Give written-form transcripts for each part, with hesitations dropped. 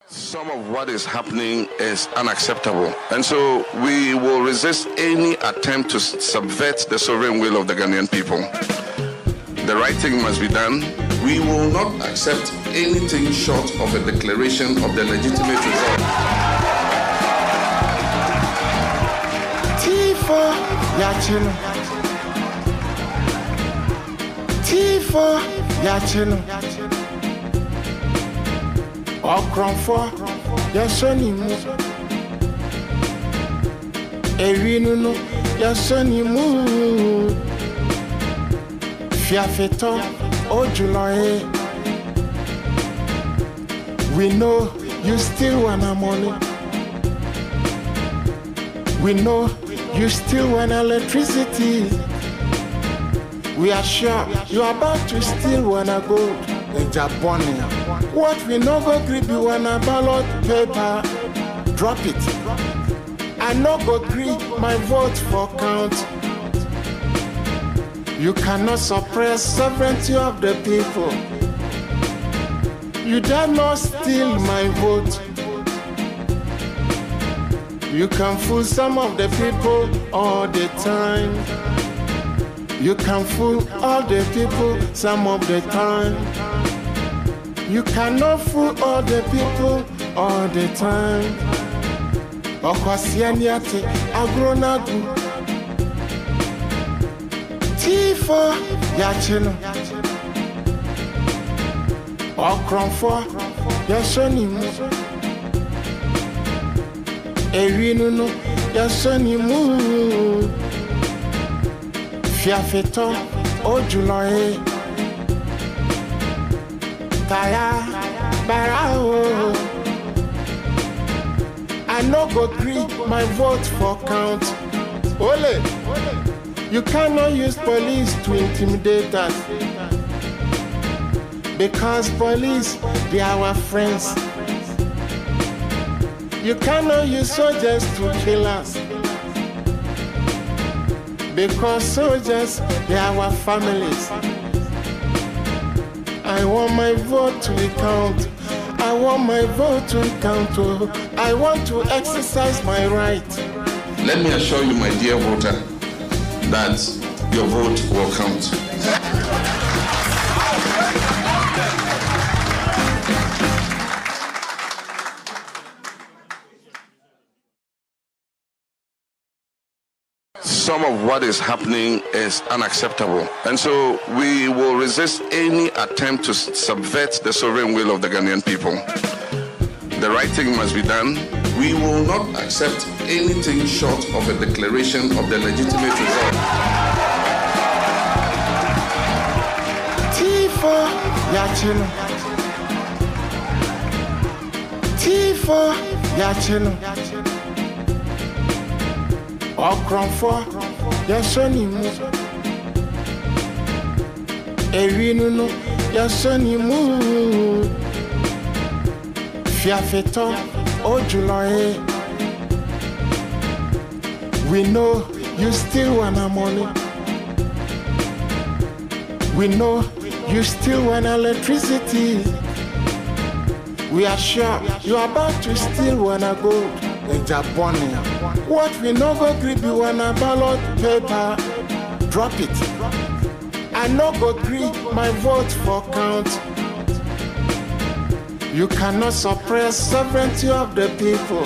Some of what is happening is unacceptable, and so we will resist any attempt to subvert the sovereign will of the Ghanaian people. The right thing must be done. We will not accept anything short of a declaration of the legitimate result. T4 Yachino. T4 Yachino. Okronfo Yasonimu. Erinunu Yasonimu. Fiafeto Ojuloye. We know you still want our money. We know you still want electricity. We are sure you are about to steal wanna gold in Japan. What we no go grip you wanna ballot paper. Drop it. I no go grip my vote for count. You cannot suppress sovereignty of the people. You dare not steal my vote. You can fool some of the people all the time. You can fool all the people some of the time. You cannot fool all the people all the time. Okwasianiate agronagu. T4 Yachino. Okronfo Yasonimu. Erinunu Yasonimu. Fiafeto Ojuloye. Kaya Barao. I no go gree my vote for count. Ole. You cannot use police to intimidate us. Because police, they are our friends. You cannot use soldiers to kill us. Because soldiers, they are our families. I want my vote to count. I want my vote to count. I want to exercise my right. Let me assure you, my dear voter, that your vote will count. Some of what is happening is unacceptable, and so we will resist any attempt to subvert the sovereign will of the Ghanaian people. The right thing must be done. We will not accept anything short of a declaration of the legitimate result. T4 Yachino. T4 Yachino. Okronfo Yasonimu. Erinunu Yasonimu. Fiafeto Ojuloye. We know you still want our money. We know you still want electricity. We are sure you are about to steal wanna gold in Japan. What we no go grip you wanna ballot paper. Drop it. I no go grip my vote for count. You cannot suppress sovereignty of the people.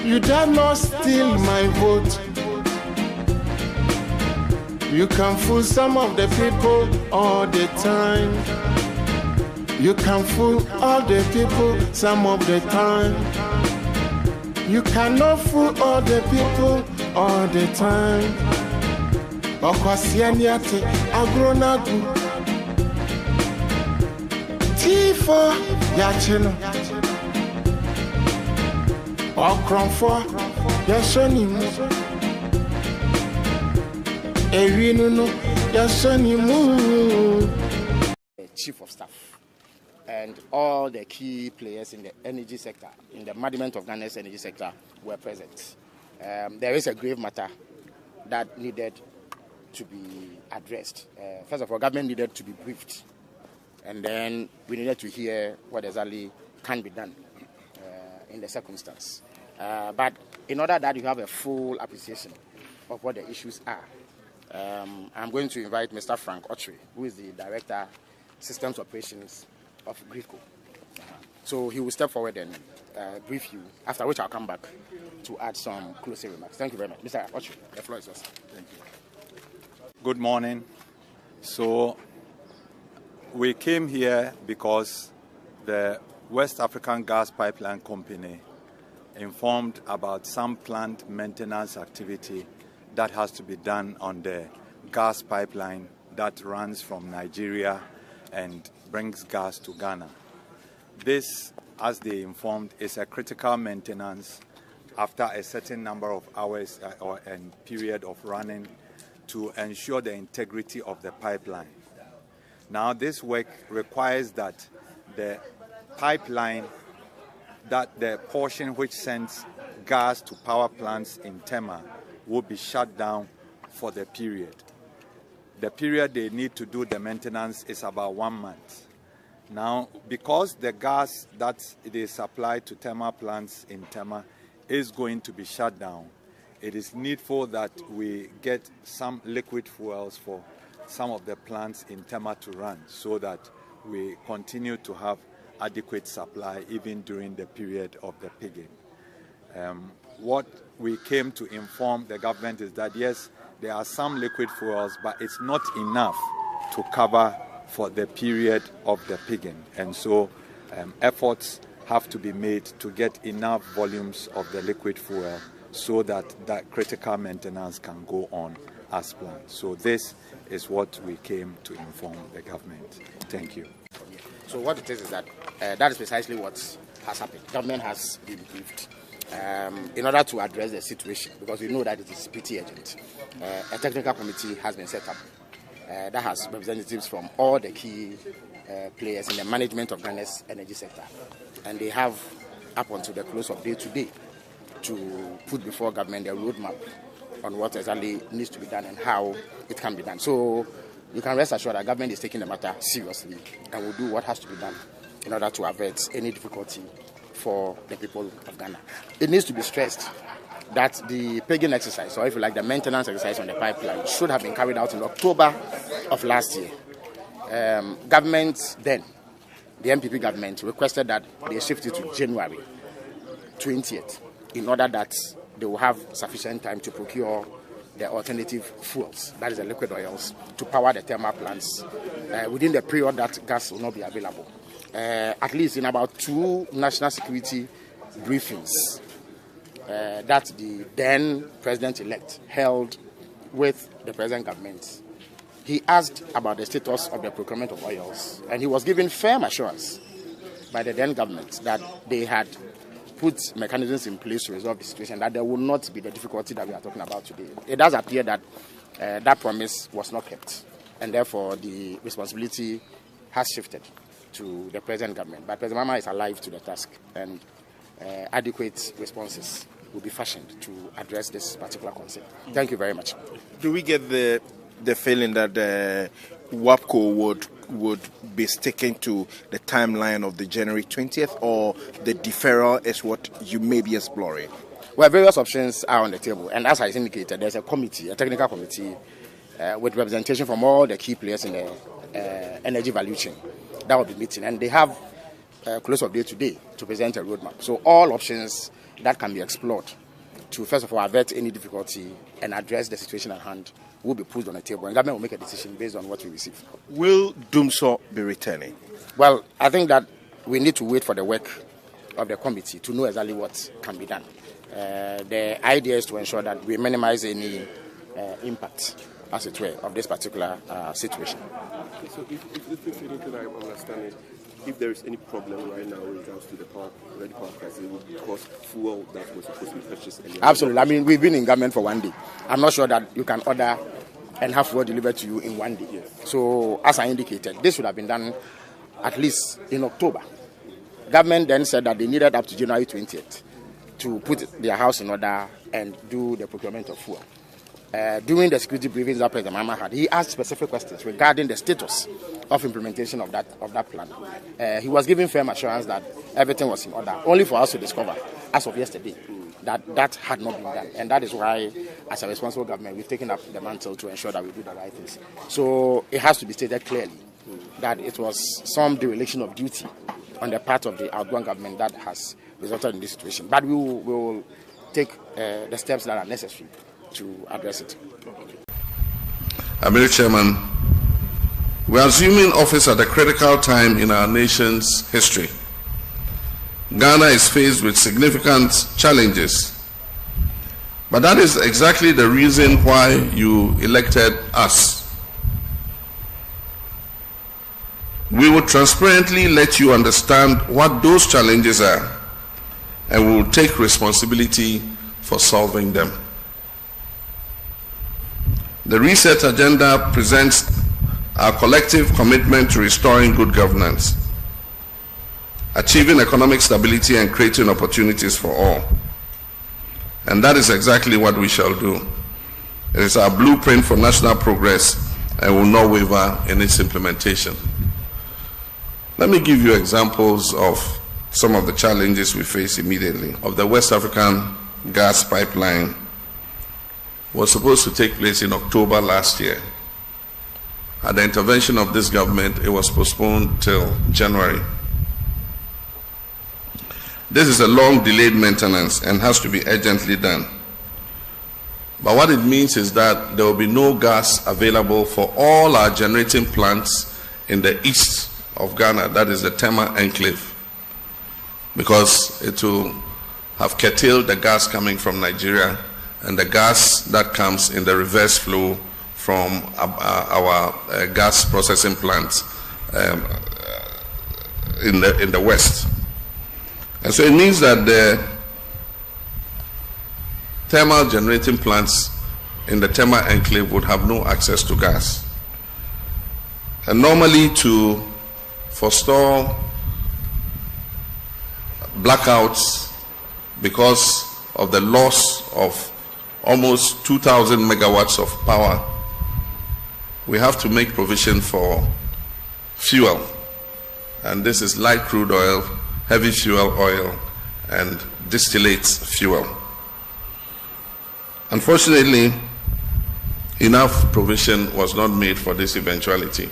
You dare not steal my vote. You can fool some of the people all the time. You can fool all the people some of the time. You cannot fool all the people all the time. Okwasianiate agronagu. T4 Yachino. Okronfo Yasonimu. Erinunu Yasonimu. Chief of Staff and all the key players in the energy sector, in the management of Ghana's energy sector, were present. There is a grave matter that needed to be addressed. First of all, government needed to be briefed, and then we needed to hear what exactly can be done in the circumstance. But in order that you have a full appreciation of what the issues are, I'm going to invite Mr. Frank Otri, who is the Director, Systems Operations of GRIDCO. So he will step forward and brief you, after which I'll come back to add some closing remarks. Thank you very much. Mr. Otri, the floor is yours. Thank you. Good morning. So we came here because the West African Gas Pipeline Company informed about some planned maintenance activity that has to be done on the gas pipeline that runs from Nigeria and brings gas to Ghana. This, as they informed, is a critical maintenance after a certain number of hours and period of running to ensure the integrity of the pipeline. Now, this work requires that the pipeline, that the portion which sends gas to power plants in Tema will be shut down for the period. The period they need to do the maintenance is about 1 month. Now, because the gas that they supply to Tema plants in Tema is going to be shut down, it is needful that we get some liquid fuels for some of the plants in Tema to run so that we continue to have adequate supply even during the period of the pigging. What we came to inform the government is that yes, there are some liquid fuels, but it's not enough to cover for the period of the pigging. And so efforts have to be made to get enough volumes of the liquid fuel so that that critical maintenance can go on as planned. So this is what we came to inform the government. Thank you. So what it is that that is precisely what has happened. Government has been briefed in order to address the situation, because we know that it is pretty urgent. A technical committee has been set up that has representatives from all the key players in the management of Ghana's energy sector, and they have up until the close of day today to put before government a roadmap on what exactly needs to be done and how it can be done. So you can rest assured that government is taking the matter seriously and will do what has to be done in order to avert any difficulty for the people of Ghana. It needs to be stressed that the pigging exercise, or if you like, the maintenance exercise on the pipeline, should have been carried out in October of last year. Government then, the MPP government, requested that they shift it to January 20th in order that they will have sufficient time to procure the alternative fuels, that is the liquid oils, to power the thermal plants within the period that gas will not be available. At least in about 2 national security briefings that the then president-elect held with the present government, he asked about the status of the procurement of oils, and he was given firm assurance by the then government that they had put mechanisms in place to resolve the situation, that there will not be the difficulty that we are talking about today. It does appear that that promise was not kept, and therefore the responsibility has shifted to the present government. But President Mama is alive to the task, and adequate responses will be fashioned to address this particular concern. Thank you very much. Do we get the feeling that WAPCO would be sticking to the timeline of the January 20th, or the deferral is what you may be exploring? Well, various options are on the table, and as I indicated, there's a committee, a technical committee, with representation from all the key players in the energy value chain that will be meeting, and they have close of day today to present a roadmap. So all options that can be explored to, first of all, avert any difficulty and address the situation at hand will be put on the table, and government will make a decision based on what we receive. Will Dumso be returning? Well, I think that we need to wait for the work of the committee to know exactly what can be done. The idea is to ensure that we minimize any impact, as it were, of this particular situation. Okay, so if anything I understand is, if there is any problem right now in regards to the power prices, it would cost fuel that was supposed to be purchased earlier. Absolutely. I mean, we've been in government for 1 day. I'm not sure that you can order and have fuel delivered to you in 1 day. Yes. So, as I indicated, this would have been done at least in October. Government then said that they needed up to January 20th to put their house in order and do the procurement of fuel. during the security briefings that President Mahama had, he asked specific questions regarding the status of implementation of that plan. He was given firm assurance that everything was in order, only for us to discover, as of yesterday, that had not been done. And that is why, as a responsible government, we've taken up the mantle to ensure that we do the right things. So it has to be stated clearly that it was some dereliction of duty on the part of the outgoing government that has resulted in this situation. But we will take the steps that are necessary to address it. Mr. Chairman, we are assuming office at a critical time in our nation's history. Ghana is faced with significant challenges, but that is exactly the reason why you elected us. We will transparently let you understand what those challenges are, and we will take responsibility for solving them. The Reset Agenda presents our collective commitment to restoring good governance, achieving economic stability and creating opportunities for all. And that is exactly what we shall do. It is our blueprint for national progress and will not waver in its implementation. Let me give you examples of some of the challenges we face immediately. Of the West African gas pipeline was supposed to take place in October last year. At the intervention of this government, it was postponed till January. This is a long delayed maintenance and has to be urgently done. But what it means is that there will be no gas available for all our generating plants in the east of Ghana, that is the Tema Enclave, because it will have curtailed the gas coming from Nigeria and the gas that comes in the reverse flow from our gas processing plants in the west. And so it means that the thermal generating plants in the Tema Enclave would have no access to gas. And normally, to forestall blackouts because of the loss of almost 2,000 megawatts of power, we have to make provision for fuel. And this is light crude oil, heavy fuel oil, and distillate fuel. Unfortunately, enough provision was not made for this eventuality.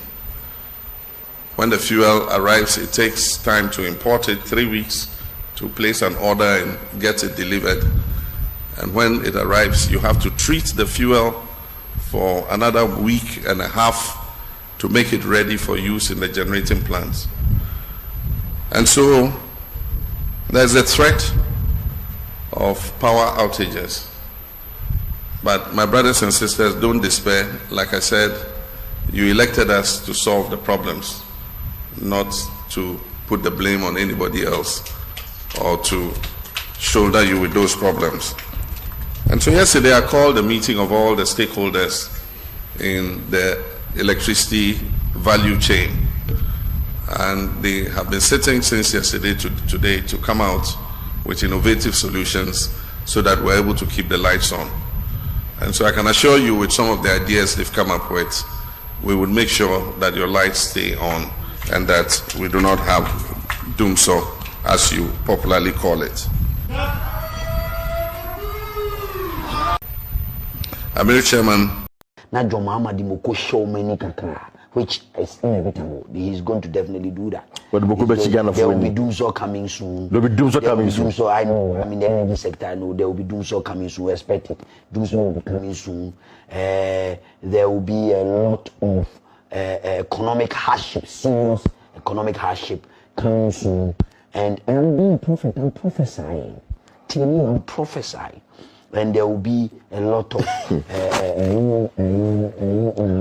When the fuel arrives, it takes time to import it, 3 weeks to place an order and get it delivered. And when it arrives, you have to treat the fuel for another week and a half to make it ready for use in the generating plants. And so there's a threat of power outages. But my brothers and sisters, don't despair. Like I said, you elected us to solve the problems, not to put the blame on anybody else or to shoulder you with those problems. And so yesterday I called a meeting of all the stakeholders in the electricity value chain. And they have been sitting since yesterday to today to come out with innovative solutions so that we're able to keep the lights on. And so I can assure you, with some of the ideas they've come up with, we will make sure that your lights stay on and that we do not have doomsday, as you popularly call it. Mr. Chairman. Which is inevitable. He's going to definitely do that. There will be doomsday coming soon. There will be doomsday coming soon. So I know. I mean, the energy sector, I know there will be doomsday coming soon. We expect it. Doomsday will be coming soon. There will be a lot of economic hardship, serious economic hardship coming soon. And I'm being prophet. I'm prophesying. Till I'm prophesying. And there will be a lot of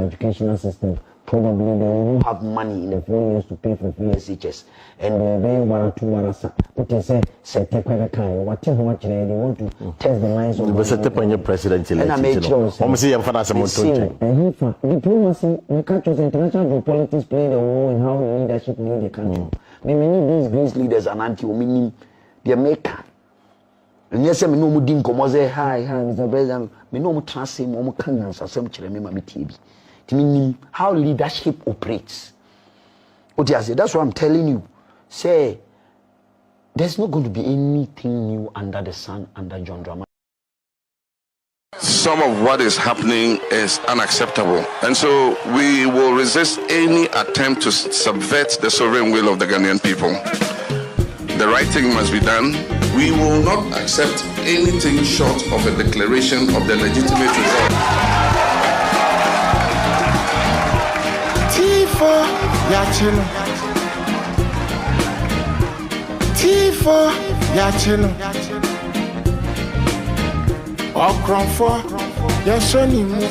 educational system. Probably they will have money in the 4 years to pay for VSHS. And they want to what they say, they want to test the lines of the president. And I made sure diplomacy, we can't just international politics play the role in how leadership lead the country. Many of these great leaders are anti-ominium, they make And yes, me no mu din komo say hi Mr. President. Me no mu transfer mo kan ansasem kire me ma me tie bi. Timi how leadership operates. That's what I'm telling you. Say there's not going to be anything new under the sun under John Dramani. Some of what is happening is unacceptable. And so we will resist any attempt to subvert the sovereign will of the Ghanaian people. The right thing must be done. We will not accept anything short of a declaration of the legitimate result. Tifo Yachino. Tifo Yachino. Okronfo Yasoni mu.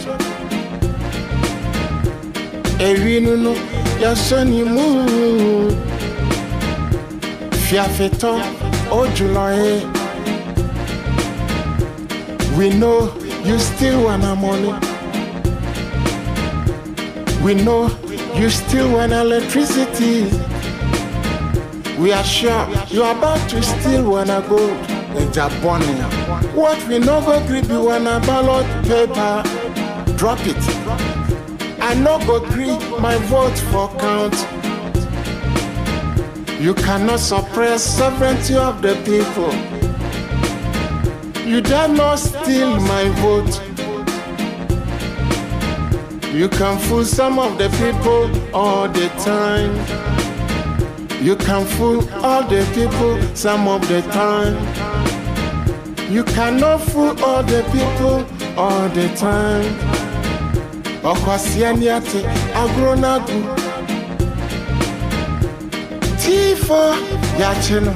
Ewinu Yasoni mu. Fiafeto Ojuloye. We know you still wanna money. We know you still want electricity. We are sure you are about to still wanna go in Japan. What we no go gree be wanna ballot paper. Drop it. I no go gree my vote for count. You cannot suppress sovereignty of the people. You dare not steal my vote. You can fool some of the people all the time. You can fool all the people some of the time. You cannot fool all the people all the time. Okwasianiate agronagu. Tifo Yachino.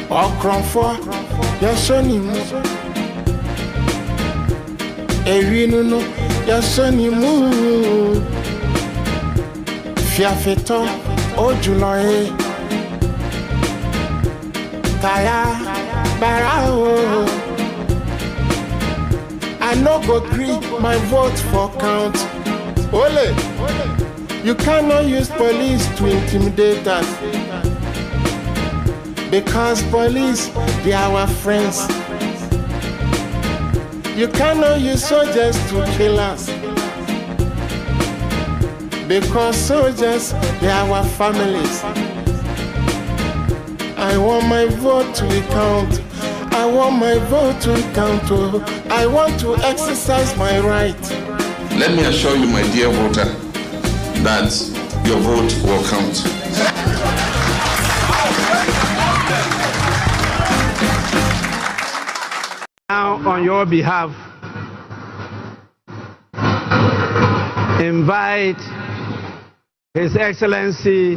Okronfo Yasoni mu. Ewinu Yasoni mu. Fiafeto Ojuloye. Kaya Barao. I no go gree my vote for count. Ole, you cannot use police to intimidate us. Because police, they are our friends. You cannot use soldiers to kill us. Because soldiers, they are our families. I want my vote to count. I want my vote to count. I want to exercise my right. Let me assure you, my dear voter, that your vote will count. Now, on your behalf, invite His Excellency,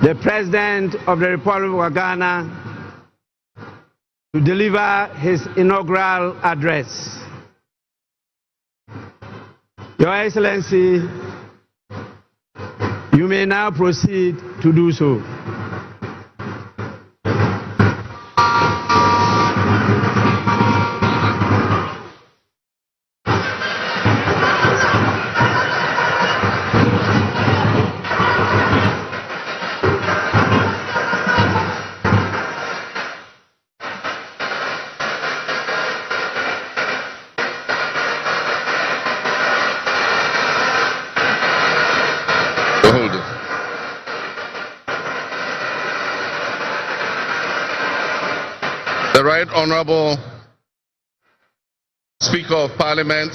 the President of the Republic of Ghana, to deliver his inaugural address. Your Excellency, you may now proceed to do so. The Right Honorable Speaker of Parliament,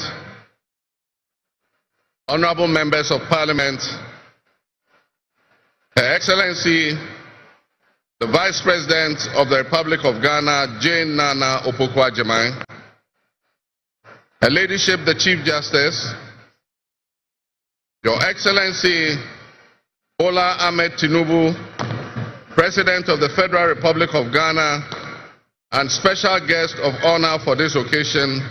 Honorable Members of Parliament, Her Excellency, the Vice President of the Republic of Ghana, Jane Nana Opoku-Agyeman, Her Ladyship, the Chief Justice, Your Excellency, Bola Ahmed Tinubu, President of the Federal Republic of Ghana, and special guest of honor for this occasion,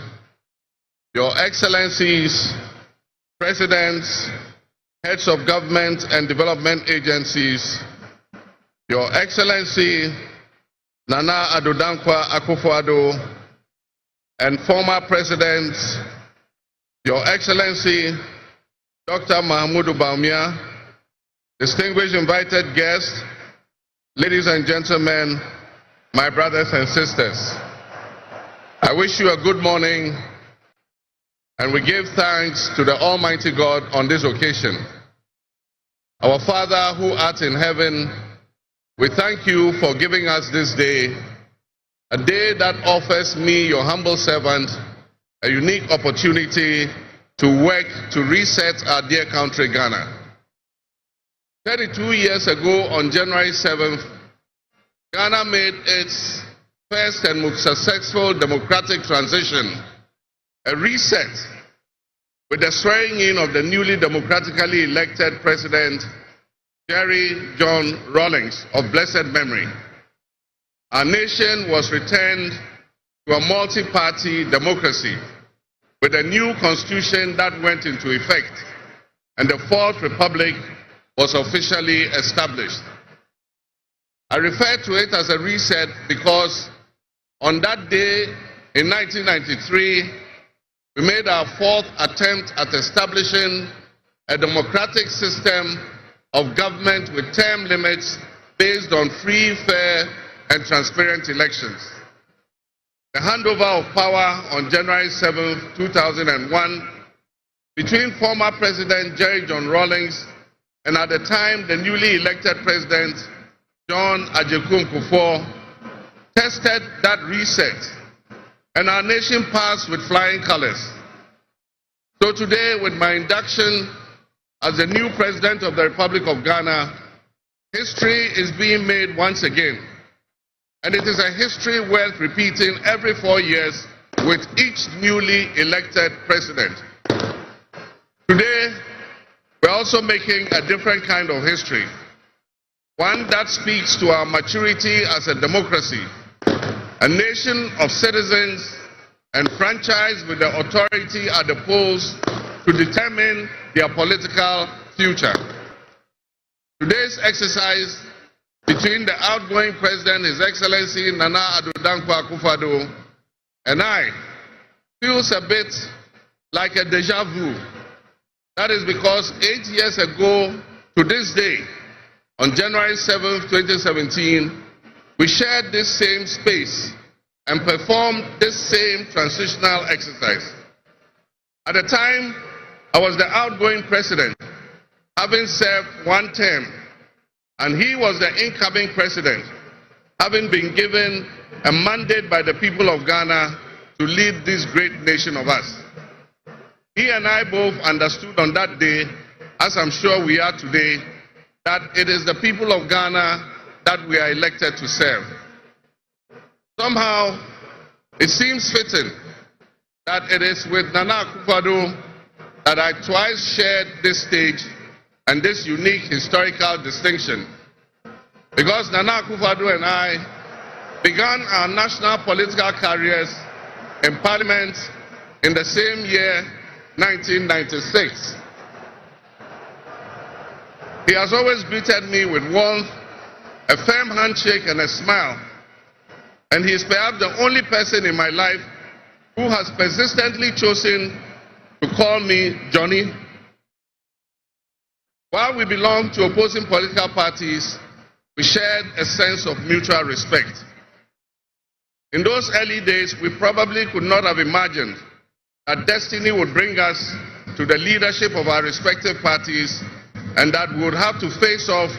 Your Excellencies, Presidents, Heads of Government and Development Agencies, Your Excellency Nana Addo Dankwa Akufo-Addo, and former Presidents, Your Excellency Dr. Mahamudu Bawumia, distinguished invited guests, ladies and gentlemen, my brothers and sisters, I wish you a good morning, and we give thanks to the Almighty God on this occasion. Our Father who art in heaven, we thank you for giving us this day, a day that offers me, your humble servant, a unique opportunity to work to reset our dear country, Ghana. 32 years ago, on January 7th, Ghana made its first and most successful democratic transition, a reset, with the swearing in of the newly democratically elected President, Jerry John Rawlings, of blessed memory. Our nation was returned to a multi-party democracy with a new constitution that went into effect, and the Fourth Republic was officially established. I refer to it as a reset because on that day in 1993, we made our fourth attempt at establishing a democratic system of government with term limits based on free, fair, and transparent elections. The handover of power on January 7, 2001, between former President Jerry John Rawlings and at the time the newly elected President John Agyekum Kufuor, tested that reset, and our nation passed with flying colors. So today, with my induction as the new President of the Republic of Ghana, history is being made once again. And it is a history worth repeating every 4 years with each newly elected president. Today, we're also making a different kind of history, one that speaks to our maturity as a democracy, a nation of citizens enfranchised with the authority at the polls to determine their political future. Today's exercise between the outgoing President, His Excellency Nana Addo Dankwa Akufo-Addo, and I feels a bit like a deja vu. That is because 8 years ago to this day, on January 7, 2017, we shared this same space and performed this same transitional exercise. At the time, I was the outgoing President, having served one term, and he was the incoming President, having been given a mandate by the people of Ghana to lead this great nation of us. He and I both understood on that day, as I'm sure we are today, that it is the people of Ghana that we are elected to serve. Somehow, it seems fitting that it is with Nana Akufo-Addo that I twice shared this stage and this unique historical distinction. Because Nana Akufo-Addo and I began our national political careers in Parliament in the same year, 1996. He has always greeted me with warmth, a firm handshake, and a smile. And he is perhaps the only person in my life who has persistently chosen to call me Johnny. While we belong to opposing political parties, we shared a sense of mutual respect. In those early days, we probably could not have imagined that destiny would bring us to the leadership of our respective parties, and that we would have to face off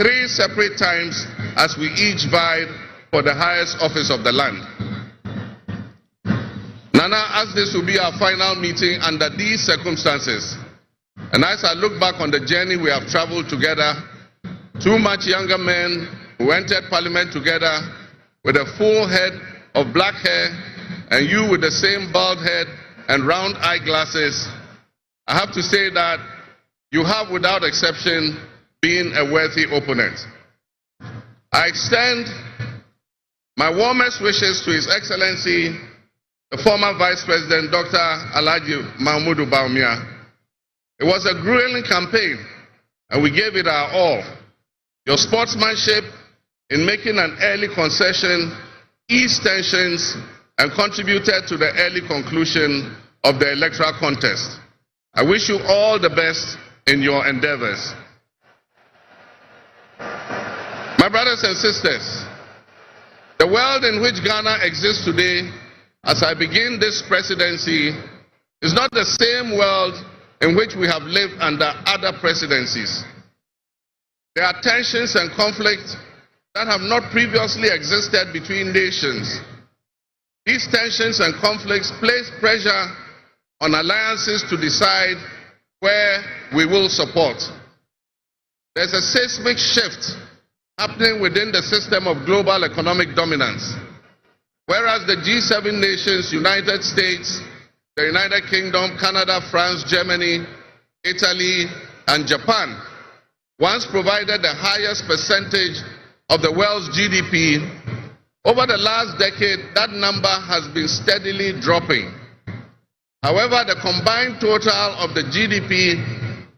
3 separate times as we each vied for the highest office of the land. Nana asked this to be our final meeting under these circumstances. And as I look back on the journey we have traveled together, 2 much younger men who entered Parliament together with a full head of black hair, and you with the same bald head and round eyeglasses, I have to say that you have, without exception, been a worthy opponent. I extend my warmest wishes to His Excellency, the former Vice President, Dr. Alhaji Mahmoud Bawumia. It was a grueling campaign, and we gave it our all. Your sportsmanship in making an early concession eased tensions and contributed to the early conclusion of the electoral contest. I wish you all the best in your endeavors. My brothers and sisters, the world in which Ghana exists today, as I begin this presidency, is not the same world in which we have lived under other presidencies. There are tensions and conflicts that have not previously existed between nations. These tensions and conflicts place pressure on alliances to decide where we will support. There's a seismic shift happening within the system of global economic dominance. Whereas the G7 nations, United States, the United Kingdom, Canada, France, Germany, Italy, and Japan once provided the highest percentage of the world's GDP, over the last decade, that number has been steadily dropping. However, the combined total of the GDP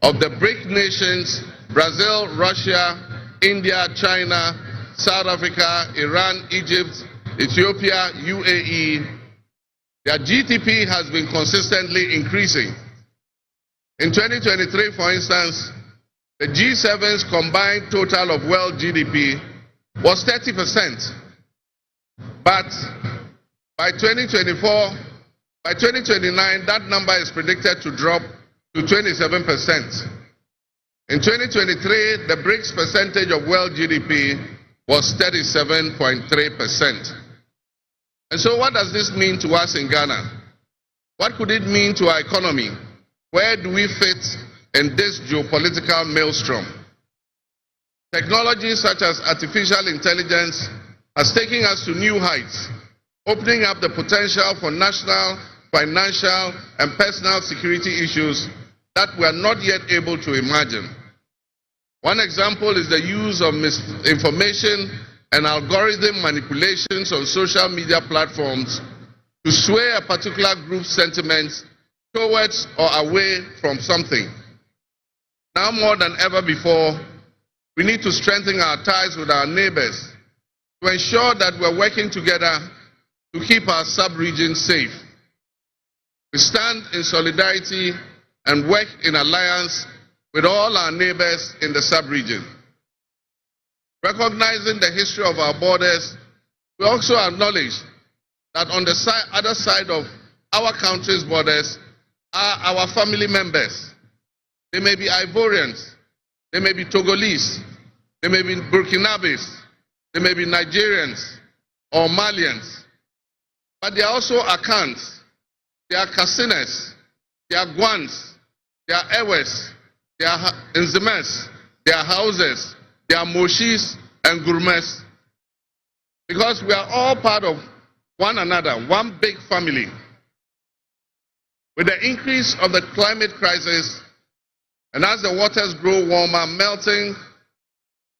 of the BRIC nations, Brazil, Russia, India, China, South Africa, Iran, Egypt, Ethiopia, UAE, their GDP has been consistently increasing. In 2023, for instance, the G7's combined total of world GDP was 30%. But by 2029, that number is predicted to drop to 27%. In 2023, the BRICS percentage of world GDP was 37.3%. And so what does this mean to us in Ghana? What could it mean to our economy? Where do we fit in this geopolitical maelstrom? Technology such as artificial intelligence has taken us to new heights, opening up the potential for national, financial, and personal security issues that we are not yet able to imagine. One example is the use of misinformation and algorithm manipulations on social media platforms to sway a particular group's sentiments towards or away from something. Now more than ever before, we need to strengthen our ties with our neighbors to ensure that we're working together to keep our sub-region safe. We stand in solidarity and work in alliance with all our neighbors in the sub-region. Recognizing the history of our borders, we also acknowledge that on the other side of our country's borders are our family members. They may be Ivorians, they may be Togolese, they may be Burkinabes, they may be Nigerians or Malians, but they are also Akans, they are Kassinas, they are Gwans, they are Ewes, they are Nzemes, they are Hauses, they are Moshis and Gurmes, because we are all part of one another, one big family. With the increase of the climate crisis, and as the waters grow warmer, melting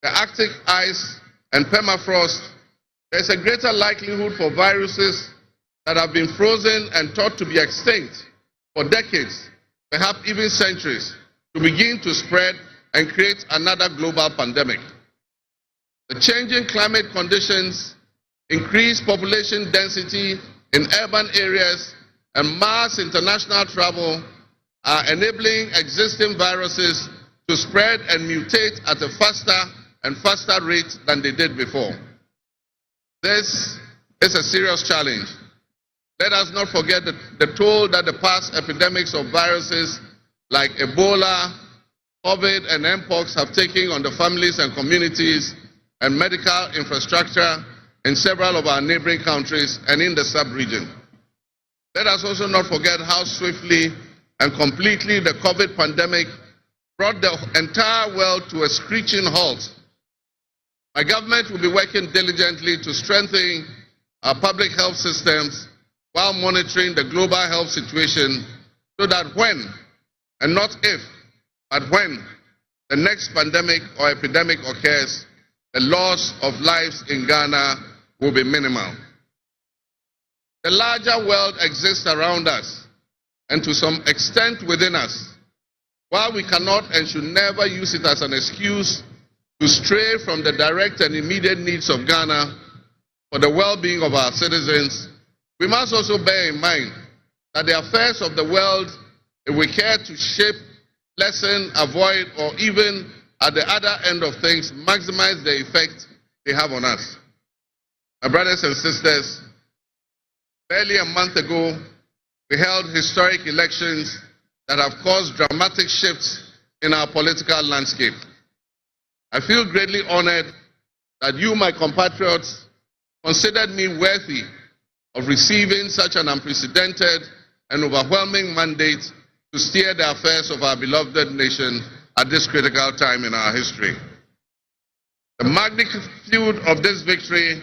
the Arctic ice and permafrost, there is a greater likelihood for viruses that have been frozen and thought to be extinct for decades, perhaps even centuries, to begin to spread and create another global pandemic. The changing climate conditions, increased population density in urban areas, and mass international travel are enabling existing viruses to spread and mutate at a faster and faster rate than they did before. This is a serious challenge. Let us not forget the toll that the past epidemics of viruses like Ebola, COVID, and Mpox have taken on the families and communities and medical infrastructure in several of our neighboring countries and in the sub-region. Let us also not forget how swiftly and completely the COVID pandemic brought the entire world to a screeching halt. My government will be working diligently to strengthen our public health systems while monitoring the global health situation so that when, and not if, but when the next pandemic or epidemic occurs, the loss of lives in Ghana will be minimal. The larger world exists around us and to some extent within us. While we cannot and should never use it as an excuse to stray from the direct and immediate needs of Ghana for the well-being of our citizens, we must also bear in mind that the affairs of the world, if we care to shape, lessen, avoid, or even at the other end of things, maximize the effect they have on us. My brothers and sisters, barely a month ago, we held historic elections that have caused dramatic shifts in our political landscape. I feel greatly honored that you, my compatriots, considered me worthy of receiving such an unprecedented and overwhelming mandate to steer the affairs of our beloved nation at this critical time in our history. The magnitude of this victory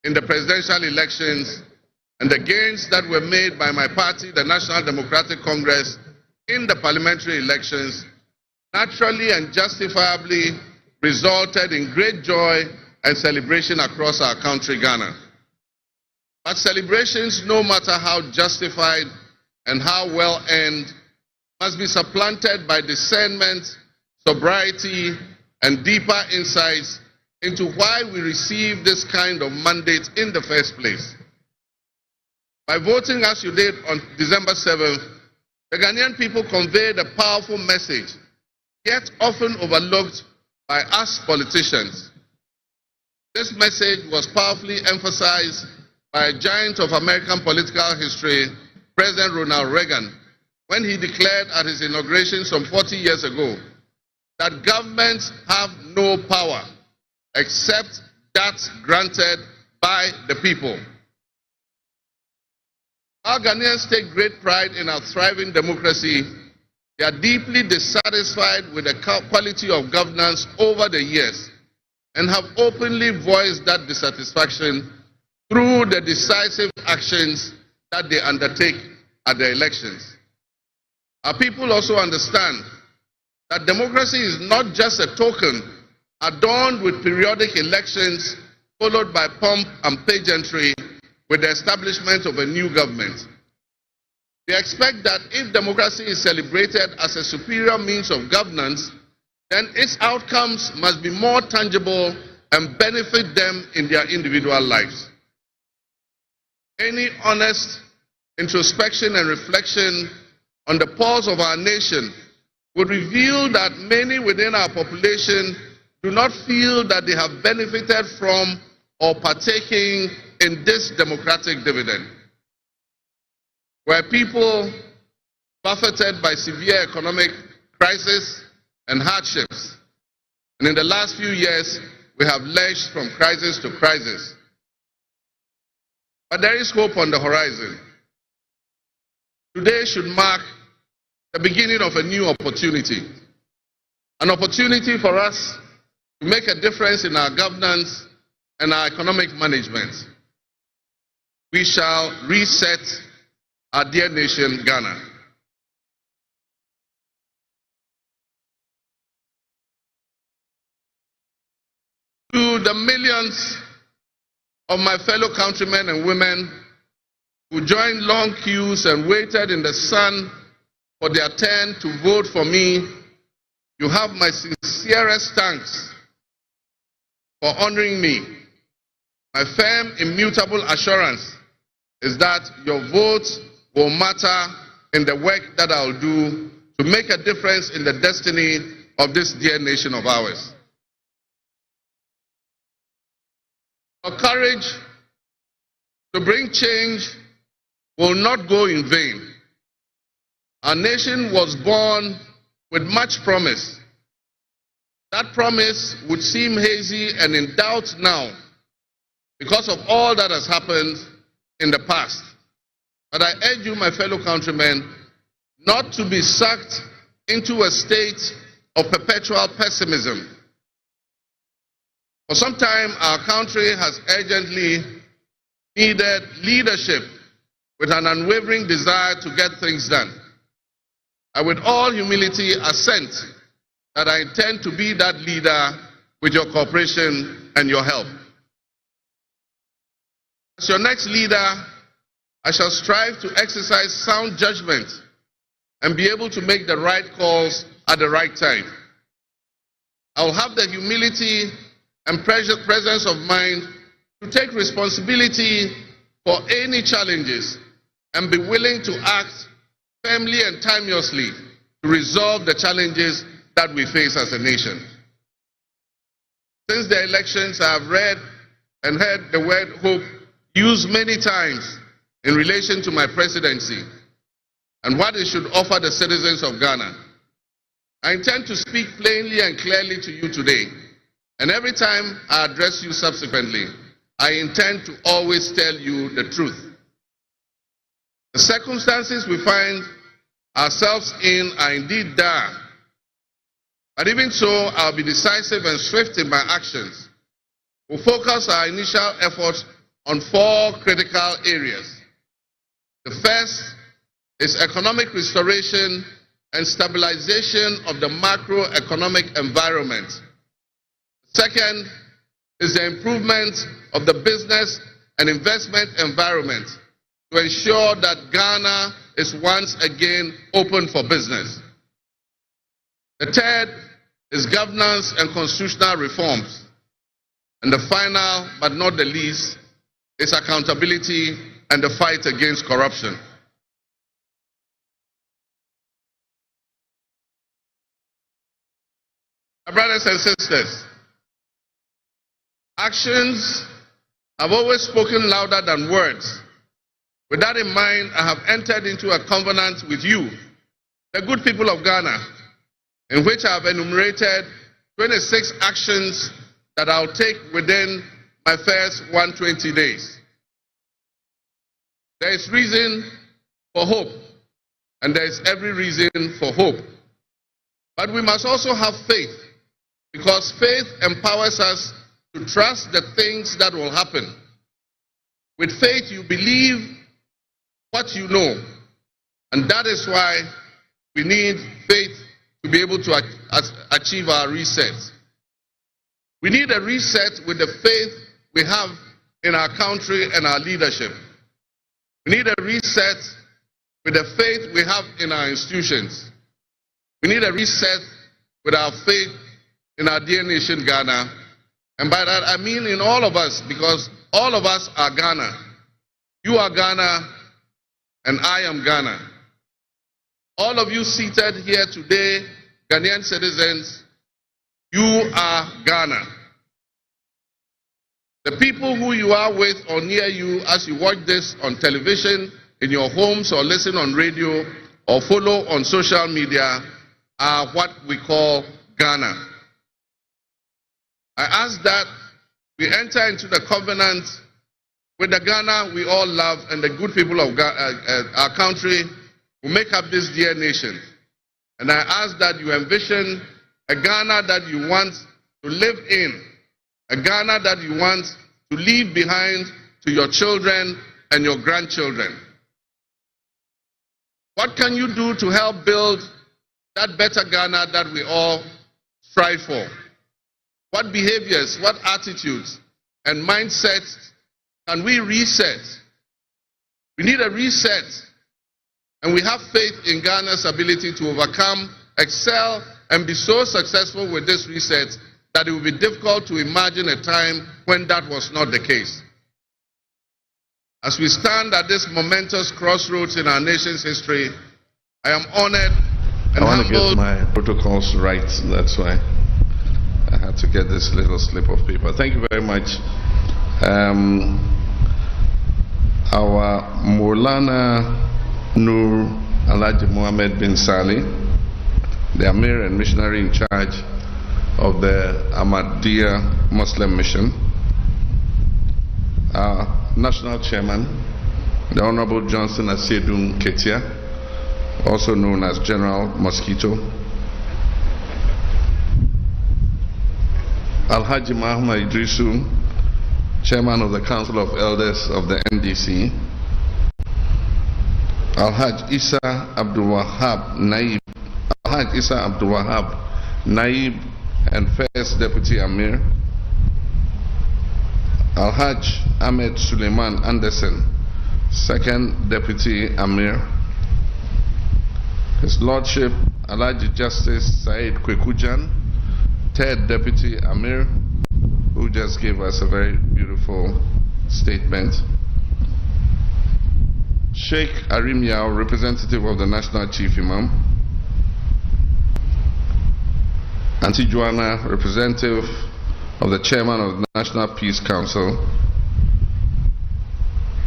in the presidential elections and the gains that were made by my party, the National Democratic Congress, in the parliamentary elections naturally and justifiably resulted in great joy and celebration across our country, Ghana. But celebrations, no matter how justified and how well earned, must be supplanted by discernment, sobriety, and deeper insights into why we received this kind of mandate in the first place. By voting as you did on December 7th, the Ghanaian people conveyed a powerful message, yet often overlooked by us politicians. This message was powerfully emphasized by a giant of American political history, President Ronald Reagan, when he declared at his inauguration some 40 years ago that governments have no power except that granted by the people. Our Ghanaians take great pride in our thriving democracy. They are deeply dissatisfied with the quality of governance over the years and have openly voiced that dissatisfaction through the decisive actions that they undertake at the elections. Our people also understand that democracy is not just a token adorned with periodic elections followed by pomp and pageantry with the establishment of a new government. They expect that if democracy is celebrated as a superior means of governance, then its outcomes must be more tangible and benefit them in their individual lives. Any honest introspection and reflection on the pulse of our nation would reveal that many within our population do not feel that they have benefited from or partaking in this democratic dividend. Where people buffeted by severe economic crisis and hardships, and in the last few years we have lurched from crisis to crisis. But there is hope on the horizon. Today should mark the beginning of a new opportunity. An opportunity for us to make a difference in our governance and our economic management. We shall reset our dear nation, Ghana. To the millions of my fellow countrymen and women who joined long queues and waited in the sun for their turn to vote for me, you have my sincerest thanks for honoring me. My firm, immutable assurance is that your vote will matter in the work that I'll do to make a difference in the destiny of this dear nation of ours. Our courage to bring change will not go in vain. Our nation was born with much promise. That promise would seem hazy and in doubt now because of all that has happened in the past. But I urge you, my fellow countrymen, not to be sucked into a state of perpetual pessimism. For some time, our country has urgently needed leadership with an unwavering desire to get things done. I, with all humility, assent that I intend to be that leader with your cooperation and your help. As your next leader, I shall strive to exercise sound judgment and be able to make the right calls at the right time. I will have the humility and presence of mind to take responsibility for any challenges and be willing to act firmly and timeously to resolve the challenges that we face as a nation. Since the elections, I have read and heard the word hope used many times in relation to my presidency and what it should offer the citizens of Ghana. I intend to speak plainly and clearly to you today, and every time I address you subsequently, I intend to always tell you the truth. The circumstances we find ourselves in are indeed dire, but even so, I'll be decisive and swift in my actions. We'll focus our initial efforts on 4 critical areas. The first is economic restoration and stabilization of the macroeconomic environment. The second is the improvement of the business and investment environment to ensure that Ghana is once again open for business. The third is governance and constitutional reforms. And the final, but not the least, is accountability and the fight against corruption. My brothers and sisters, actions have always spoken louder than words. With that in mind, I have entered into a covenant with you, the good people of Ghana, in which I have enumerated 26 actions that I'll take within my first 120 days. There is reason for hope, and there is every reason for hope. But we must also have faith, because faith empowers us to trust the things that will happen. With faith, you believe what you know, and that is why we need faith to be able to achieve our reset. We need a reset with the faith we have in our country and our leadership. We need a reset with the faith we have in our institutions. We need a reset with our faith in our dear nation, Ghana. And by that, I mean in all of us, because all of us are Ghana. You are Ghana, and I am Ghana. All of you seated here today, Ghanaian citizens, you are Ghana. The people who you are with or near you as you watch this on television, in your homes, or listen on radio, or follow on social media, are what we call Ghana. I ask that we enter into the covenant with the Ghana we all love and the good people of our country who make up this dear nation. And I ask that you envision a Ghana that you want to live in, a Ghana that you want to leave behind to your children and your grandchildren. What can you do to help build that better Ghana that we all strive for? What behaviors, what attitudes and mindsets can we reset? We need a reset, and we have faith in Ghana's ability to overcome, excel, and be so successful with this reset that it will be difficult to imagine a time when that was not the case. As we stand at this momentous crossroads in our nation's history, I am honored and I want to humbled. get my protocols right, that's why I had to get this little slip of paper. Thank you very much. Our Maulana Nur Alhaji Mohammed bin Saleh, the Amir and missionary in charge of the Ahmadiyya Muslim Mission, our National Chairman, the Honorable Johnson Asedun Ketia, also known as General Mosquito, Alhaji Mahmoud Idrisu, Chairman of the Council of Elders of the NDC, Alhaj Isa Abdul Wahab Naib, Alhaj Isa Abdul Wahab Naib and First Deputy Amir, Alhaj Ahmed Suleiman Anderson, Second Deputy Amir, His Lordship Alhaji Justice Said Kwekujan, Third Deputy Amir, who just gave us a very beautiful statement. Sheikh Arim Yao, representative of the National Chief Imam. Auntie Joanna, representative of the Chairman of the National Peace Council,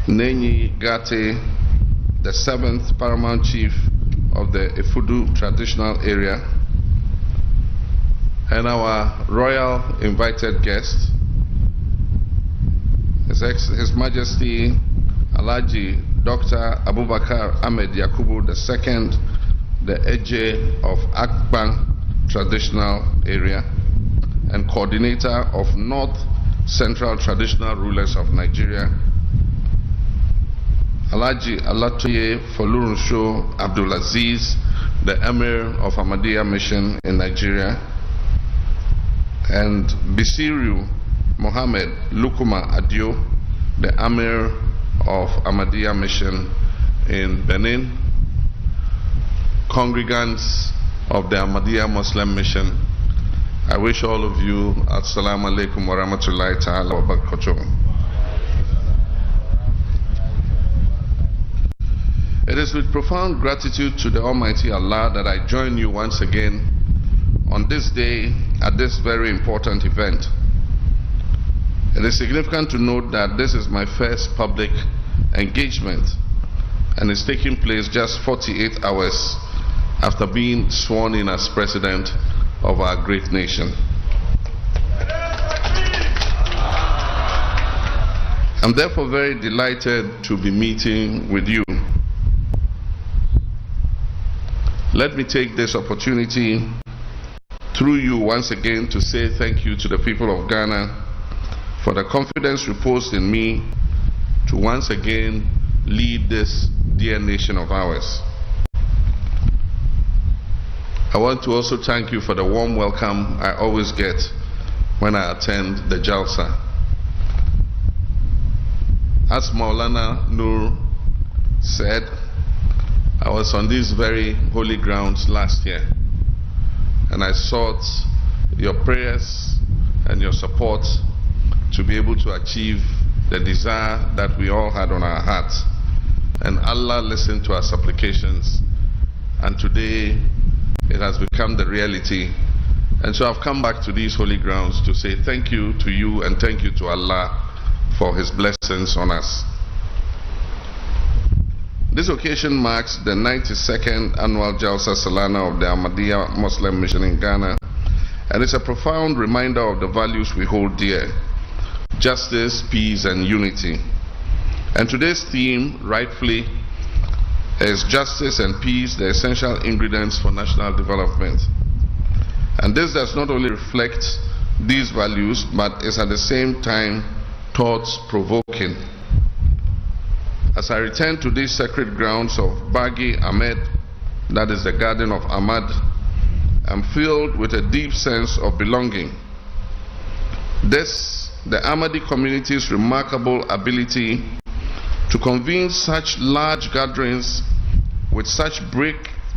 Nenyi Gate, the 7th Paramount Chief of the Ifudu Traditional Area, and our royal invited guest, His Majesty Alhaji Dr. Abubakar Ahmed Yakubu II, the Eje of Akban Traditional Area and coordinator of North Central Traditional Rulers of Nigeria, Alhaji Alatoye Folurunsho Abdulaziz, the Emir of Ahmadiyya Mission in Nigeria, and Bisiru Mohammed Lukuma Adio, the Emir of Ahmadiyya Mission in Benin, congregants of the Ahmadiyya Muslim Mission, I wish all of you Assalamu alaikum wa rahmatullahi ta'ala wa barakatuh. It is with profound gratitude to the Almighty Allah that I join you once again on this day at this very important event. It is significant to note that this is my first public engagement and is taking place just 48 hours after being sworn in as President of our great nation. I'm therefore very delighted to be meeting with you. Let me take this opportunity through you once again to say thank you to the people of Ghana for the confidence reposed in me to once again lead this dear nation of ours. I want to also thank you for the warm welcome I always get when I attend the Jalsa. As Maulana Nur said, I was on these very holy grounds last year, and I sought your prayers and your support to be able to achieve the desire that we all had on our hearts. And Allah listened to our supplications, and today it has become the reality. And so I've come back to these holy grounds to say thank you to you and thank you to Allah for His blessings on us. This occasion marks the 92nd annual Jalsa Salana of the Ahmadiyya Muslim Mission in Ghana, and it's a profound reminder of the values we hold dear: justice, peace, and unity. And today's theme, rightfully, is justice and peace, the essential ingredients for national development. And this does not only reflect these values, but is at the same time thought-provoking. As I return to these sacred grounds of Boakye Ahmed, that is the Garden of Ahmad, I'm filled with a deep sense of belonging. This, the Ahmadi community's remarkable ability to convene such large gatherings with such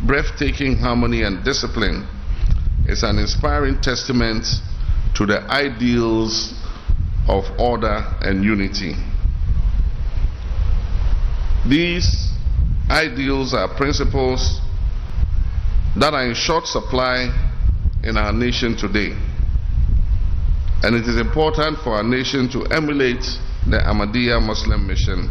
breathtaking harmony and discipline, is an inspiring testament to the ideals of order and unity. These ideals are principles that are in short supply in our nation today. And it is important for our nation to emulate the Ahmadiyya Muslim Mission.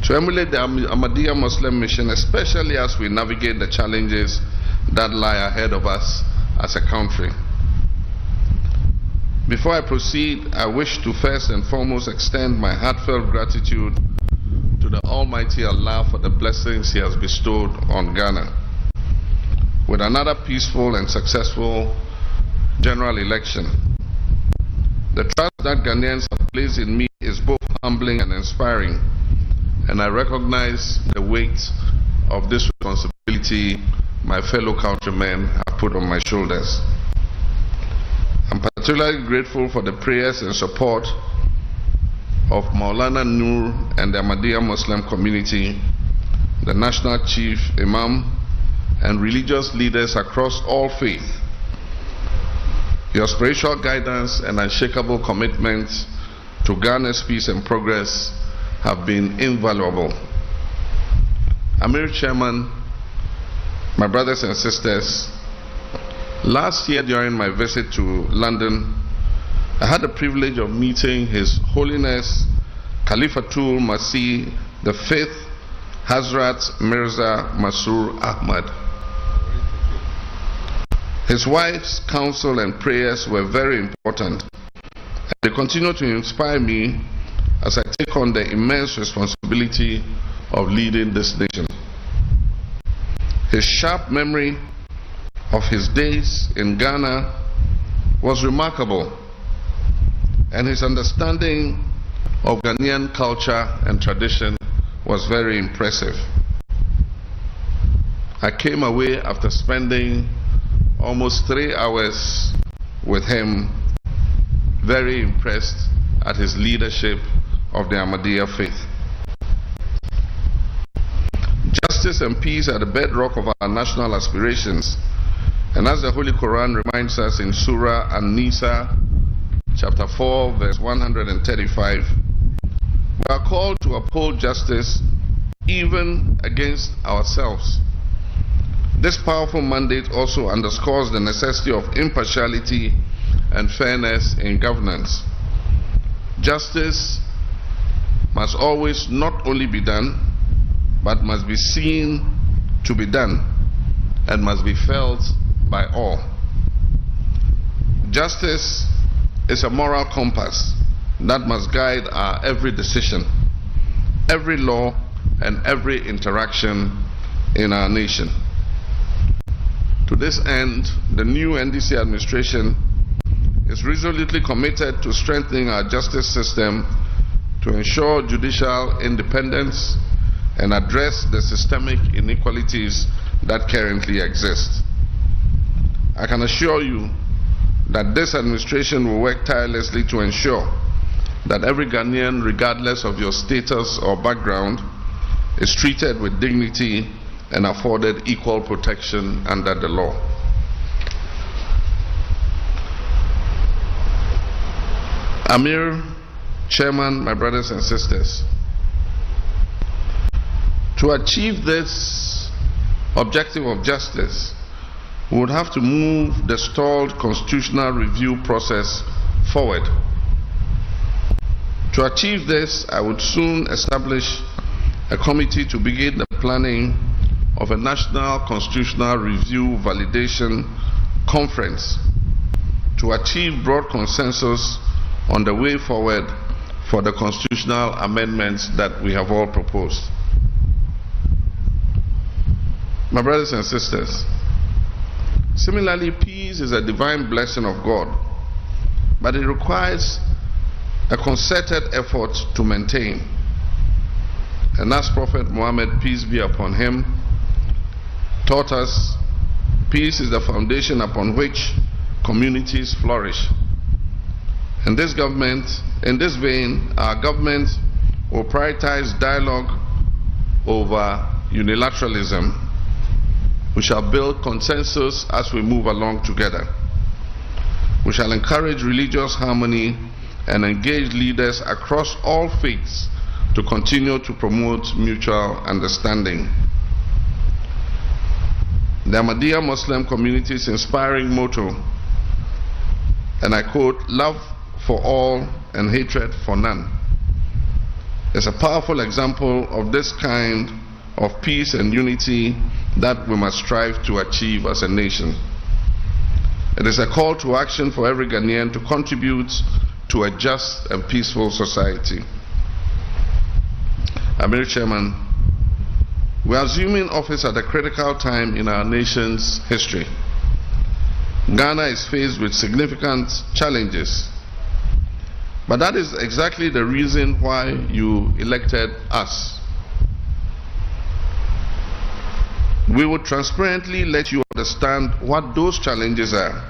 To emulate the Ahmadiyya Muslim Mission, especially as we navigate the challenges that lie ahead of us as a country. Before I proceed, I wish to first and foremost extend my heartfelt gratitude to the Almighty Allah for the blessings He has bestowed on Ghana. With another peaceful and successful general election, the trust that Ghanaians have placed in me is both humbling and inspiring, and I recognize the weight of this responsibility my fellow countrymen have put on my shoulders. I'm particularly grateful for the prayers and support of Maulana Nur and the Ahmadiyya Muslim community, the National Chief Imam, and religious leaders across all faiths. Your spiritual guidance and unshakable commitment to Ghana's peace and progress have been invaluable. Amir Chairman, my brothers and sisters, last year during my visit to London, I had the privilege of meeting His Holiness Khalifatul Masih V Hazrat Mirza Masroor Ahmad. His wife's counsel and prayers were very important, and they continue to inspire me as I take on the immense responsibility of leading this nation. His sharp memory of his days in Ghana was remarkable, and his understanding of Ghanaian culture and tradition was very impressive. I came away after spending almost 3 hours with him, very impressed at his leadership of the Ahmadiyya faith. Justice and peace are the bedrock of our national aspirations, and as the Holy Quran reminds us in Surah An-Nisa, chapter 4, verse 135, we are called to uphold justice even against ourselves. This powerful mandate also underscores the necessity of impartiality and fairness in governance. Justice must always not only be done, but must be seen to be done and must be felt by all. Justice is a moral compass that must guide our every decision, every law, and every interaction in our nation. To this end, the new NDC administration is resolutely committed to strengthening our justice system to ensure judicial independence and address the systemic inequalities that currently exist. I can assure you that this administration will work tirelessly to ensure that every Ghanaian, regardless of your status or background, is treated with dignity and afforded equal protection under the law. Amir, Chairman, my brothers and sisters, to achieve this objective of justice, we would have to move the stalled constitutional review process forward. To achieve this, I would soon establish a committee to begin the planning of a national constitutional review validation conference to achieve broad consensus on the way forward for the constitutional amendments that we have all proposed. My brothers and sisters, similarly, peace is a divine blessing of God, but it requires a concerted effort to maintain. And as Prophet Muhammad, peace be upon him, taught us, peace is the foundation upon which communities flourish. In this vein, our government will prioritize dialogue over unilateralism. We shall build consensus as we move along together. We shall encourage religious harmony and engage leaders across all faiths to continue to promote mutual understanding. The Ahmadiyya Muslim community's inspiring motto, and I quote, "Love for all and hatred for none," is a powerful example of this kind of peace and unity that we must strive to achieve as a nation. It is a call to action for every Ghanaian to contribute to a just and peaceful society. Amir Chairman, we are assuming office at a critical time in our nation's history. Ghana is faced with significant challenges, but that is exactly the reason why you elected us. We will transparently let you understand what those challenges are,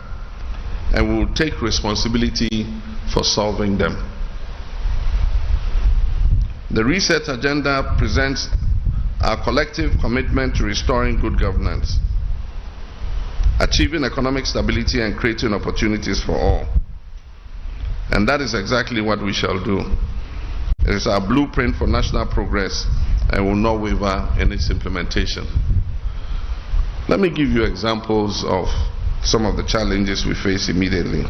and we will take responsibility for solving them. The Reset Agenda presents our collective commitment to restoring good governance, achieving economic stability, and creating opportunities for all. And that is exactly what we shall do. It is our blueprint for national progress and will not waver in its implementation. Let me give you examples of some of the challenges we face immediately.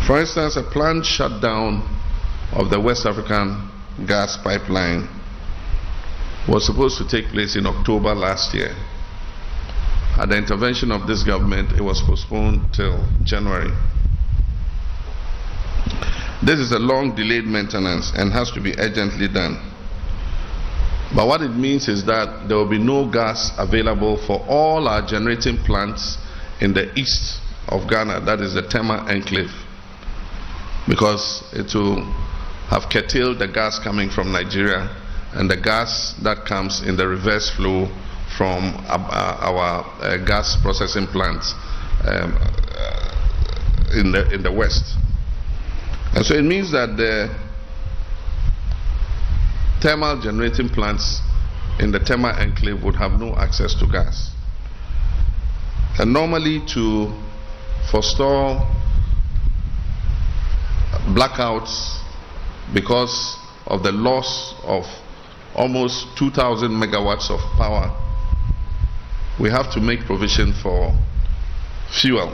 For instance, a planned shutdown of the West African gas pipeline was supposed to take place in October last year. At the intervention of this government, it was postponed till January. This is a long delayed maintenance and has to be urgently done. But what it means is that there will be no gas available for all our generating plants in the east of Ghana, that is the Tema enclave, because it will have curtailed the gas coming from Nigeria and the gas that comes in the reverse flow from our gas processing plants in the west. And so it means that the thermal generating plants in the Tema enclave would have no access to gas. And normally, to forestall blackouts because of the loss of almost 2,000 megawatts of power, we have to make provision for fuel.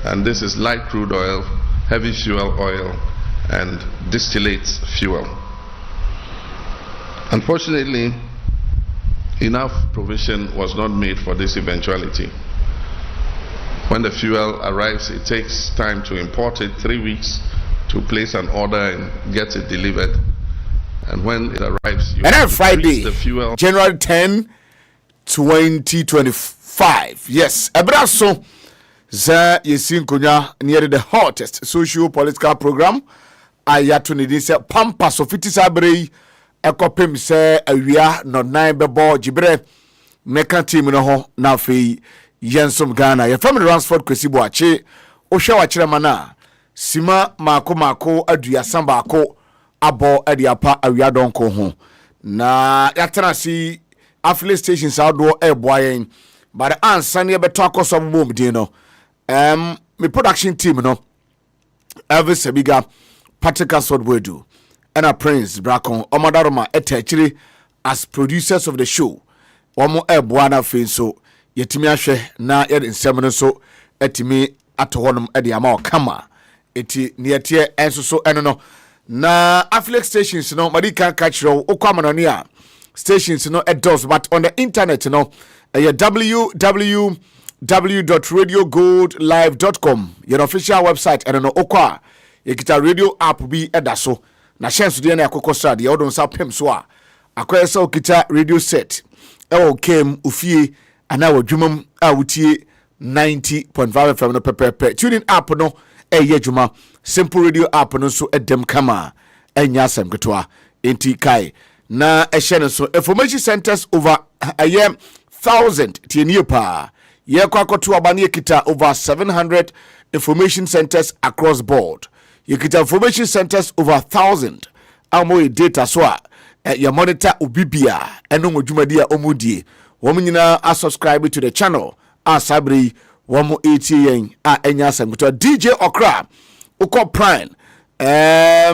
And this is light crude oil, heavy fuel oil, and distillate fuel. Unfortunately, enough provision was not made for this eventuality. When the fuel arrives, it takes time to import it, 3 weeks to place an order and get it delivered. And when it arrives, you and have on Friday, the fuel. January 10, 2025. Yes, Ebraso za yesin konya near the hottest socio-political program. Ayato ni dinse Pampaso fiti sabrei ekopem se awia no nine bebo jibre meka team no ho na afei yensom Ghana. Your family Ransford kwesi boache ohwa wa kire mana sima mako adua samba ako abo adiapa awia donko ho na yatena si affiliate stations outdoor airboyen but the answer near beto akoso bom din no my production team no Elvis Ebiga Patrick Asodwedu and a Prince Brakon Omadaroma etechiri as producers of the show omo airboana fin so yetimi ahwe na yede nsem so etimi ato honum ede ama kama eti netie enso so eno no na affiliate stations no madi kan catch row okwamanani a stations no does, but on the internet www.radiogoldlive.com your official website and no okwa yekita radio app bi edaso na chance de na akokosra de odon sa pem so a akoyesa okita radio set kem ufie ana wadwumam a wutie 90.5 FM no pepepe tuning app no yedwuma simple radio app no so edem kama enya asem ketwa enti kai na ehye so information centers over 1,000 tienie pa ye kwakoto abane yekita over 700 information centers across board yekita information centers over 1,000 amo data so a ya monitor ubibia eno modwumadi a omudie wo nyina a subscribe to the channel a sabri wo ATN a enya asem ketwa DJ Okra uko prime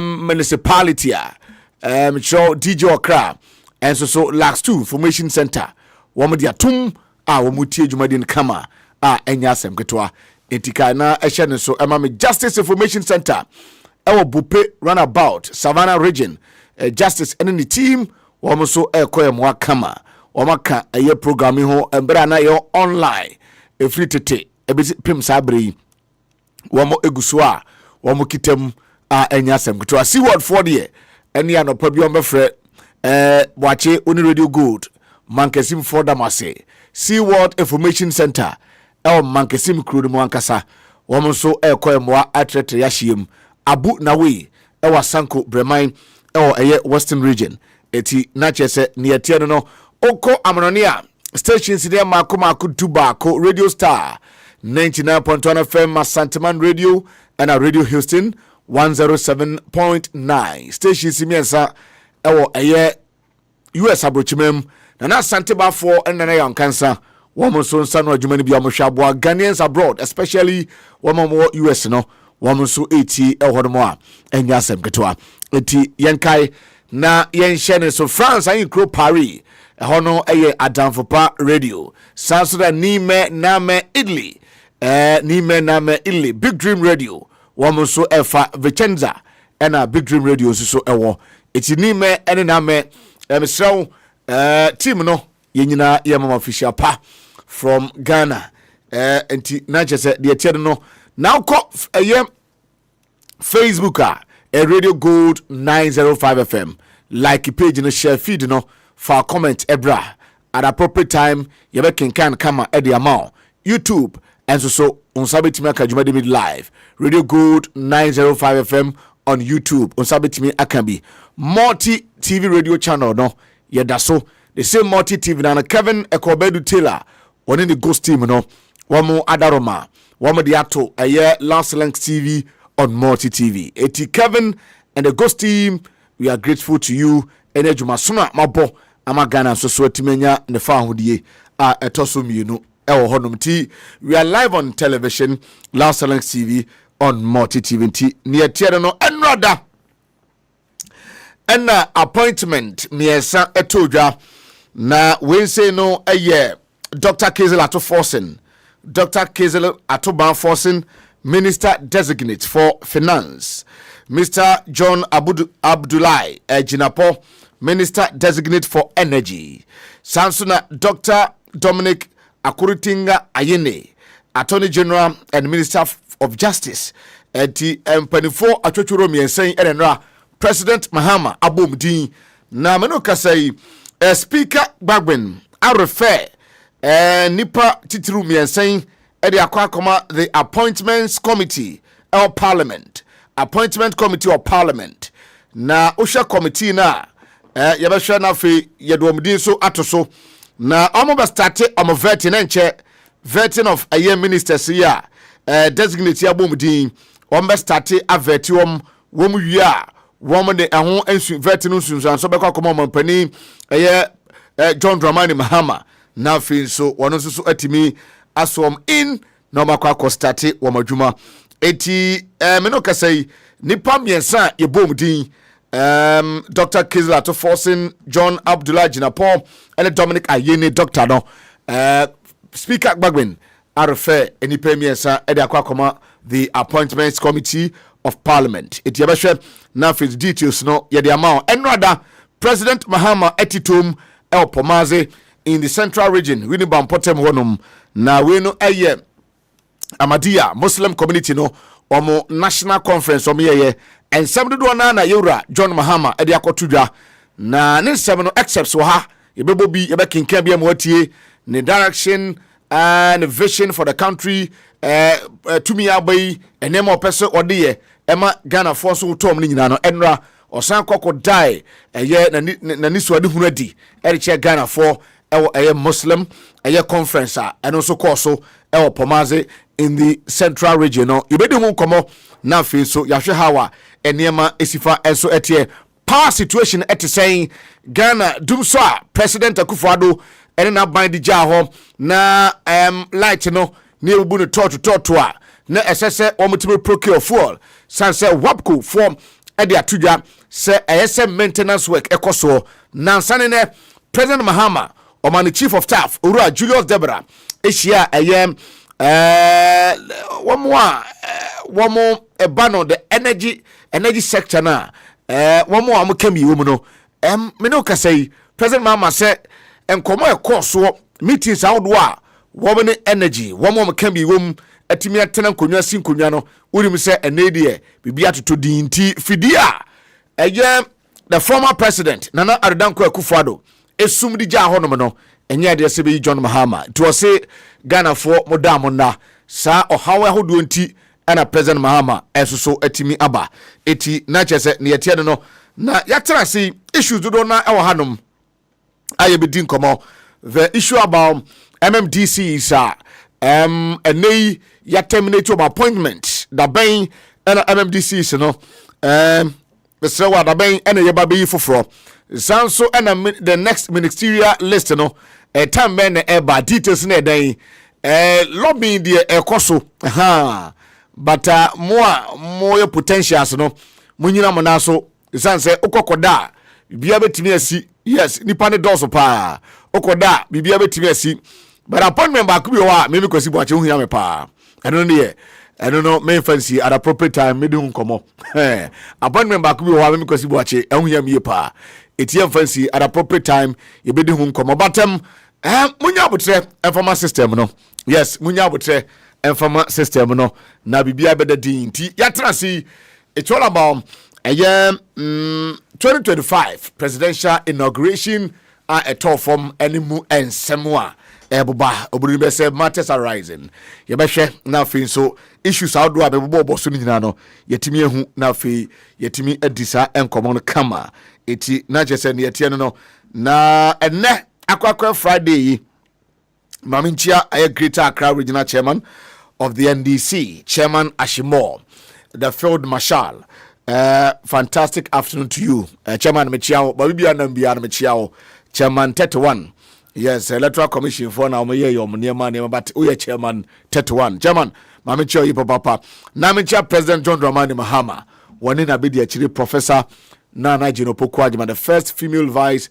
municipality show DJ Okra and so Lax 2 Information Center womo dia tum a womo tie dwumadin kama a enya asem ketwa etika na ehye ne so ema me Justice Information Center ewo Bupe Runabout Savannah region Justice and the team womo so ekoyemwa kama womaka eye programming ho embra na yo online free tete ebisi pim sabri womo eguso a womo kitem a enya asem ketwa see word for there eni anopa bi omefre wache oni radio gold mankesim for damase see world information center mankesim kru mu ankasa womo so ekoyemwa atretre yahiem abu nawe sanko breman eye western region eti na chese ne etie no oko amronia stations there mako dubako radio star 99.1 FM Santaman radio and a radio Houston 107.9 stations imiensa eye US abrochimem na Santeba for and na yankansa womo so nsa no adwuma ni bia mo hwabo Ghanaians abroad especially womo US no womo so eti hodomo a enya asem ketwa eti yenkai na yenhyɛ so France ayi kro Paris ɛhɔ no ɛyɛ Adamfopa radio sanso da Nime Name Italy Nime Name Italy Big Dream radio wɔn so ɛfa Vicenza ɛna Big Dream radio nso so ɛwɔ eti Nime ɛne Name ɛmsrɛw team no yenyina yɛmama official pa from Ghana enti na kyerɛ deɛ tiɛ no now kɔ ɛyɛ Facebook a Radio Gold 905 FM like page no share feed no for comment ebra at appropriate time yebe kenkan kama e de amount YouTube and so unsabetimi aka juma de mid live Radio Gold 905 FM on YouTube unsabetimi aka bi multi TV radio channel no yeda so the same multi TV na Kevin Ekobedu Taylor one in the Ghost team no wamo adaroma wamo de ato aye Last Link TV on multi TV eti Kevin and the Ghost team we are grateful to you enejuma sona mabo amagana so timenya ne fa hodie a etoso mienu ewo honum ti we are live on television Last Link TV on multi TV ti near tiere no enrada ena appointment miesa etodwa na we say no eye Dr. Kezel Ato Forsen Dr. Kezel Atoban Forsen Minister Designate for Finance Mr. John Abdullahi Jinapo Minister Designate for Energy Sansuna Dr. Dominic Akuritinga Ayene Attorney General and Minister of Justice eti empanifo atwotworo miensen enenra President Mahama Abomdin na meno kasai Speaker Gbagben arefe nipa titiru miensen edi akwa the Appointments Committee of Parliament Appointment Committee of Parliament na osha committee na yebehwe na fe yedomdin so atoso na omo start omo vetting enche vetting of a year ministers here designate abomdin omo start a vetting wom wia wom de ehon ensu vetting nsunsan so bekwa komo mampani John Dramani Mahama na fe so wono so atimi asom in na makwa start wo madwuma eti meno kasai nipa miensa yebomdin Dr. Kezel Ato Forsen John Abdullah Jinapo and Dominic Ayene Doctor no Speaker Gbagben arefe enipa miensa e de akwa the Appointments Committee of Parliament eti yebehwe na face details no ye de amount enrada President Mahama etitum Pomaze in the Central Region winning bampotem honum na we no eye Ahmadiyya Muslim community no omo national conference omo yeye ensem dodo na yura John Mahama e de akotudwa na ne nsem no excepts wo ha yebebo bi yebekinka bi amotie ne direction and vision for the country to me abai enem opese odeye ema Ghana force utom ni nyina no enra osan kokko die eye na niswade hunu adi e che Ghana for eye Muslim eye conference a eno so course ewo Pomaze in the Central Region no yebedi hu komo na fe so yahwe hawa enema esifa enso etie power situation ete saying Ghana dum so a President Akufo-Addo ene na ban di ja ho na light no na ebu no to a na esese omutime procure fuel sanse wapco form e de atudwa se ese maintenance work ekoso na nsane ne President Mahama omani Chief of Staff Ura Julius Debra ehia ayem womo ebano the energy sector na womo amukami womu no me no kasai President Mahama say enkomo ekoso meetings awdo a womo ne energy womo amukami wom atimi atena nkonwa sinkonwa no urim say enedie bibia toto dinti fidia the former president Nana Adanko Akufo-Addo esum di ja honom no enye de se be John Mahama to say Ghana for modam na sa ohawe ahodo nti ana President Mahama esoso atimi aba eti na chese ne yetie no na yatra see issues do na e wo hanom aye be din komo the issue about MMDC is enei ya terminate of appointment da ben ana MMDC is no the sewa da ben ana ye ba be foforo sanso ana the next ministerial list no time men eba details na den lobbying the ekoso but more potentials no munyina mo na so isan say okokoda bibia betimi asi yes nipa ne dɔso pa okoda bibia betimi asi but appointment back bi wa me kwasi boache hu ya me pa ɛno ne ye ɛno no me fancy at appropriate time me de hu komo appointment back bi wa me kwasi boache hu ya me pa etiam fancy at appropriate time ye be de hu komo batem munya abotre informal system no yes munya abotre informal system no na bibia beda din ti yatra si it's all about 2025 presidential inauguration a tour from animu and semua eboba oburu be say matters are rising ye be hwe na fe so issues outdo abebo boso ni nyina no yetimi ehu na fe yetimi adisa enkomo no kama eti na je se ne yetie no na enne akwakwa Friday yi maminchia aye Greater Accra Regional Chairman of the NDC, Chairman Ashimo, the Field Marshal. Fantastic afternoon to you, Chairman Michiao, Babia Nambia Michiao, Chairman 31. Yes, Electoral Commission for now, your money, but we are Chairman 31. Chairman, Mamichio Ipo Papa, Namicha President John Dramani Mahama, one in Abidi actually Professor Nana Jino Pokwajima, the first female vice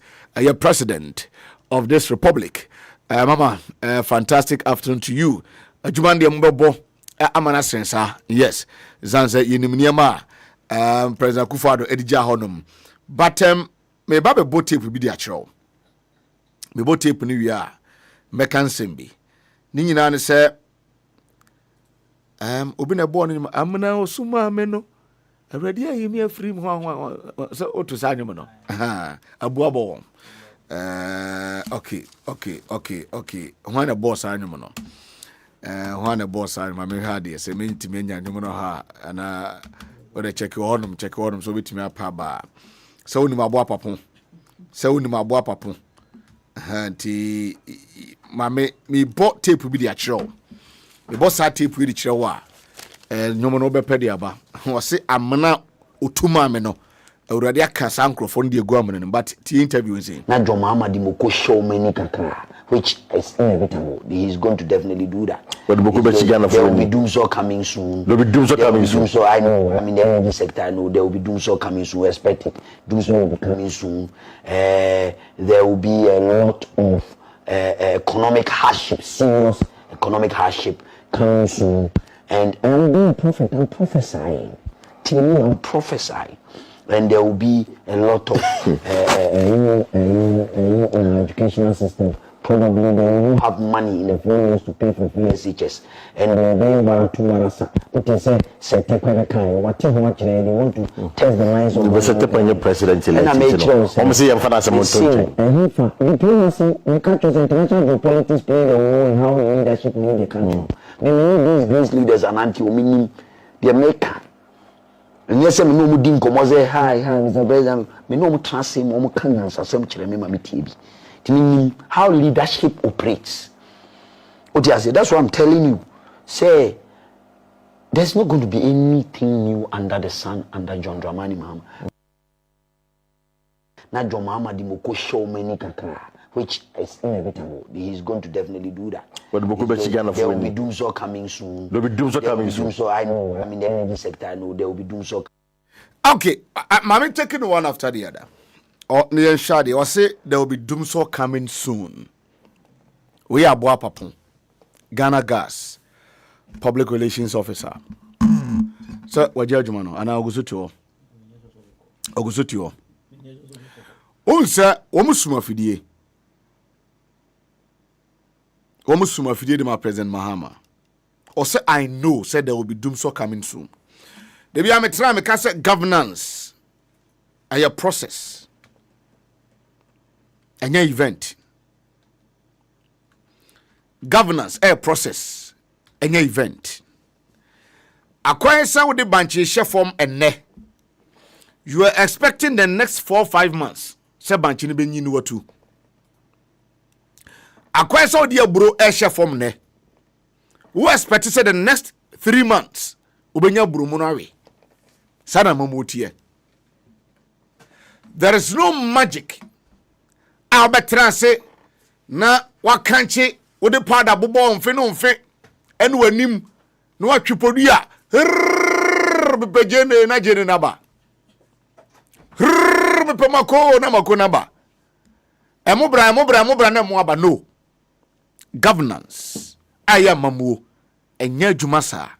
president of this republic. Mama, fantastic afternoon to you. Jumandi Mbobo, Amana Sensa, yes, Zanze Yinimiama, President Kufado Edija Honum. But me babe boat tape will be the actual. Me boat tape New Year, Mekan Simbi. Nina say, Obina born in Amana Suma Meno. Already I hear me a free so to Sanimono. Abuabo. Okay. When a boss Sanimono. One a boss I my hardy say me to me no ha and when I check on them so with me up ba so ni mabwa papon anti mame me bought tape bi the actual me bought that tape with the chawa no no be pedi aba o se amana otuma me no already aka san microphone the government but the interview say na Joma Amadi Moko show many kakra which is inevitable. He's going to definitely do that. But there will be doom so coming soon. There will be doom so coming soon. So I know. I mean, the energy sector, I know there will be doom so coming soon. Expect it. Doom so will be coming soon. There will be a lot of economic hardship, serious economic hardship coming soon. And I'm being prophet. I'm prophesying. Till me, I'm prophesying. And there will be a lot of educational system. Probably they will have money in the future to pay for VSHS. And they're very well to Marasa. It is a whatever much they want to test the minds of the president. And I made sure diplomacy, you can't just international politics play the role in how leadership lead the country. They need these leaders and anti-ominium, the American. And yes, I know Mudin Comoze, hi, Mr. President, me no transit, Momo Kangan, some Chilema TV. How leadership operates. That's what I'm telling you. Say, there's not going to be anything new under the sun under John Dramani Mahama. Now, Joma Amadi Moko show many kakra, which is inevitable. He's going to definitely do that. But there will be doom so coming soon. There will be doom so coming soon. So I know. I mean, the energy sector, I know there will be doom so. Okay, I'm taking one after the other. Or near Shadi, or say there will be doom so coming soon. We are Boapapon, Ghana Gas, Public Relations Officer. So, what judgment? And I'll go to you. Oh, sir, Omusuma Fidie. Omusuma Fidie, my President Mahama. Or say, I know, said there will be doom so coming soon. There be a try, me say governance, a process. An event. Governance, a process, an event. Acquire some of the banchi share form and ne. You are expecting the next 4 or 5 months. Say banchi ni benyi ni watu. Acquire some of the bro a share form ne. Who expect to say the next 3 months? Ubenya bro munawi. Sana mamutie. There is no magic. Albetrance na wakanche wo de pada bobo mfe no mfe ene wanim no atwepodua bepejene na jene naba me pemako na mako naba. Emobra na mo aba no. Governance. Aya mamuo. Enye dwuma saa.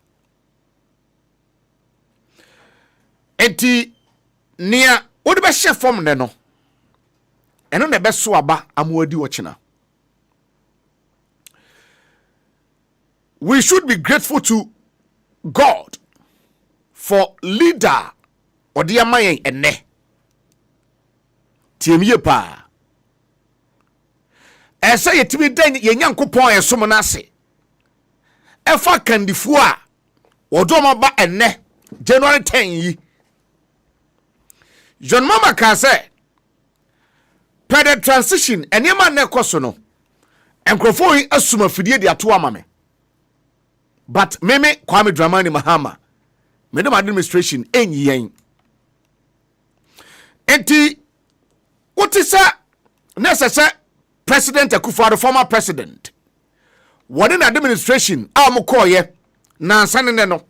Enti nia wode be hye form ne no. Eno na be so aba amuadi wochina. We should be grateful to God for leader odiamayen ene. Tiemie pa. Esa yetimi den ye nyankopon esom na ase. Efa kandifu a wodoma ba ene January 10 yi. John Mama ka say per the transition enema na ekoso no. Enkrofo yi asuma fidie de ato amame. But meme Kwame Dramani Mahama Medem administration enyi yen. Enti what is necessary President Akufo-Addo, former president. What in administration amukoye na ansane no.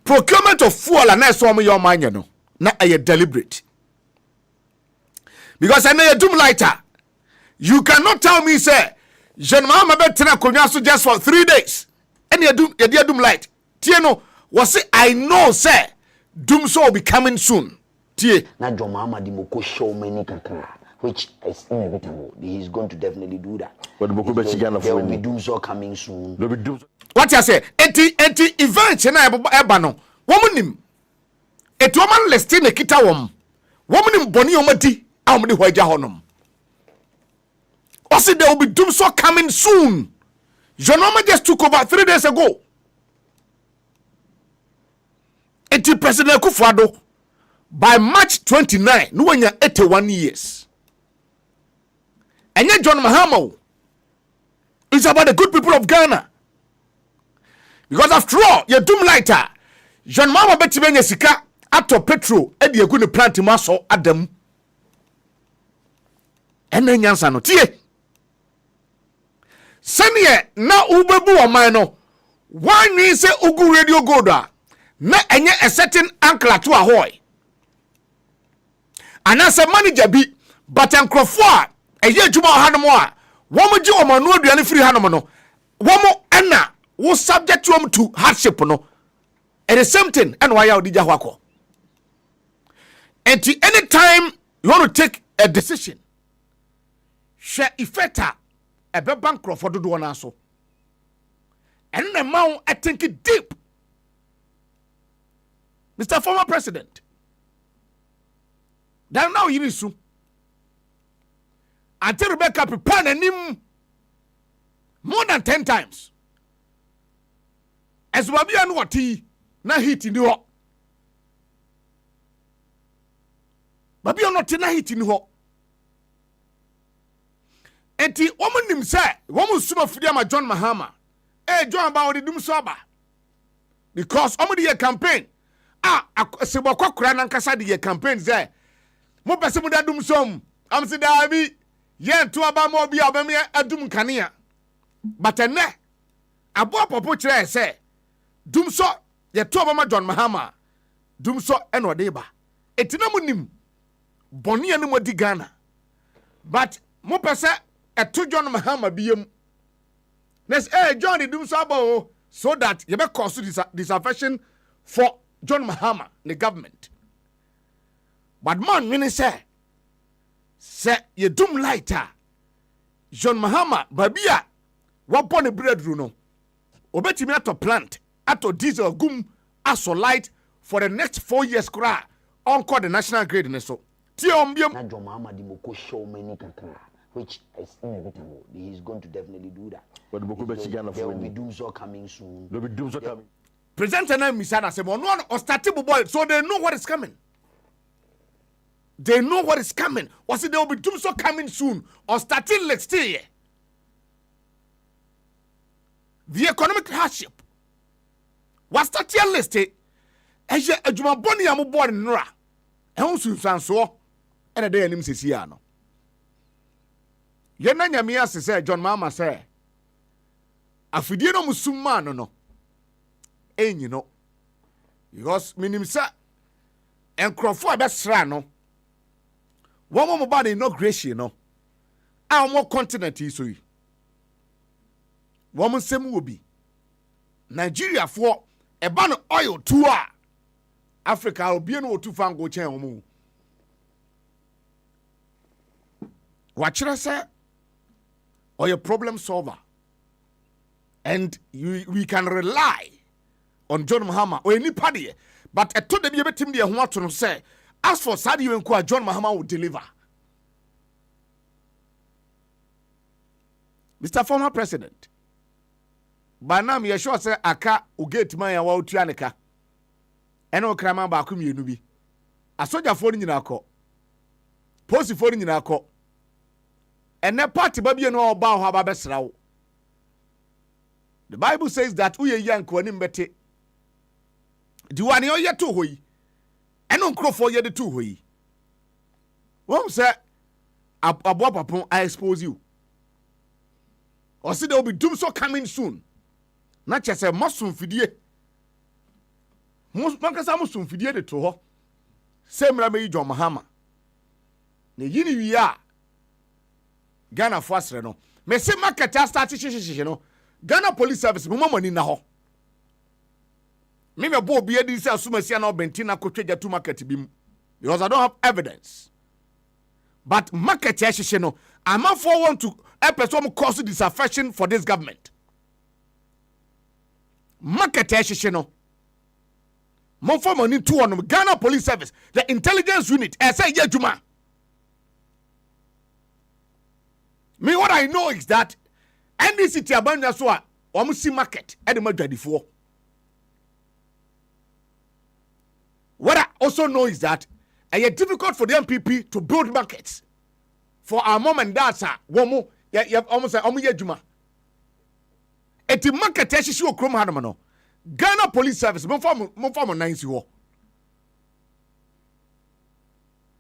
Procurement of fuel and na so your manya no. Na aye deliberate. Because I know a doom lighter. You cannot tell me say Jean Mahama betina konyaso just for 3 days. And you doom light. Tieno was say I know say doom so will be coming soon. Tie na John Mahama di moko show many kakra, which is inevitable. He is going to definitely do that. But there will be doom so coming soon. There will be doom. What you say? Enti event na eba no. Womunim. Eti woman lesti ne kita wom. Womunim boni omadi a omadi hoja honom. Also there will be doom so coming soon. Jonoma just took over 3 days ago. Eti President Akufo-Addo by March 29, no one 81 years. And yet John Mahama is about the good people of Ghana. Because after all, you doom lighter. John Mahama beti benye sika ato petrol edi egu ne plant maso adam. Ene nyansa no tie. Seniye na ubebu oman no. Wan se ugu radio goda na enye a certain ankla to ahoy. Anasa manager bi but enkrofo a eye djuma hanom a womo gi omanu aduane free hanom no womo ana wo subject to hardship no at the same thing and why you dija hwako. And anytime you want to take a decision share effecta a be bankrupt for do one so and the man I think it deep. Mr. Former President, then now you need to until Rebecca prepare him more than 10 times. As wabi anu wati na hit in the ho. Babi anu wati na hit in the ho. Enti woman nim say woman suma fudi ama John Mahama. John about the dum soba. Because omo the campaign. Sebo kwakura na nkasa de campaign say. Mo pese mo da dum som. Am se da bi ye to aba mo bi abam adum kanea. But ene abo popo kire say dum so ye to aba ma John Mahama. Dum so eno de ba. Etina mo nim boni anu mo di Ghana. But mo pese to John Mahama biem. Let's John the dum so aba so that you be cause disaffection for John Mahama the government. But man when say ye dum lighter John Mahama babia wapon the bread no obetimi ato plant ato diesel gum aso light for the next 4 years kra on the national grid ne so tie ombiem na John Mahama di moko show many kakra, which is inevitable. He is going to definitely do that. But there will be doom so coming soon. There will be doom so coming. Present and Misana say no or startable boy, so they know what is coming. They know what is coming. Was it there will be doom so coming soon or starting next year? The economic hardship was starting list. Eje adwuma boni am born nra. Ehun sunsanso and a day anim sisia no. Ye na nyame ase say John Mahama say afidie no musumma no. You know, because minim sa Enkrofo abesra no. One more about inauguration no. Our more continent is so. Woman same will be Nigeria for a ban oil tour. Africa will be no to fan go chen. What should I say? Or your problem solver. And we can rely on John Mahama or any party. But I told them you bet him the want to say, as for Sadio and John Mahama will deliver. Mr. Former President, by now me sure say aka uget man ya wa utuaneka. Eno krama ba akum yenu bi. Asoja fo nyina akọ. Posi fo nyina akọ. Ene party ba bi no oba ho aba besra wo. The Bible says that uye yanko ani mbete. Diwani o ye to hoyi. Eno nkrofo ye de to hoyi. Wom say abo papon I expose you. Or see there will be doom so coming soon. Not just a musum fidie. Most mankasa musum fidie de to ho. Same rame John Mahama. Ne yini wi a Ghana force no. Me se market start shishishi no. Ghana Police Service mo money na ho. Me bo obi edi se asumasi na obentina kotweja to market bi mu. Because I don't have evidence. But market shishishi no. I'm not for one to a person cause disaffection for this government. Market no. Mon for money to on Ghana Police Service, the intelligence unit, say Juma. Me, what I know is that NDC Tiabanya so almost market at the Madrid. What I also know is that it's difficult for the MPP to build markets for our mom and dad, sir. Womo, you almost say Juma. Eti market eshishi okrom hanama no. Ghana Police Service mo form 9 wo.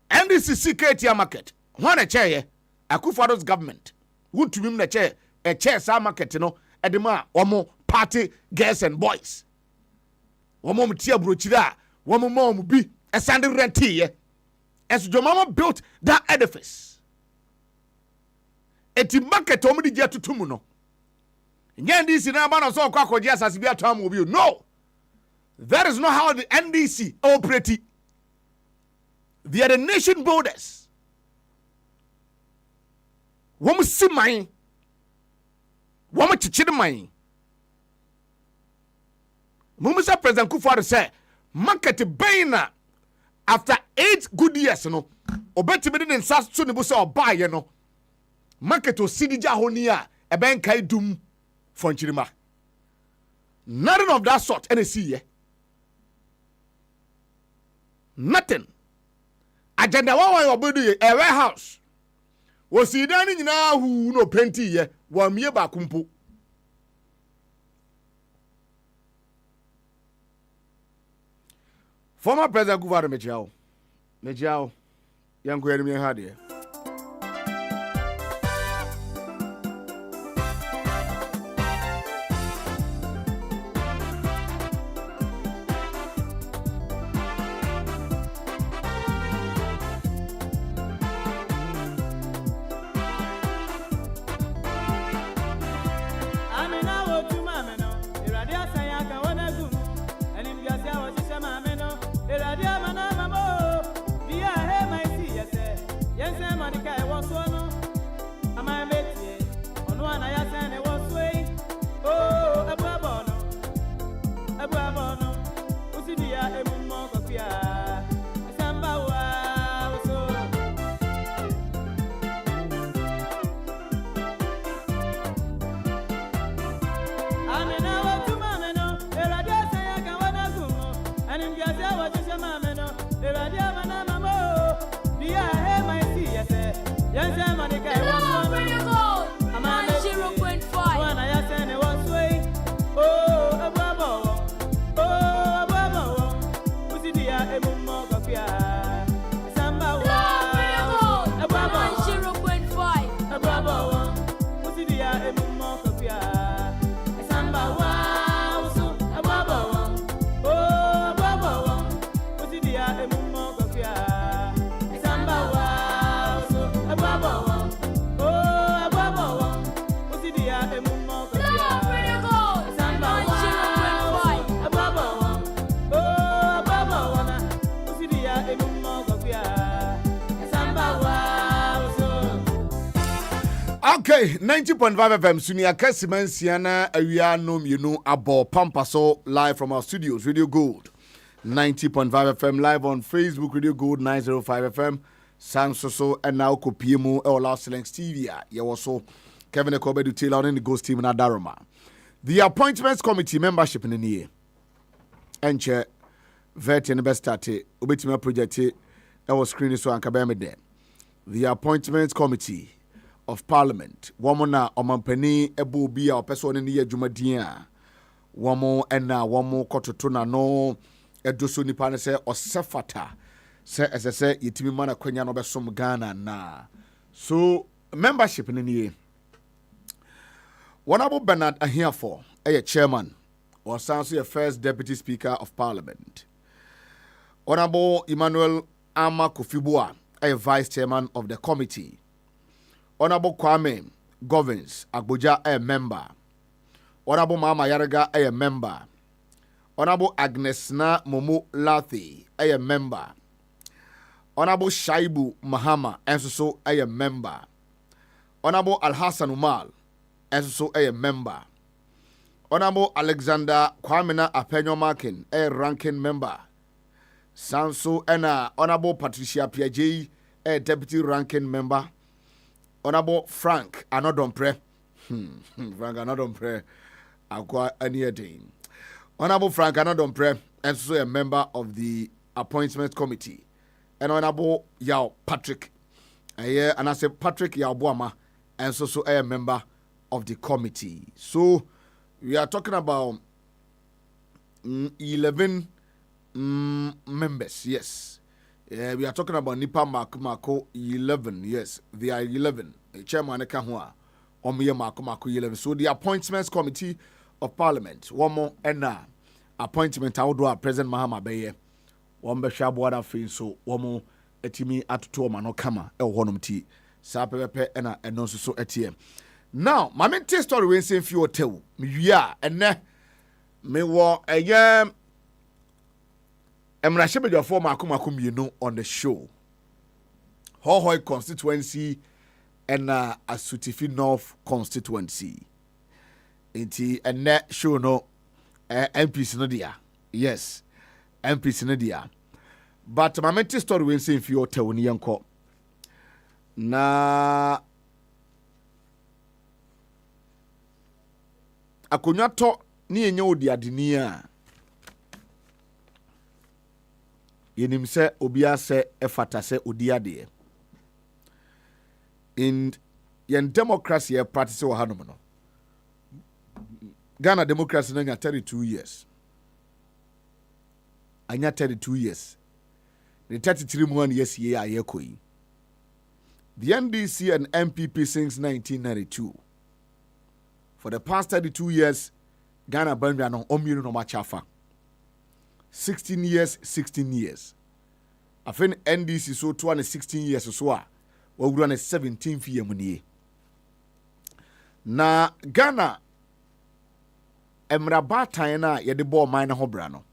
NDC security market. One a chair Akufado's government. Who to him na chair a chair sa market no edema omo party girls and boys. Womo mtia brochira, womo mom bi a sandy renti ye. As your mama built that edifice. Eti market omo di je tutumu no. NDC no, that is not how the NDC operate. They are the nation builders. Woman see mine, woman chichiri mine. Mumisa President Kufuor say market bayna after 8 good years no. Obeti me den sa so ne bo say obaye no. Market o sidija honia e ben kai dum. Fonchirima. Nothing of that sort. NSC. Nothing. Agenda one way a warehouse. Was he done in now who no plenty ye? 1 year back kumpu. Former President Guvara Mejao. Young Gwenny Hardy. Okay, 90.5 FM Sunia Kasimansiana Awia no mienu abo Pampaso live from our studios, Radio Gold. 90.5 FM live on Facebook, Radio Gold 905 FM. Sansoso and now Kopiemu Eola Select TV. Yawoso Kevin Ekobe do Taylor and the Ghost team na Daroma. The Appointments Committee membership in the year. Enche Vet and best starte Ubetima project was screening so ankabeme there. The Appointments Committee of Parliament. Womona omampani ebu bia opeso ne ye dwumadia. Womo ena womo kototona no edoso nipa ne se osefata se esese yetimi mana kwanya no besom Ghana na. So membership ne nie. Honorable Bernard Ahiafo, chairman, or also a first deputy speaker of Parliament. Honorable Emmanuel Ama Kofibua, vice chairman of the committee. Honorable Kwame Govins Agboja, a member. Honorable Mama Yaraga, a member. Honorable Agnes Na Momo Lathi, a member. Honorable Shaibu Mahama, also a member. Honorable Al-Hassan Umal, also a member. Honorable Alexander Kwamena Apenyo Markin, a ranking member. Sanso and Honorable Patricia Piaget, a deputy ranking member. Honorable Frank Anodompre. Frank Anodompre. Akwa Aniadin. Honorable Frank Anodompre, also a member of the Appointment Committee. And Honorable Yao Patrick. And I say Patrick Yao Boama, and so a member of the committee. So we are talking about 11 members, yes. We are talking about Nipa Mako 11, yes. They are 11. Chairman Ekahua, Omiye Mako 11. So the Appointments Committee of Parliament, one more and appointment outdoor President Mahama Beye, one be Shabwada Fin, so one more etimi atutu mano kama honum ti. Sa pepe and no so etiem. Now, my main story when saying few hotel, yeah, and me wa a I'm not your former Akumakum, on the show. Hohoi Constituency and Asutifi North Constituency. Inti and that show no MP Sinodia. Yes, MP Sinodia. But my main story when saying few hotel when yanko. Na akonyato ni enye odi adeni a yenim se obi ase efata se odi ade in yen democracy e practice wa hanom no Ghana democracy na 32 years anya 32 years the 33 mu years ye ayekoi. The NDC and MPP since 1992. For the past 32 years, Ghana Bandra no omunu no machafa. 16 years, 16 years. I think NDC so 16 years so we run a 17th year money. Na Ghana emraba tan na ye de ball mine ho bra no.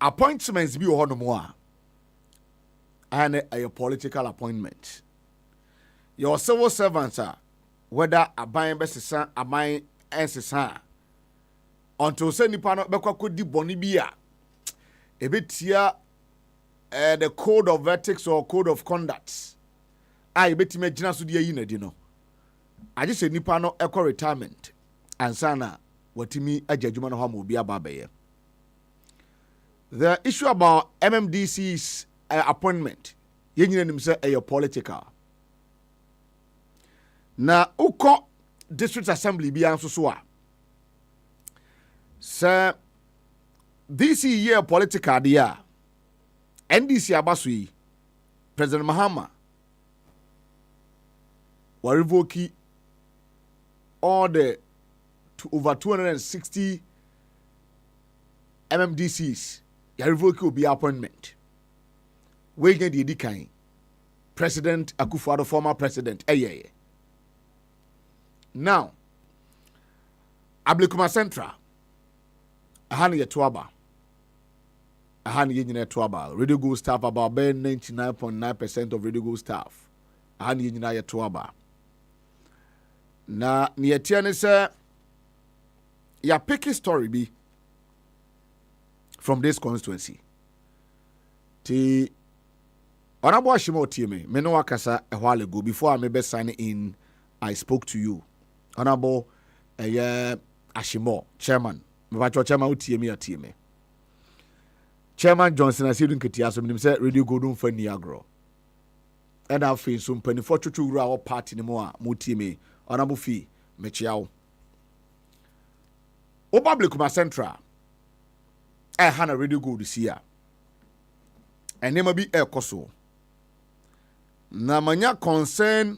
Appointments bi ho no mo and a political appointment. Your civil servants are whether a buying best a buying answer until send nipa bekwa kodi boni bia a bit here the code of ethics or code of conduct. I bet me jina so de yi na di no. I just say nipa no equal retirement and sana watimi ajadwuma no ho ma obi ababaye. The issue about MMDC's appointment yenyina nim say a political. Na uko district assembly bi anso so a sir this year political dia NDC abaso yi President Mahama wa revoke all the over 260 MMDCs ya revoke obi appointment we get the edikan President Akufo-Addo former president Now, Ablikuma Central, ahani ye tuaba. Ahani ye nyina tuaba. Radio Go staff about 99.9% of Radio Go staff. Ahani ye nyina ye tuaba. Na neɛteɛ ne sɛ yɛapeke story bi from this constituency. Ti Honorable Ashimo Otieme, me no wakasa a while ago. Before I maybe sign in, I spoke to you. Honorable Ashimo, Chairman. Mbacho Chairman Otieme. Chairman Johnson, I see you in said radio go down for Inaugural. And I've seen some penny for to our party no more. Mutieme, Honorable Fee, Mechiao. Obablikuma Central. I had a radio go this year. And there may be a koso. Na manya concern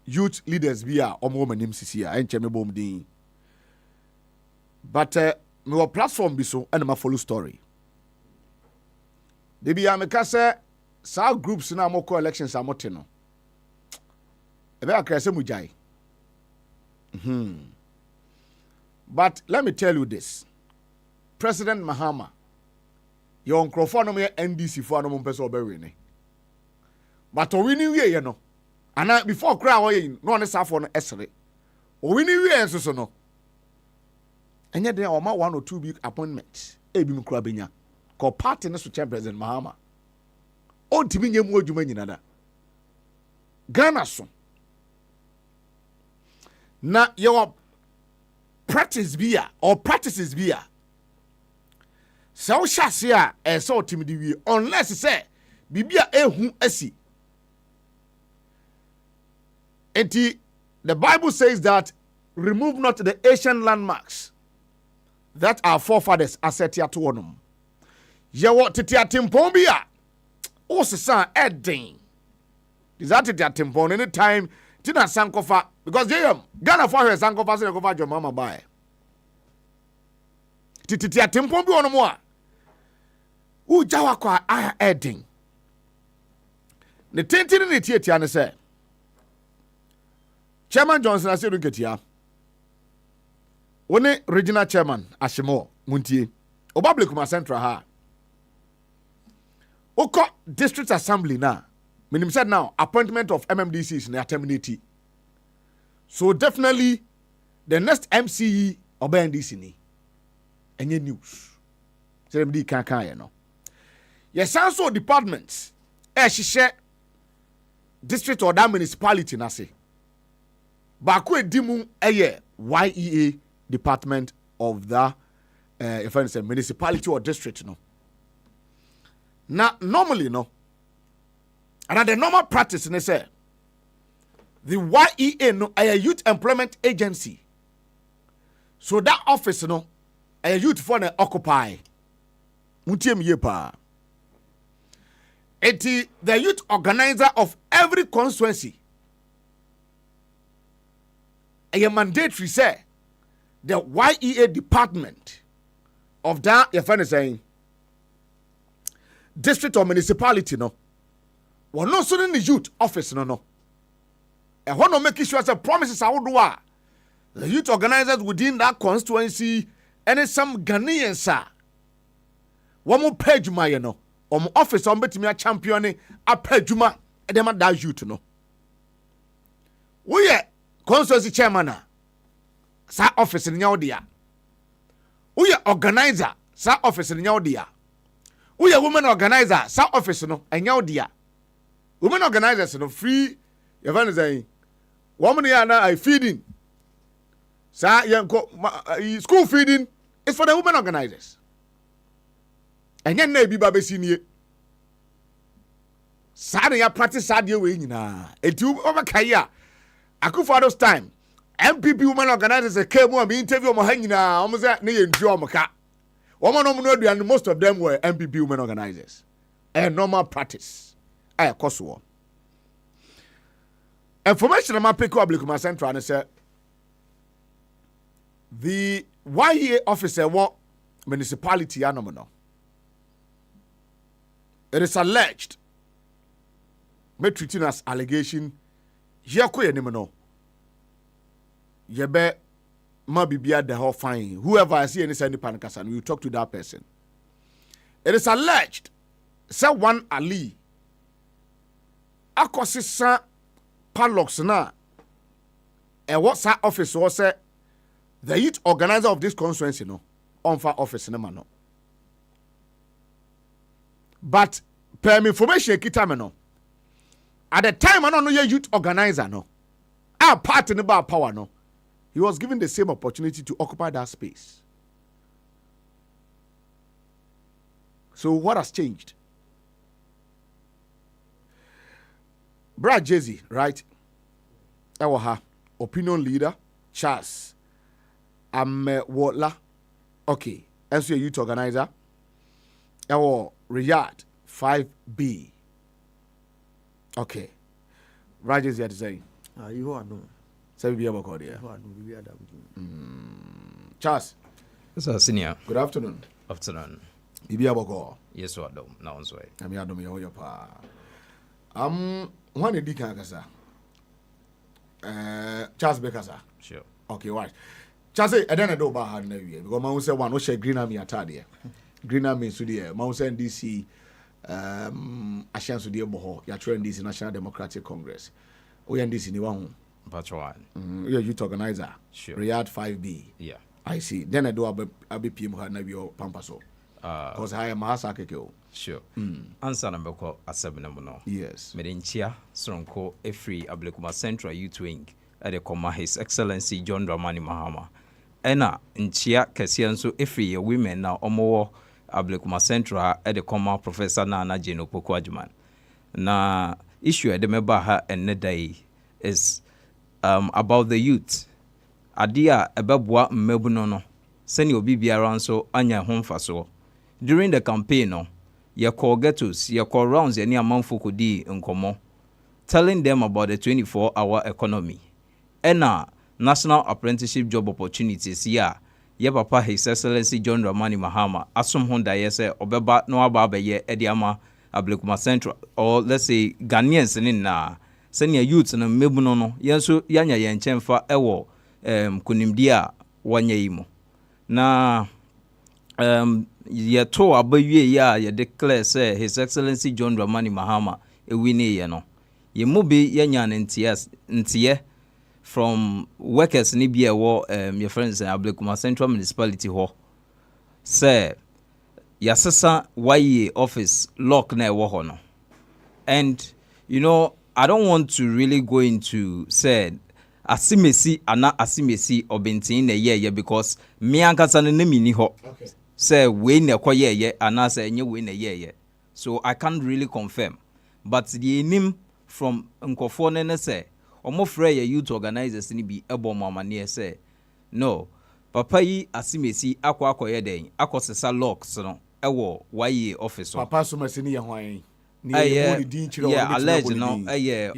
youth leaders biya omo manim sisi a enche me bom din. But me platform bi so and ma follow story. They be ameka say sa groups na mo ko elections amote no. Ebe akrese mujai. But let me tell you this. President Mahama, your microphone no me NDC for no mo pese obewe ne. But o wini wie ye no. Ana before cry o ye no ne safo no esere. O wini wie enso so no. Enye den o ma 1 or 2 big appointments. E bi mkura benya. Ko party ne so chair President Mahama. O ntimi nyemu adwuma nyina da. Ghana so. Na your practice bia or practices bia. So shase a so timidi wie unless say bibia ehu asi. The Bible says that remove not the ancient landmarks that our forefathers are set here to honum. Yawo titia timpon bia. O sesa edding. Is that titia timpon anytime tina sankofa because Ghana for her sankofa se kofa jo mama buy. Titia timpon bi ono mo a. U jawa kwa aya edding. Ne tentini ne tietia ne se. Chairman Johnson I said Ketia. One regional chairman Ashimo Muntie. Obablikuma Central ha. Oko district assembly na. Minim said now appointment of MMDCs na terminate. So definitely the next MCE oba NDC ni. Enye news. Say MD kan ye no. Yes also departments share district or that municipality na say. Baku edimu eye YEA department of the if I say municipality or district no. Now normally no. And the normal practice they say the YEA no a youth employment agency. So that office no a youth for the occupy. Mutiem yepa. Eti the youth organizer of every constituency. A mandatory say the YEA department of that your friend is saying district or municipality no. Well, no so in the youth office no. And one no make sure as a promises I would do the youth organizers within that constituency and some Ghanaians sir. One more page my you know. Office on betting me a champion a page and them that youth no. We constituency chairman sa office ni nyawodia. Uye organizer sa office ni nyawodia. Uye women organizer sa office no nyawodia. Women organizers no free you find saying woman ya na I feeding. Sa school feeding is for the women organizers. Enye na ebi ba besi nie. Sa na ya practice sa de we nyina. Etu obakai a Akufado's time, MPP women organizers came and interview my hanging almost at near Jomaka. And most of them were MPP women organizers. A normal practice. I course war. Information about pick up my central and said the YEA officer what municipality anomaly. It is alleged, made treating as allegation. Yeko Yebe ma bibia the whole fine. Whoever I see any send panicas we talk to that person. It is alleged, say one Ali akosisa padlocks na what's that office was the youth organizer of this constituency no on for office no man. But per information kita me no. At the time I don't know your youth organizer no. Our part in about power no. He was given the same opportunity to occupy that space. So what has changed? Brad Jay-Z, right? Ewaha, opinion leader, Charles. Wotla. Okay. As your youth organizer. Ewa Riyadh 5B. Okay. Brad Jay-Z had to say. You are no. Say we be able to there. Charles. Sir, senior. Good afternoon. Afternoon. You be able to go. Yes, sir. Now, so I'm here. Your pa. One of the kasa. Charles Bekasa. Sure. Okay, right. Charles, I don't know about how to because man say one. No share green army atade. Green army so there. Man say DC. Ashan so there boho. Ya train DC National Democratic Congress. We NDC ni one. But one. You're youth organizer. Sure. Riyadh 5B. Yeah. I see. Then I do a PM had na bio Pampaso. Because I am Mahasa Kekeo. Sure. Answer number call at 7 no. Yes. Medinchia, Stronko, a free Ablekuma Central Youth Wing at the Comma His Excellency John Dramani Mahama. Ena, Nchia, Kasianso, a free women now, Omo Ablekuma Central at the Comma Professor Nana Jeno Pokwajman. Na issue at the Mebaha and Nedai is about the youth. Adia, a babwa mebunono. Send your BB around so anya home for so. During the campaign, no, your call ghettos, your call rounds, any amount for Kudi in Komo, telling them about the 24-hour economy. And national apprenticeship job opportunities, yeah. Ye papa His Excellency John Dramani Mahama, asum Honda yese, obeba no ababe ye ediama Ablekuma Central, or let's say Ghanaians in na senior youths and mebunono, yenso yanya yenchenfa ewo kunimdia wanyeimo. Na yeto abaye ya ye declare say His Excellency John Dramani Mahama ewini ye no ye mobi ye nya ntie from workers ni bia wo your friends in Ablekuma Central Municipality ho say yasesa waye office lock na wo ho no. And you know, I don't want to really go into say asimesi ana asimesi obentin na ye because me ankasa no nemi ni ho. Okay. Say we na koye ye ana say enye we na ye. So I can't really confirm. But the name from nkofo ne say omofre ye youth organizers ni bi ebo mama ne say no papa yi asimesi akoye den akosesa locks no ewo waye office. Papa so masini ye hwan yeah, alleged no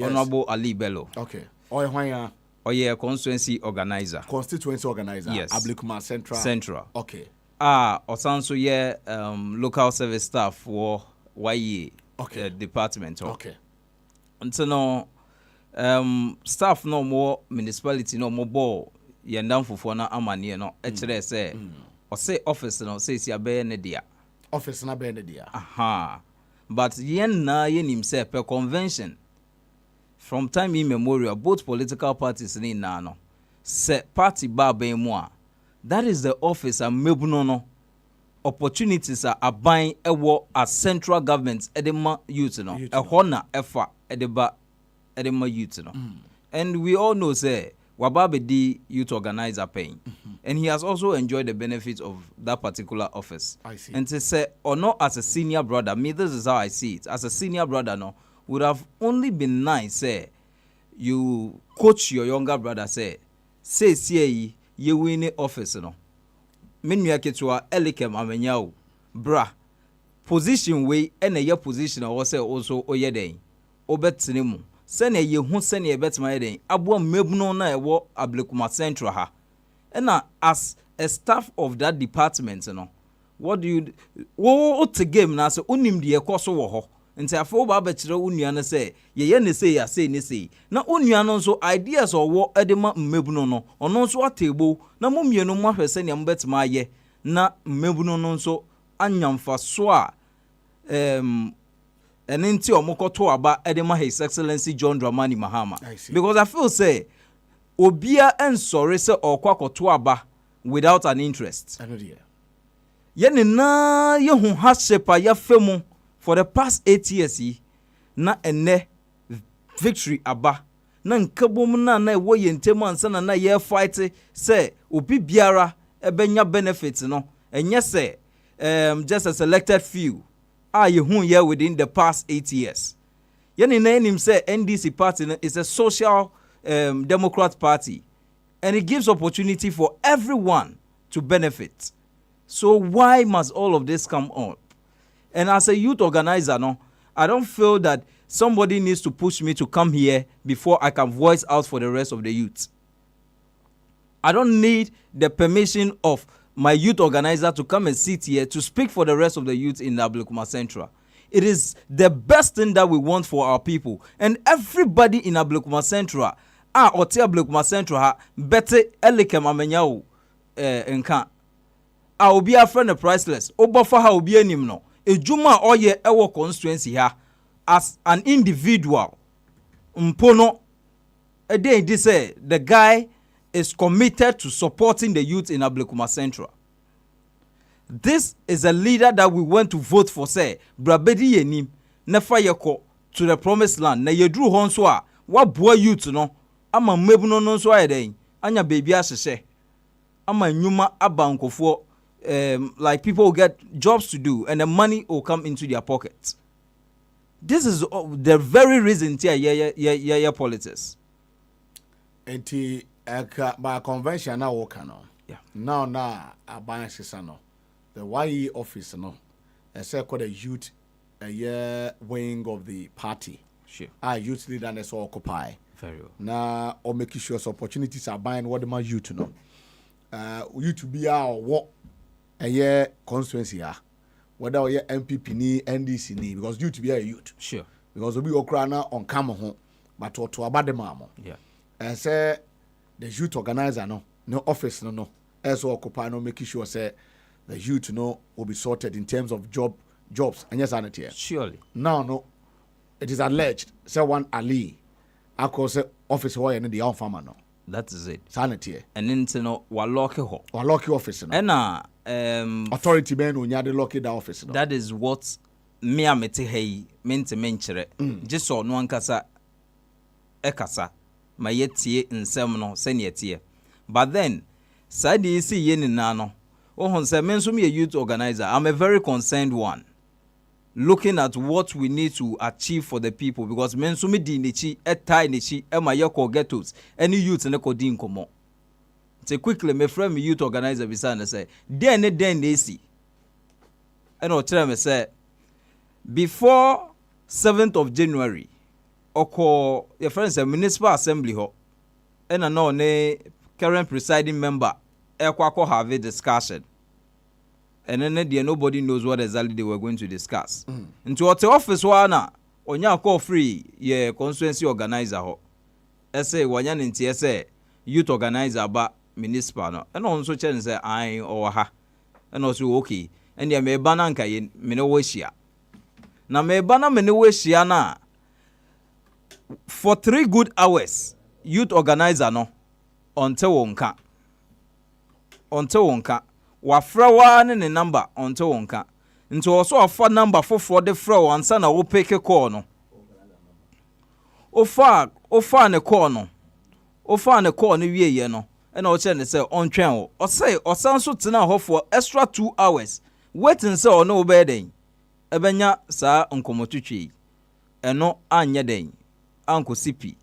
Honorable Ali Bello. Okay. Oye hwan ya Constituency organizer. Constituency organizer. Yes. Ablekuma Central. Okay. Osanso ye local service staff for YE department. Okay. Until no staff no more municipality no more ball ye ndam fufu na amane no ekire say o say office no say si abe ne dia. Office na be ne dia. Aha. But yen na yenim say per convention from time immemorial both political parties ni na no say party ba ben mu a that is the office and mebuno no opportunities are aban ewo as central government edema youth no eho na efa edeba edema youth no. And we all know say wababe di youth organizer paying and he has also enjoyed the benefits of that particular office. I see. And to say or not as a senior brother, me this is how I see it, as a senior brother no would have only been nice say you coach your younger brother say ye win office no menu aketwa elikem amenyao bra position we ene ye position o say also oye den obetene mu sene ye hu sene betima ye den abo mebuno na ewo Ablekuma Central ha ena as a staff of that department no what do you wo to game na say onim de ekoso wo ho nti afo ba ba kire onua na say ye ne say ya say ne say na onua no so ideas owo edema mmebuno no ono so atebo na momienu mo ahwese ne mbetima ye na mmebuno no so anyamfa so a enenti omokoto aba edema His Excellency John Dramani Mahama because I feel say obia ensori se okwakoto aba without an interest. Yene na ye hu hardship ya femu for the past 8 years yi na ene victory aba na nkabom na ewo ye ntemu ansa na ye fight say obi biara ebenya benefits no enye say just a selected few ye hu here within the past 8 years. Yene na enim say NDC party is a social democrat party and it gives opportunity for everyone to benefit. So why must all of this come up? And as a youth organizer, no, I don't feel that somebody needs to push me to come here before I can voice out for the rest of the youth. I don't need the permission of my youth organizer to come and sit here to speak for the rest of the youth in Ablekuma Central. It is the best thing that we want for our people. And everybody in Ablekuma Central, Ote Ablekuma Central, bete elikem amenyawo nka. Obi a friend priceless. Obafa ha obi anim no. Ejuma oye ewo constituency ha as an individual. Mpono ede di say the guy is committed to supporting the youth in Ablekuma Central. This is a leader that we want to vote for, say brabedi yenim na fa yeko to the promised land na yedru ho nso a wa boa youth no ama mmebu no nso ayeden anya baby ahyehe ama nyuma abankofo like people will get jobs to do and the money will come into their pockets. This is the very reason yeah politics. Enti by convention now work no. Yeah. Now aban sisano. The YE office no. I say called the youth wing of the party. Sure. Youth leader and so occupy. Very well. Now or making sure opportunities are buying what the man youth know. You to be our what a constituency whether we MPP ni NDC ni because you to be a youth. Sure. Because we Ukraine on camera home, but to about the mamo. Yeah. And say the youth organizer no office no as occupy no making sure say the youth will be sorted in terms of jobs and yes sanity. Surely. No, it is alleged say one Ali akọ say office who and the farmer no. That is it. Sanity. And into no waloke office no. And authority men unya the lock the office no. That is what me amete hey mente menchere. Just so no ankasa ekasa ma yetie nsem no se ne yetie. But then side you see ye ni na no. Oh say me nso me youth organizer. I'm a very concerned one. Looking at what we need to achieve for the people because men so me di nechi etai nechi e ma yeko ghettos any youth ne ko di nkomo. Say quickly me friend me youth organizer bisa na say den na esi. And o tell me say before 7th of January oko your friend say municipal assembly ho and na ne current presiding member e kwa have a discussion. And then there nobody knows what exactly they were going to discuss. Into what the office wana onya call free ye constituency organizer ho. Say wanya nti say youth organizer ba municipal no. And also chen say I or ha. And also okay. And ya me bana nka ye me no wehia. Na me bana me no wehia na for 3 good hours youth organizer no until wonka. Wafra ne number onto wonka nti also afa number for the fra ansa na wo pick call no ofa ne call no wie ye no e na o che ne say ontwen wo o say osan so tena ho for extra 2 hours waiting say o no be den ebenya sa nkomotutwi eno anye den anko sipi.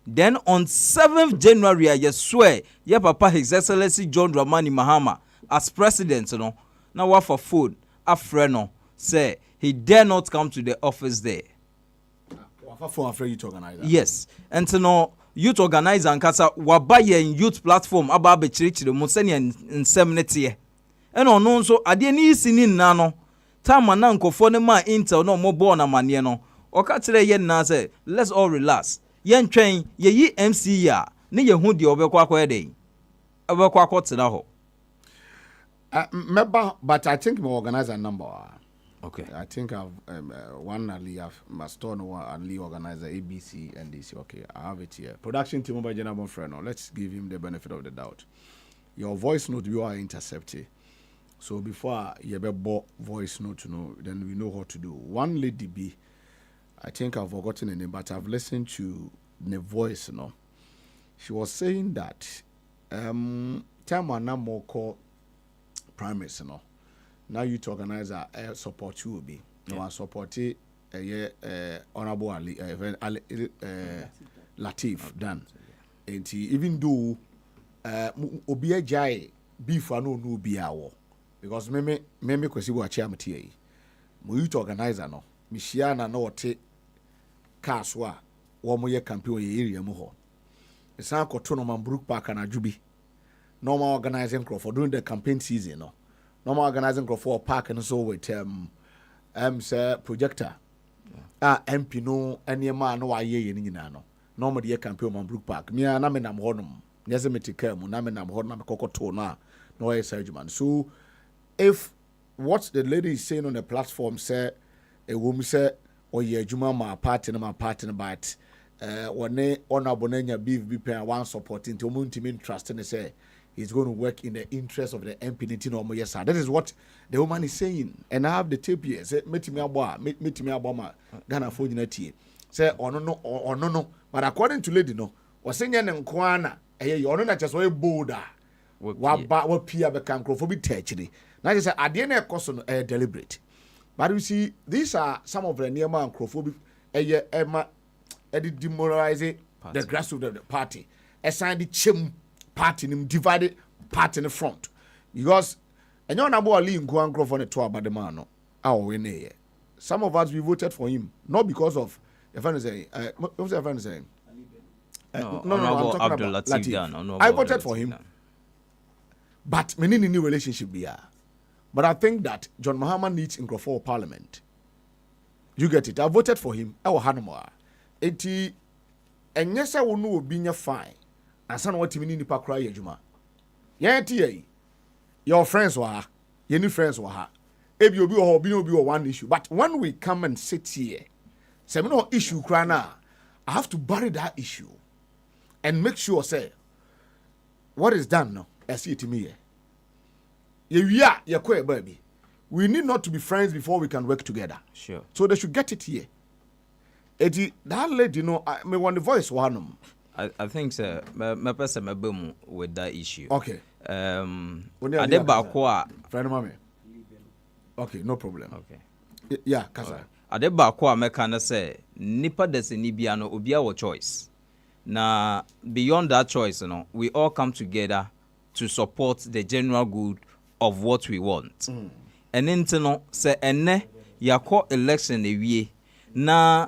Then on 7th January I swear ye papa His Excellency John Dramani Mahama as president no na wa for food afre no say he dare not come to the office there. Wa for afre youth organizer. Yes. And no youth organizer nkasa wa ba ye youth platform aba be chirichiri mu se ne nsem ne tie. And ono nso ade ni isi ni nna no time na nkofo ne ma intel no mo bo na mane no oka kire ye nna say let's all relax. Yen twen ye yi MC ya ne ye hu de obekwa akwa den. Obekwa akwa tena ho. Member, but I think my organizer number. Okay. I think I've one Ali, must turn one Ali organizer ABC and DC. Okay, I have it here. Production team by General Friend. Let's give him the benefit of the doubt. Your voice note you are intercepted. So before you ever bought voice note to know, then we know what to do. One lady B, I think I've forgotten the name, but I've listened to the voice, She was saying that time and now more call primaries, Now you to organize a support you will be. No, I support it. Honorable Ali, Latif done. And even though Obia Jai beef no be our because me kwesi wa chia mtie. Mo you to organizer no. Mishiana no te kaswa wo mo ye campaign ye area mo ho. Esan koto no Brook Park na Jubi. Normal organizing crowd for during the campaign season no. Normal organizing crowd for park and so with say projector. MP no any man no aye ye ni nyina no. Normal the campaign on Brook Park. Me na me nam honum. Nyese me take mu na me nam ho na me kokoto na no aye surgeman. So if what the lady is saying on the platform say a woman say or ye juma my partner but one honorable nenya beef be pay one supporting to mun trust and say he's going to work in the interest of the MP no mo yes. That is what the woman is saying, and I have the tape here. Say meet me abo ma Ghana phone nyina tie. Say no, but according to lady no, was saying ne nkwana eye ono na cheso e bolder. Wa pia be kan krofo bi techiri. Na say ade na ekoso no deliberate. But you see, these are some of the nearman and crofo eye ema demoralize the grassroots of the party. Assign the chim party divided party in the front. Because and you're not Ali in Guan Grove on the tour about the man. Some of us we voted for him, not because of your friend saying what's your friend saying? No, I'm talking about Latif. I voted for him. But many new relationship be. But I think that John Mahama needs in Crawford Parliament. You get it? I voted for him. I will have more. And yes, I will know being a fine. And some what you need to cry, Juma. Your friends were, your new friends were. If you be one issue. But when we come and sit here, say no issue cry now, I have to bury that issue and make sure say what is done now. I see it to me. Baby. We need not to be friends before we can work together. Sure. So they should get it here. That lady, me want the voice one. I think so. My person my boom with that issue. Okay. Adebakwa. Friend mommy. Okay, no problem. Okay. Yeah, Kasa. Adebakwa me kana say nipa desi ni bia no obia wo choice. Na beyond that choice, we all come together to support the general good of what we want. And then say ene yako election ewie na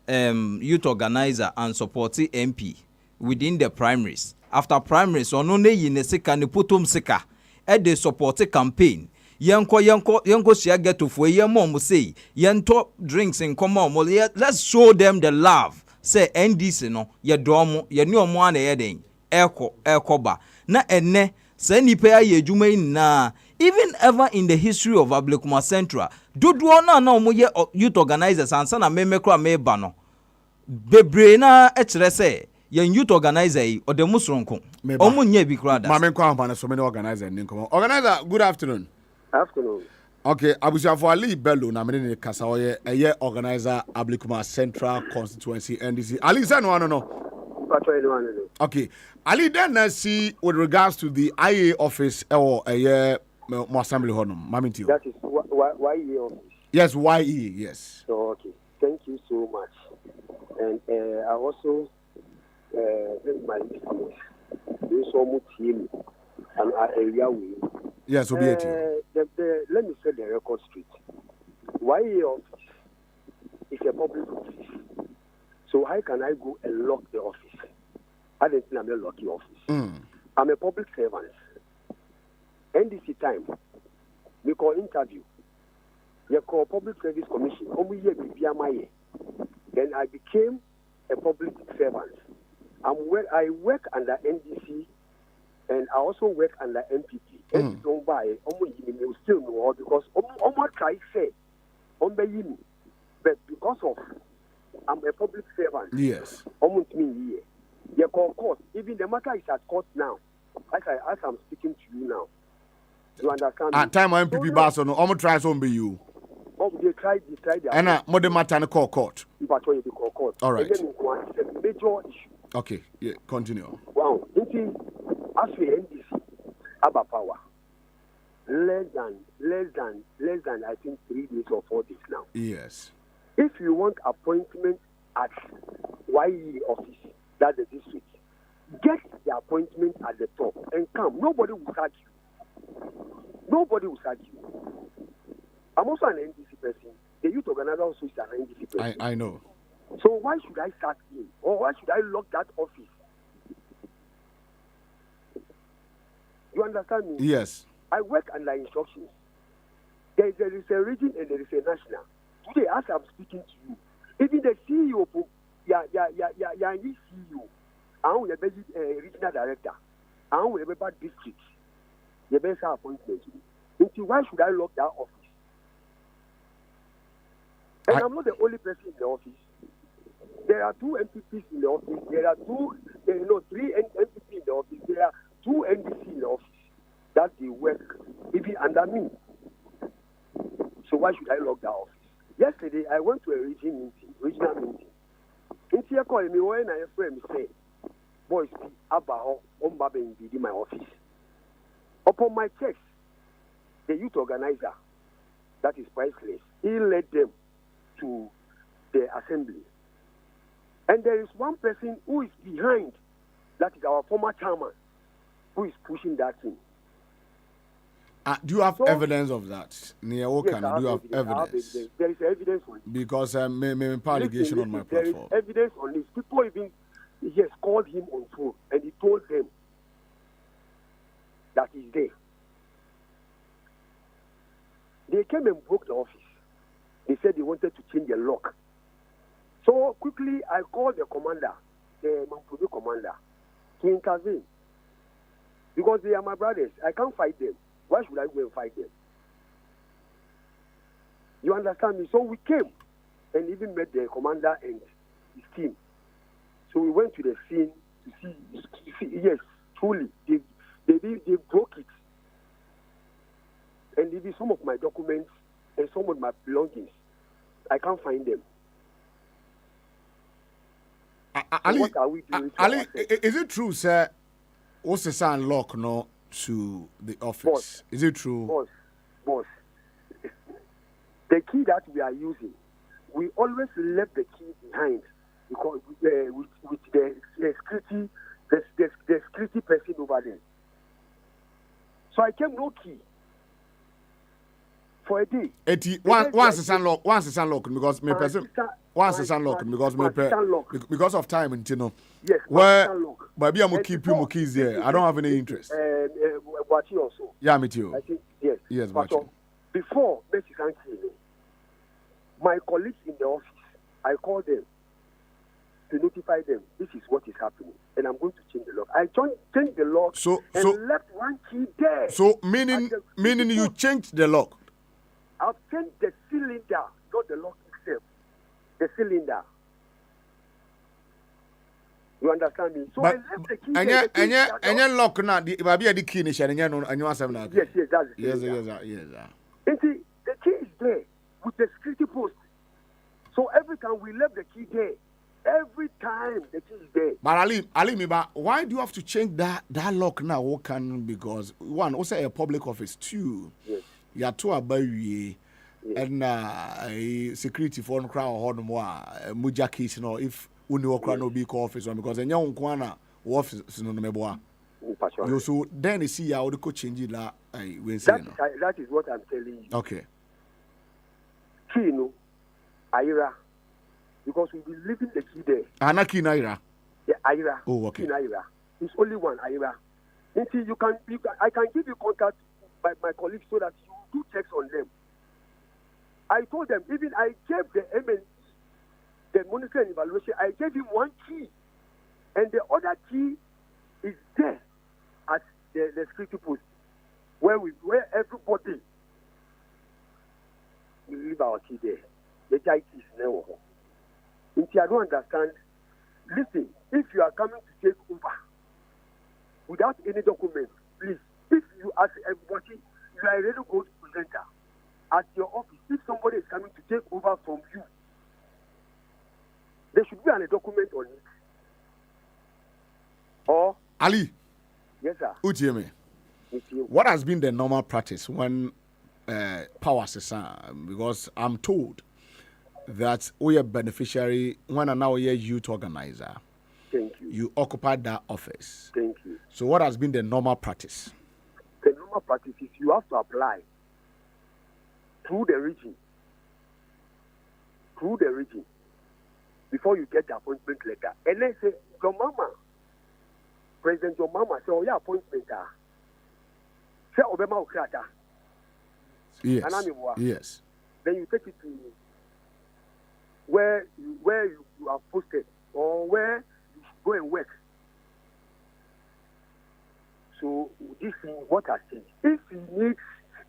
youth organizer and supporting MP within the primaries. After primaries, ono ne yine sika ne potom sika e de support campaign. Yenko share get to for ye mom say yento drinks in common. Let's show them the love. Say NDC no ye domo ye ni omo na ye den ekoba na ene say nipa ye adwuma na even ever in the history of Ablekuma Central dodo na omo ye youth organizers ansa na memekra meba no bebre na e kire say ye youth organizer yi odemu soronko omo nya bi krada ma men kwa ampa so many organizer ni nkomo organizer good afternoon. Afternoon. Okay, Abusia for Ali Bello na me ne kasa oye eye organizer Ablekuma Central Constituency NDC. Ali say no. Okay, Ali then see with regards to the IA office or a more assembly honum. Maminti. That is YE office. Yes, YE. Yes. So okay, thank you so much. And I also this is my business. Do some team and area we. Yes, we'll be at you. Let me say the record straight. YE office is a public office. So how can I go and lock the office? I didn't think I'm a lucky office. I'm a public servant. NDC time, we call interview. We call Public Service Commission. Then I became a public servant. I work under NDC and I also work under MPP. And don't buy, you still know because almost try say but because of I'm a public servant. Yes. Me here. Court. Even the matter is at court now. As I'm speaking to you now. You understand? At time when MPP bars on almost try to be you. They tried. And more the matter and call court. But when you call court. All right. It's a major issue. Okay. Yeah. Continue. Wow. As we NDC, Abba power. Less than I think 3 days or 4 days now. Yes. If you want appointment at YE office, that's the district, get the appointment at the top and come. Nobody will sack you. I'm also an NDC person. The youth organizer also is an NDC person. I know. So why should I sack him? Or why should I lock that office? You understand me? Yes. I work under instructions. There is a region and there is a national. Today, as I'm speaking to you, even the CEO, CEO, and the regional director, and the district, the best appointment. Why should I lock that office? And I'm not the only person in the office. There are 2 MPPs in the office. There are 3 MPPs in the office. There are 2 NDC in the office that they work even under me. So why should I lock that office? Yesterday, I went to a regional meeting. In here, call me when I friend say, boys, about in my office. Upon my chest, the youth organizer, that is priceless, he led them to the assembly. And there is one person who is behind, that is our former chairman, who is pushing that thing. Do you have evidence of that? Yes, do you have evidence? There is evidence on it. Because I made allegation on my platform. There is evidence on this. People even called him on phone and he told them that he's there. They came and broke the office. They said they wanted to change the lock. So quickly I called the commander, the Mampudu commander, to intervene. Because they are my brothers. I can't fight them. Why should I go and fight them? You understand me? So we came and even met the commander and his team. So we went to the scene to see yes, truly, they broke it. And even some of my documents and some of my belongings, I can't find them. Ali, what are we doing? Ali, is it true, sir? What's the sound lock no to the office? Boss, is it true? Boss. The key that we are using, we always left the key behind because with the security, the security person over there. So I kept no key for a day. Once the sun lock because me person. Once the sun lock because of time, you know. Yes. Where, maybe I'm gonna keep you keys there. I don't have any interest. Boakye also. Yeah, me too. I think yes. Yes, Boakye. Before my colleagues in the office, I called them to notify them this is what is happening, and I'm going to change the lock. I changed the lock and left one key there. So meaning you changed the lock. I've changed the cylinder, not the lock itself. The cylinder. You understand me? So but, I left the key. And you lock now. The key is and you answer now. Yes, that's it. Yes. And see, the key is there with the security post. So every time we left the key there. Every time the key is there. But Ali, why do you have to change that lock now? What can because one also a public office, 2. Yes. You are 2 about you. And security for no crowd or more muja case no if uni okra no be office one because enya nko na office no meboa you so then see ya the change la we say no that is what I'm telling you. Okay. Key no Ira because we be leaving the key there. Anaki na Ira. Yeah, Ira. Oh, okay. Key na Ira. It's only one Ira. Until I can give you contact by my colleagues so that you do checks on them. I told them, even I gave the MNC, the monitoring evaluation, I gave him one key. And the other key is there at the security post, where everybody, leave our key there. The child is never home. If I don't understand, listen, if you are coming to take over without any document, please, if you ask everybody, you are a really good presenter at your office, if somebody is coming to take over from you, there should be a document on it. Or Ali. Yes, sir. Utieme. What has been the normal practice when powers is because I'm told that we are beneficiary when and now we are youth organizer. Thank you. You occupy that office. Thank you. So what has been the normal practice? The normal practice is you have to apply through the region. Through the region. Before you get the appointment letter. And then say, your mama, President your mama, say, oh, yeah, appointment. Say, Obama Ukrata. Yes. Yes. Then you take it to where you are posted or where you should go and work. So this is what I say. If he needs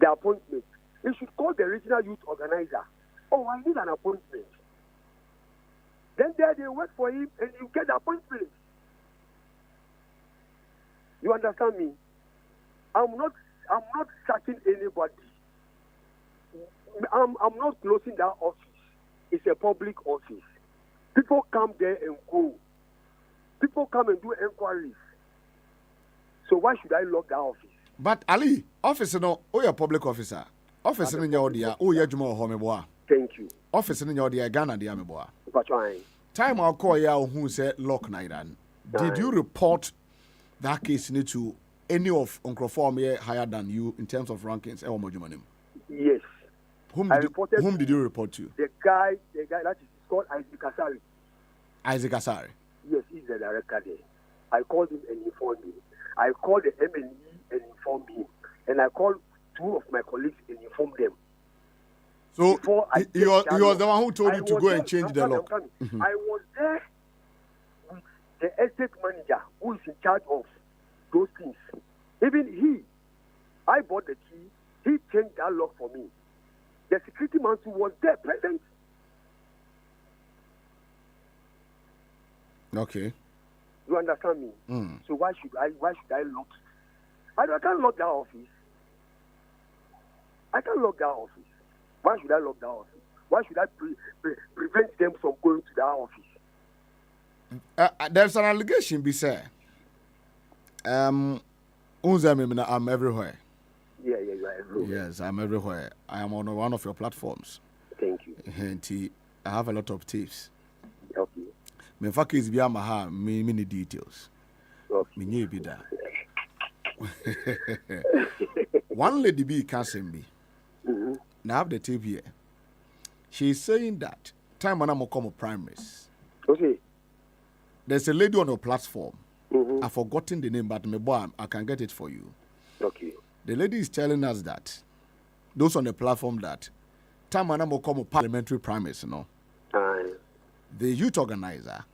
the appointment, he should call the regional youth organizer. Oh, I need an appointment. Then there they work for him and you get the appointment. You understand me? I'm not sacking anybody. I'm not closing that office. It's a public office. People come there and go. People come and do inquiries. So why should I lock that office? But Ali, office no, you're a public officer. Office in your dia, you're Juma Homeboa. Thank you. Office in your dia, Ghana, the Ameboa. But trying. Time I'll call you who said lock Naidan. Did you report that case to any of Uncle Form higher than you in terms of rankings? Yes. Whom did you report to? The guy that is called Isaac Asari. Isaac Asari? Yes, he's the director there. I called him and informed him. I called the MNE and informed him. And I called two of my colleagues and informed them. So he was the one who told you to go and change the lock. Mm-hmm. I was there with the estate manager who is in charge of those things. Even I bought the key. He changed that lock for me. The security man who was there present. Okay. You understand me? Mm. So why should I lock it? I can't lock that office. I can't lock that office. Why should I lock that office? Why should I prevent them from going to that office? There's an allegation, be said. I'm everywhere. Yeah, you are everywhere. Yes, I'm everywhere. I am on one of your platforms. Thank you. And I have a lot of tips. Okay. Me fact is beyond my many details. Okay. Me nye be that. One lady be can't be. Mm-hmm. Now I have the tape here. She's saying that time when I'm come primaries. Okay. There's a lady on your platform. Mm-hmm. I've forgotten the name, but I can get it for you. Okay. The lady is telling us that those on the platform that time when I'm come parliamentary primaries, you know. The youth organizer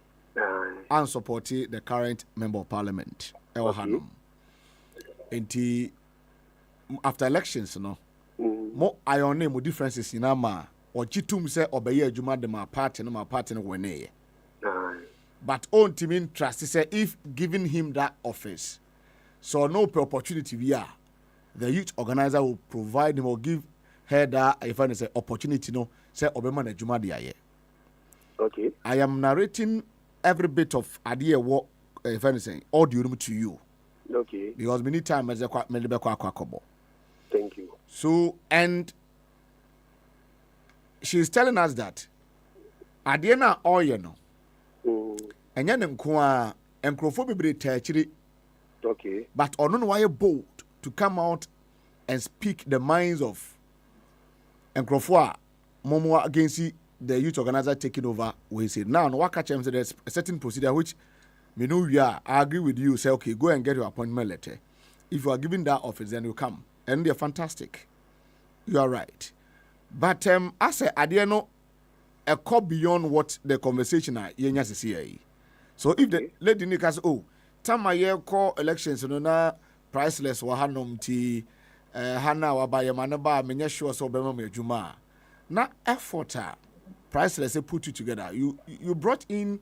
and supporting the current member of parliament, El And after elections, you know, more iron name with differences in Ama or Chitum say obey Juma de my party and my party when but on Timin trust say if giving him that office, so no opportunity we are, the youth organizer will provide him or give her that if I say opportunity no say Obama de Juma de. Okay. I am narrating every bit of idea what if anything audio to you. Okay. Because many times thank you. So and she's telling us that Adiana Oyeno and yan kwa encrophobic okay. But on why bold to come out and speak the minds of encrophua Momo against the youth organizer taking over. We say now what catch them say there's a certain procedure which me know we are. I agree with you. Say okay, go and get your appointment letter. If you are given that office, then you come. And they're fantastic. You are right. But I say I didn't know a call beyond what the conversation are yenya CCA. So if the lady Nika say, oh, time my year call elections no na priceless wa hanom ti hana wa ba ye manaba menya sure so be me adwuma. Now effort priceless put you together. You brought in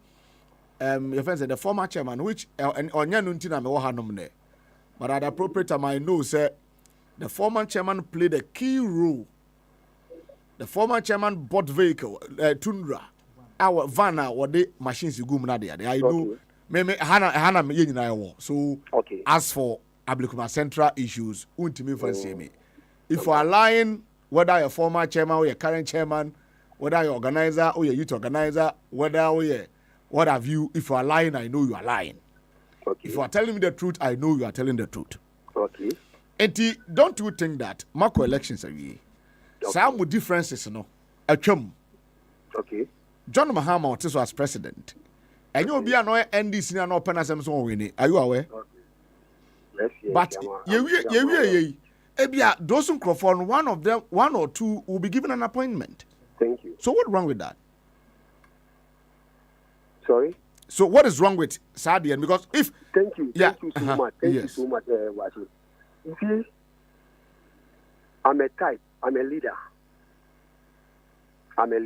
your friends the former chairman, which Onya Nuntina me wahanom ne. But at the appropriate time, I know, sir, the former chairman played a key role. The former chairman bought vehicle, Tundra, our van, what the machines you go na there. I know, me Hana me yin so. As for Ablekuma Central issues, untimi fancy me. If you are lying, whether you're former chairman or your current chairman, whether you're organizer or your youth organizer, whether you're what have you, if you are lying, I know you are lying. If you are telling me the truth, I know you are telling the truth. And don't you think that Marco elections are ye? Some with differences, no. A chum. John Mahama was as president. And you'll be annoyed NDC and open as I'm so winning. Are you aware? But those who Crawford, one of them, one or two will be given an appointment. Thank you. So what's wrong with that? Sorry? So what is wrong with Sadian? Because if thank you so much. Thank you so much, Washi. You see, I'm a type. I'm a leader. I'm not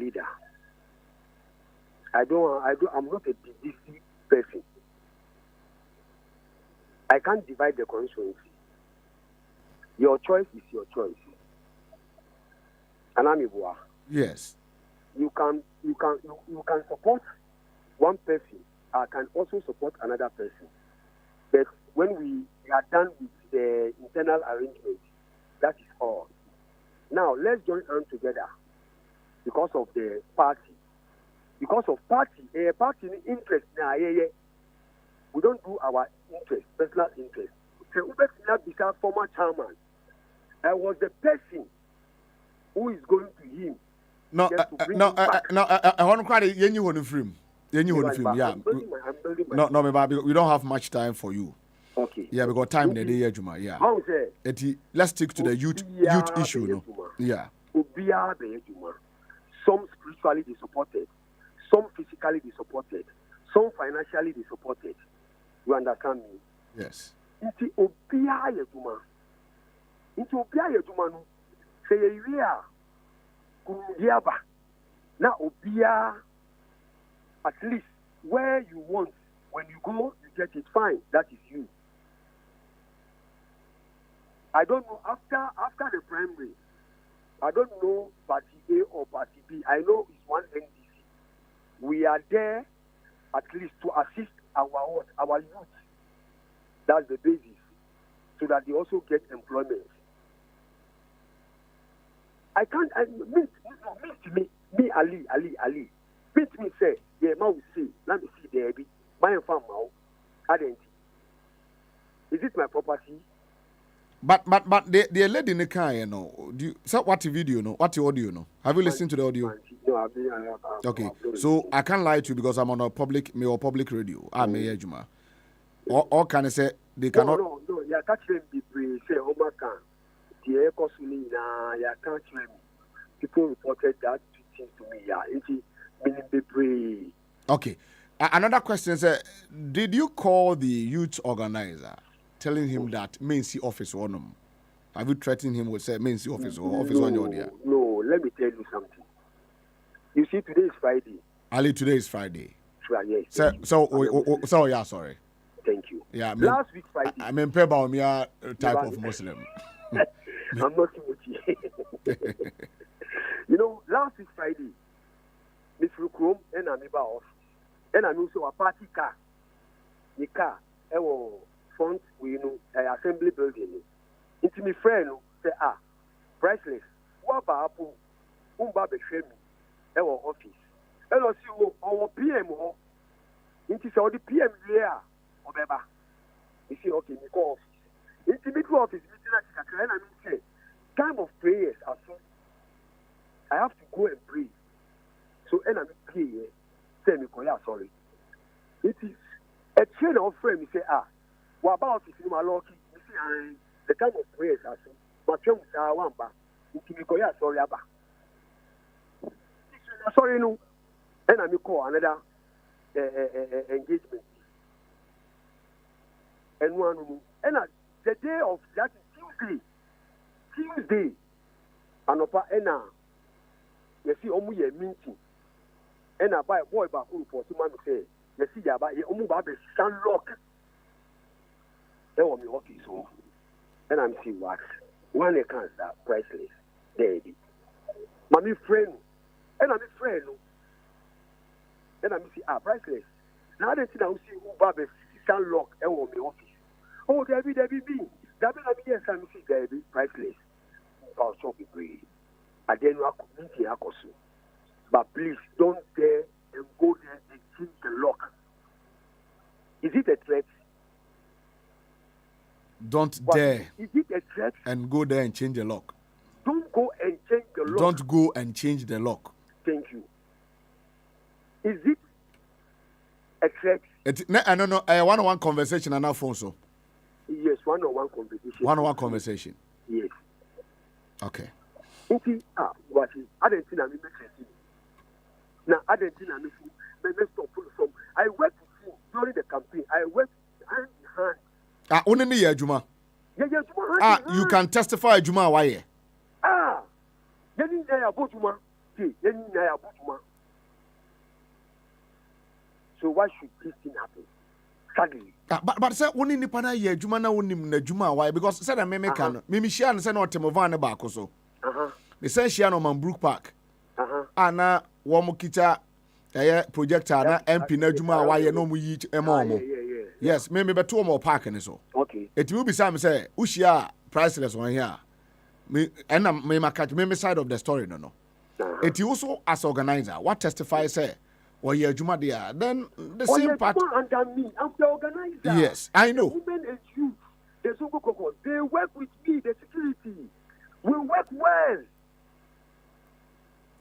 a divisive person. I can't divide the constituency. Your choice is your choice. And I'm Iboa. Yes. You can support one person. I can also support another person. But when we are done with the internal arrangement, that is all. Now let's join hands together because of the party. Because of party interest now, we don't do our interest, personal interest. So former chairman, I was the person who is going to him. I want to cry. You want to film. Yeah. No, we don't have much time for you. Okay. Yeah, we got time in the day, Juma. Yeah. Let's stick to the youth issue. No. Yeah. Some spiritually they supported, some physically they supported, some financially they supported. You understand me? Yes. Into Obia Yajuma. No. Say a Kundiaba. Now Obia. At least where you want, when you go, you get it fine. That is you. I don't know, after the primary, I don't know party A or party B. I know it's one NDC. We are there at least to assist our youth. That's the basis. So that they also get employment. I can't, me, Ali. Meet me, say, yeah, ma will see. Let me see there. My farm now. Is it my property? But the lady in the car, you know. So what video, no? What the audio, no? Have you listened to the audio? No, I've okay, so I can't lie to you because I'm on a public radio. I'm a Juma. Or can I say they cannot? No. You can't be say Oma can. The air costing you can't. People reported that to me. Yeah, okay. Another question is, did you call the youth organizer telling him that main C office on him? Have you threatened him with say main C office or office on your there? No, let me tell you something. You see, today is Friday. Ali, today is Friday. Sure, yes. So yeah, sorry. Thank you. Yeah, last week Friday. I mean, Peba type of Muslim. I'm not with you. You know, last week Friday, Miss Rukrom and I'm about and I'm also a party car. The car, front, we assembly building. It's my friend say, priceless. What about Umba Beshemi? Our office. And also, our PM, it is all the PM here. Obeba. You see, okay, we call office. It's the middle office, and I say, time of prayers are so. I have to go and pray. So, and I'm praying. Say, sorry. It is a chain of friends. You say, what about if you are lucky? You see, the time of prayers are so. But you are one back. Sorry, Abba. Sorry, no. And I'm call another engagement. And one, and the day of that is Tuesday, and you see omu ye meeting and I buy a boy back for 2 months say you see ya buy omu ba be stand lock e wo me okay so and I'm see what one can that priceless there be my friend and I'm friend and I'm see priceless now they see now see who ba be stand lock e wo me office oh there be that be yes I'm see there be priceless I'll talk with you. I then you community akoso. But please don't dare and go there and change the lock. Is it a threat? Don't dare. Is it a threat? And go there and change the lock. Don't go and change the lock. Don't go and change the lock. Thank you. Is it a threat? I don't know. A one-on-one conversation and now phone so. Yes, one-on-one conversation. One-on-one conversation. Yes. Okay. What is Argentina me make now Argentina me stop from I work with him during the campaign. I work hand in hand. Only ni Juma. Yeah, Juma. You can testify Juma why? Yeni na ya Juma. Yeni na ya Juma. So why should this thing happen? Sadly. But say only ni pana ye Juma na only na Juma why? Because said I me can. Me share and say no temovan ba koso. The say share no man Brook Park. Ana wo mo kita projector na MP na Juma why no mo yi emo. Yes, me beto mo park ni so. Okay. It will be some say ushia priceless one here. Me and me catch me side of the story no. It also as organizer what testify say or yeah Juma there then the same part under me I'm the organizer. Yes, I know. Women and youth they work with me the security. We work well.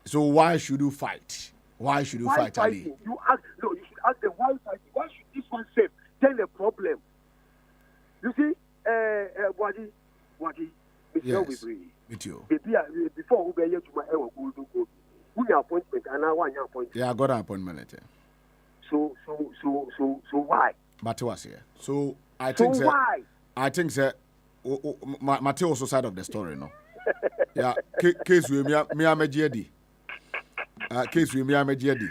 So why should you fight? Why should you fight, Ali? You should ask them why fighting. Why should this one save? Tell the problem. You see, Wadi, yes, with you. Before we get to my go. We appointment and I want your appointment. Yeah, I got an appointment. So why? But was here. So I think so why? I think that Mateo also side of the story, no. Yeah, case with me amejedi. Case with me amejedi.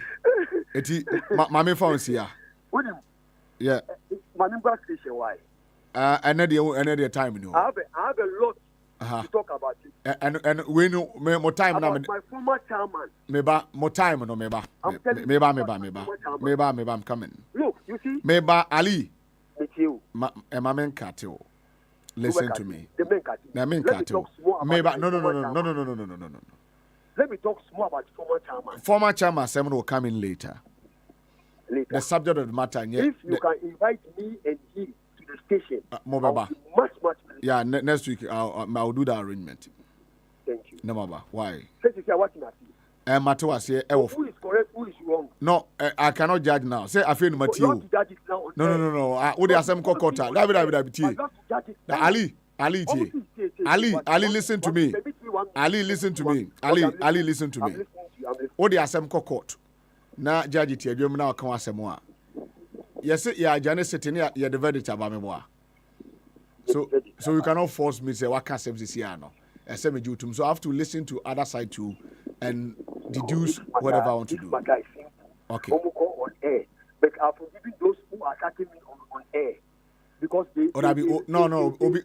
Eti mama found here. Yeah. Manimba station why? Another time you know. I have a lot to talk about it. And we know more time now. My former chairman. Meba more time no meba. Meba I'm coming. Look, you see. Meba Ali. With you. Mamen Katio. Listen to me. Let me talk small about no. Let me talk small about former chairman. Former chairman Simon will come in later. The subject of the matter. If you can invite me and he to the station, much. Yeah, next week I'll do the arrangement. Thank you. No, Baba. Why? Who is correct? Who is wrong? No, I cannot judge now. Say I feel Matthew. You have to judge it now. No. What they are saying, Kokota. Ali, listen to me. Ali, listen to me. Ali, listen to me. What they are saying, Kokot. Na judge it. You now come as a yes, yeah, Janice sitting here. You're the verdict about me. So you cannot force me to say what can say this year no. So I have to listen to other side too and deduce whatever I want to do. Okay. On air, but I've forgiven those who are attacking me on air because they.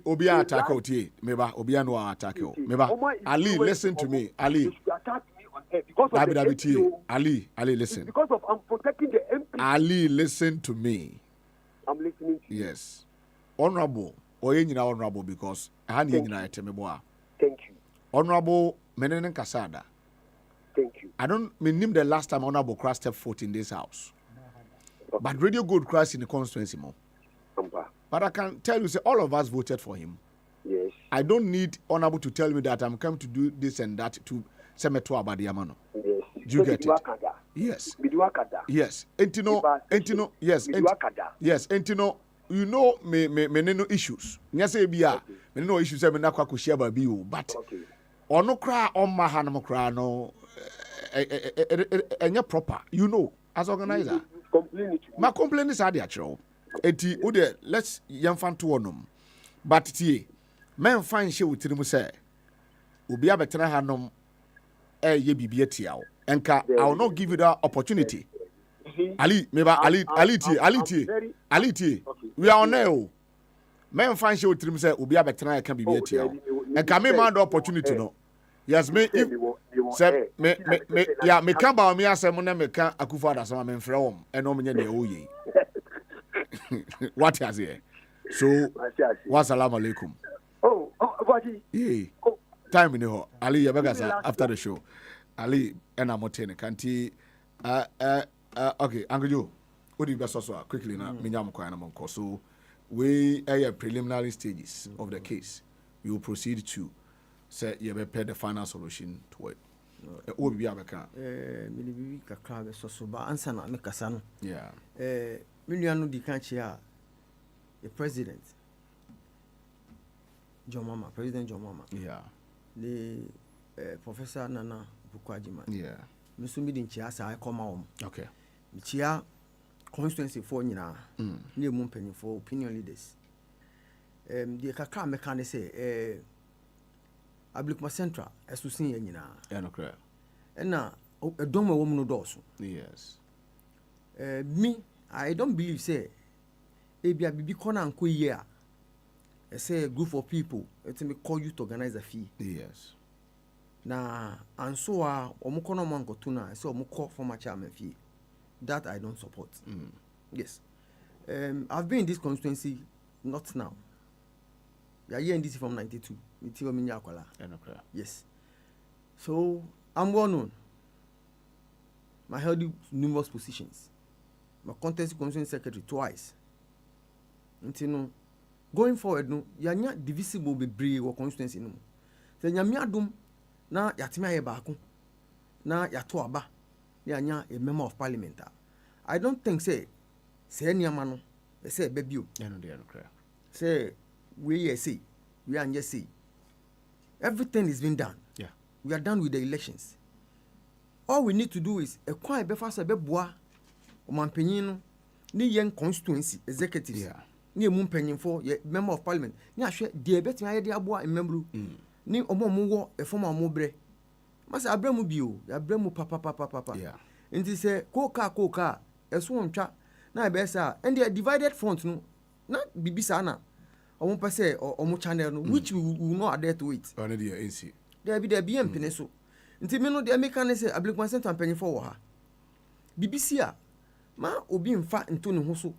Obi attack out here. Meba Obi no attack you. Meba Ali, listen to me. Ali. You should attack me on air because of the MPO. Ali, listen. It's because of I'm protecting the MP. Ali, listen to me. I'm listening to you. Yes. Honorable. Honorable because I had Thank you. Honorable Menenen Kasada. Thank you. I don't mean the last time Honorable Christ stepped foot in this house. Okay. But Radio Good Christ in the constituency more. But I can tell you, say all of us voted for him. Yes. I don't need Honorable to tell me that I'm coming to do this and that to Semeto Abadiamano. Yes. Do you get it? Yes. Yes. Entino. Yes. Yes. Entino. You know me no issues. Nyase bia me no issues me na kwa share ba bi o but ono kra on ma hanam kra no enya proper you know as organizer. Ma complain is ade akero. Eti wo de let's yemfa to onom. But tie men fan hye wotiri mu say obi abetena hanom ye bibi tia enka I will not give you that opportunity. Ali tie we are on air. Men find show trim say obi abetena can be tia enka me man the opportunity no. Yes, me say me can ba me asem na me can Akufo Addo me mfrɛ wom eno me nye oye. What has here? So wassalamu alaikum. Boakye. Yeah. Time in the hall. Ali Yabagasa after the show. Ali and Amotene Kanti okay, Uncle Joe. What do you best also quickly now? Minyam Kwana Monko. So we are preliminary stages of the case. We will proceed to say you prepare the final solution to it. What will be Abaka? Maybe Kakra so ba answer na me kasa no. Yeah. Miliano di kanchia the president President John Mama. Yeah. The Professor Nana Bukwajima. Yeah. Misumi di nchia sa I come home. Okay. Nchia constituency for nyina. Ne mu mpanyin for opinion leaders. The kakra me kan say Ablikuma Central esusin ye nyina. Yeah, no correct. Na edom wo mu no doso. Yes. Me I don't believe say ebia bibi kona anko yie a say a group of people let me call you to organize a fee. Yes. Na and so omukono manko tuna say omuko former chairman fee. That I don't support. Yes. I've been in this constituency not now. We are here in this from 92. Yes. So I'm well known. I held numerous positions. My contest constituency secretary twice. Until no, going forward, no, yanya divisible be brave or constituency no. So yanya adum na yatima yebako na yato aba yanya a member of parliament. I don't think say any man say baby you. Say we say we are just say everything is been done. Yeah, we are done with the elections. All we need to do is a quiet be fast be boa o mampanyin ni yen constituency executives. Yeah. Ni emu mpanyin for member of parliament. Ni ahwe de betima ye de aboa membru. Ni omo wo e former omo bre. Masa abramu bio, ya abramu papa. Yeah. Nti se koka eso ontwa na be sa and the divided front no na bibisa na omo pese omo channel no which we will not adhere to it. One dey AC. There be mpene so. Nti me no de make can say Ablikuma Central mpanyin for wo ha. BBC a ma obi mfa nto ne ho so.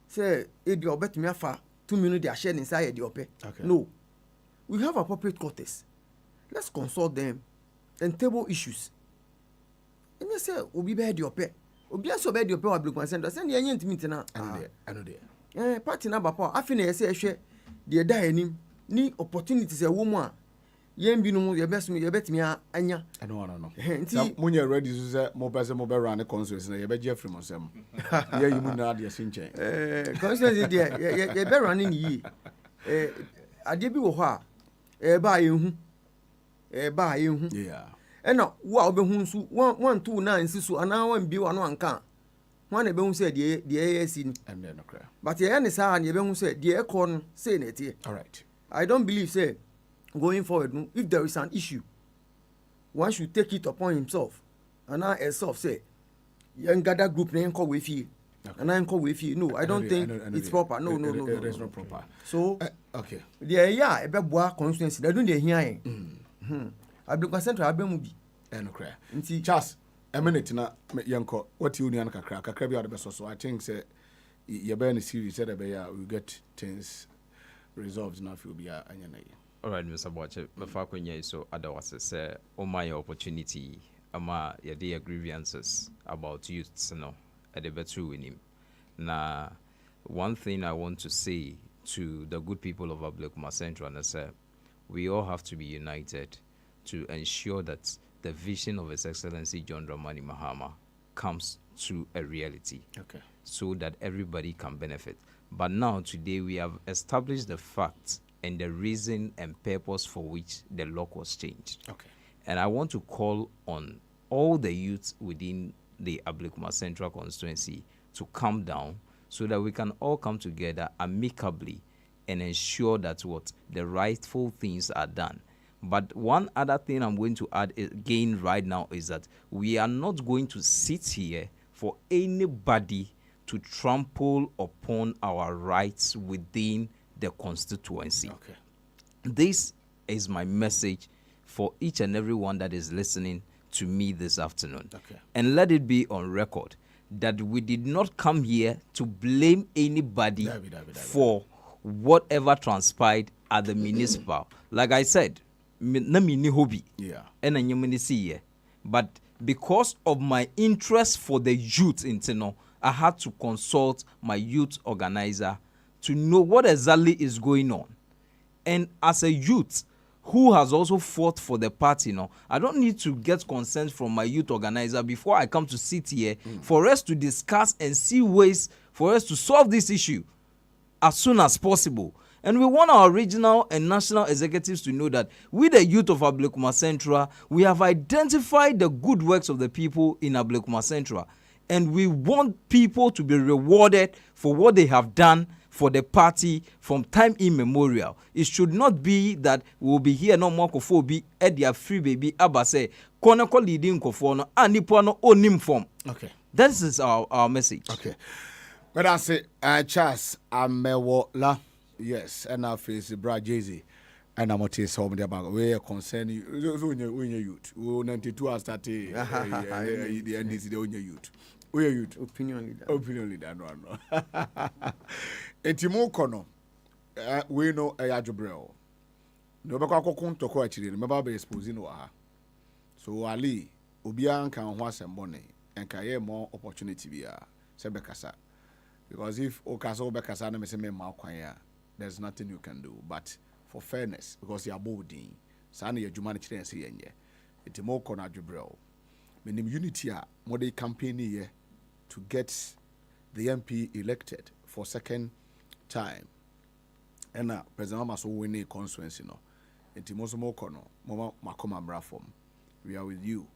Say ebi obetumi afa 2 minutes they are sharing inside the ope. No. We have appropriate quarters. Let's consult them and table issues. And you say obi be the ope. Obi aso be the ope wa Ablikuma Central. Say ye ntimi tina. I know there. Party na bapa afi na ye say ehwe de da anim ni opportunities e wo mu a yen bi no ye betimi anya. I know. Nti munye ready to say mo pese mo be run constituency na ye be Jeffrey Monsem. Ye yimu na de sinchen. Constituency de ye be run ni yi. Ade bi wo ho a ba yehu. Yeah. Na wo a obehu nsu 1 2 9 nsisu ana 1 bi wano anka. One ebehu say de AAC ni. And then okay. But ye ne say ne ebehu say de ekọ no say na tie. All right. I don't believe say going forward no, if there is an issue one should take it upon himself and now herself say young gather group na enko we fie and I enko we fie. No, I don't think it's proper. No. It is not proper. So okay. There ebe boa constituency they don't dey hear yen. Ablikuma Central abemu bi. Okay. Nti Charles a minute na yanko what you union kakra bi ade so I think say ye be in series said we get things resolved now if you be anyana. All right, Mr. Boakye, before kwenye so otherwise say my opportunity ama your grievances about youths no at the better with him. Now, one thing I want to say to the good people of Ablikuma Central is we all have to be united to ensure that the vision of His Excellency John Dramani Mahama comes to a reality. Okay. So that everybody can benefit. But now today we have established the facts and the reason and purpose for which the law was changed. Okay. And I want to call on all the youths within the Ablikuma Central constituency to calm down so that we can all come together amicably and ensure that what the rightful things are done. But one other thing I'm going to add again right now is that we are not going to sit here for anybody to trample upon our rights within the constituency. Okay. This is my message for each and every one that is listening to me this afternoon. Okay. And let it be on record that we did not come here to blame anybody for whatever transpired at the municipal. Like I said, na mini hobby. Yeah. And a see, but because of my interest for the youth in Tino, I had to consult my youth organizer to know what exactly is going on. And as a youth who has also fought for the party, I don't need to get consent from my youth organizer before I come to sit here for us to discuss and see ways for us to solve this issue as soon as possible. And we want our regional and national executives to know that we, the youth of Ablekuma Central, we have identified the good works of the people in Ablekuma Central. And we want people to be rewarded for what they have done for the party from time immemorial. It should not be that we will be here no more kofobi at their free baby abase koneko leading kofono anipono onim form. Okay. That is our message. Okay. But I say Charles Amewola, yes, and I face Brad Jay-Z. And I'm not home about where concern you youth. 92 hours that the NDC the youth. We are youth. Opinion leader. No. Etimo kono. We know a yajobrel. No baka kokon toko achiri. Remember be exposing wa. So Ali obia kan ho asembone and kaye more opportunity bia se bekasa. Because if okaso bekasa na me se me ma kwan ya, there's nothing you can do. But for fairness, because you are bolding, sana ya jumani chire nse yenye. Etimo kono ajobrel. Menim unity a mode campaign here to get the MP elected for second time. And President Mama so win a constituency no. Etimo so mo kono mama makoma mra form. We are with you.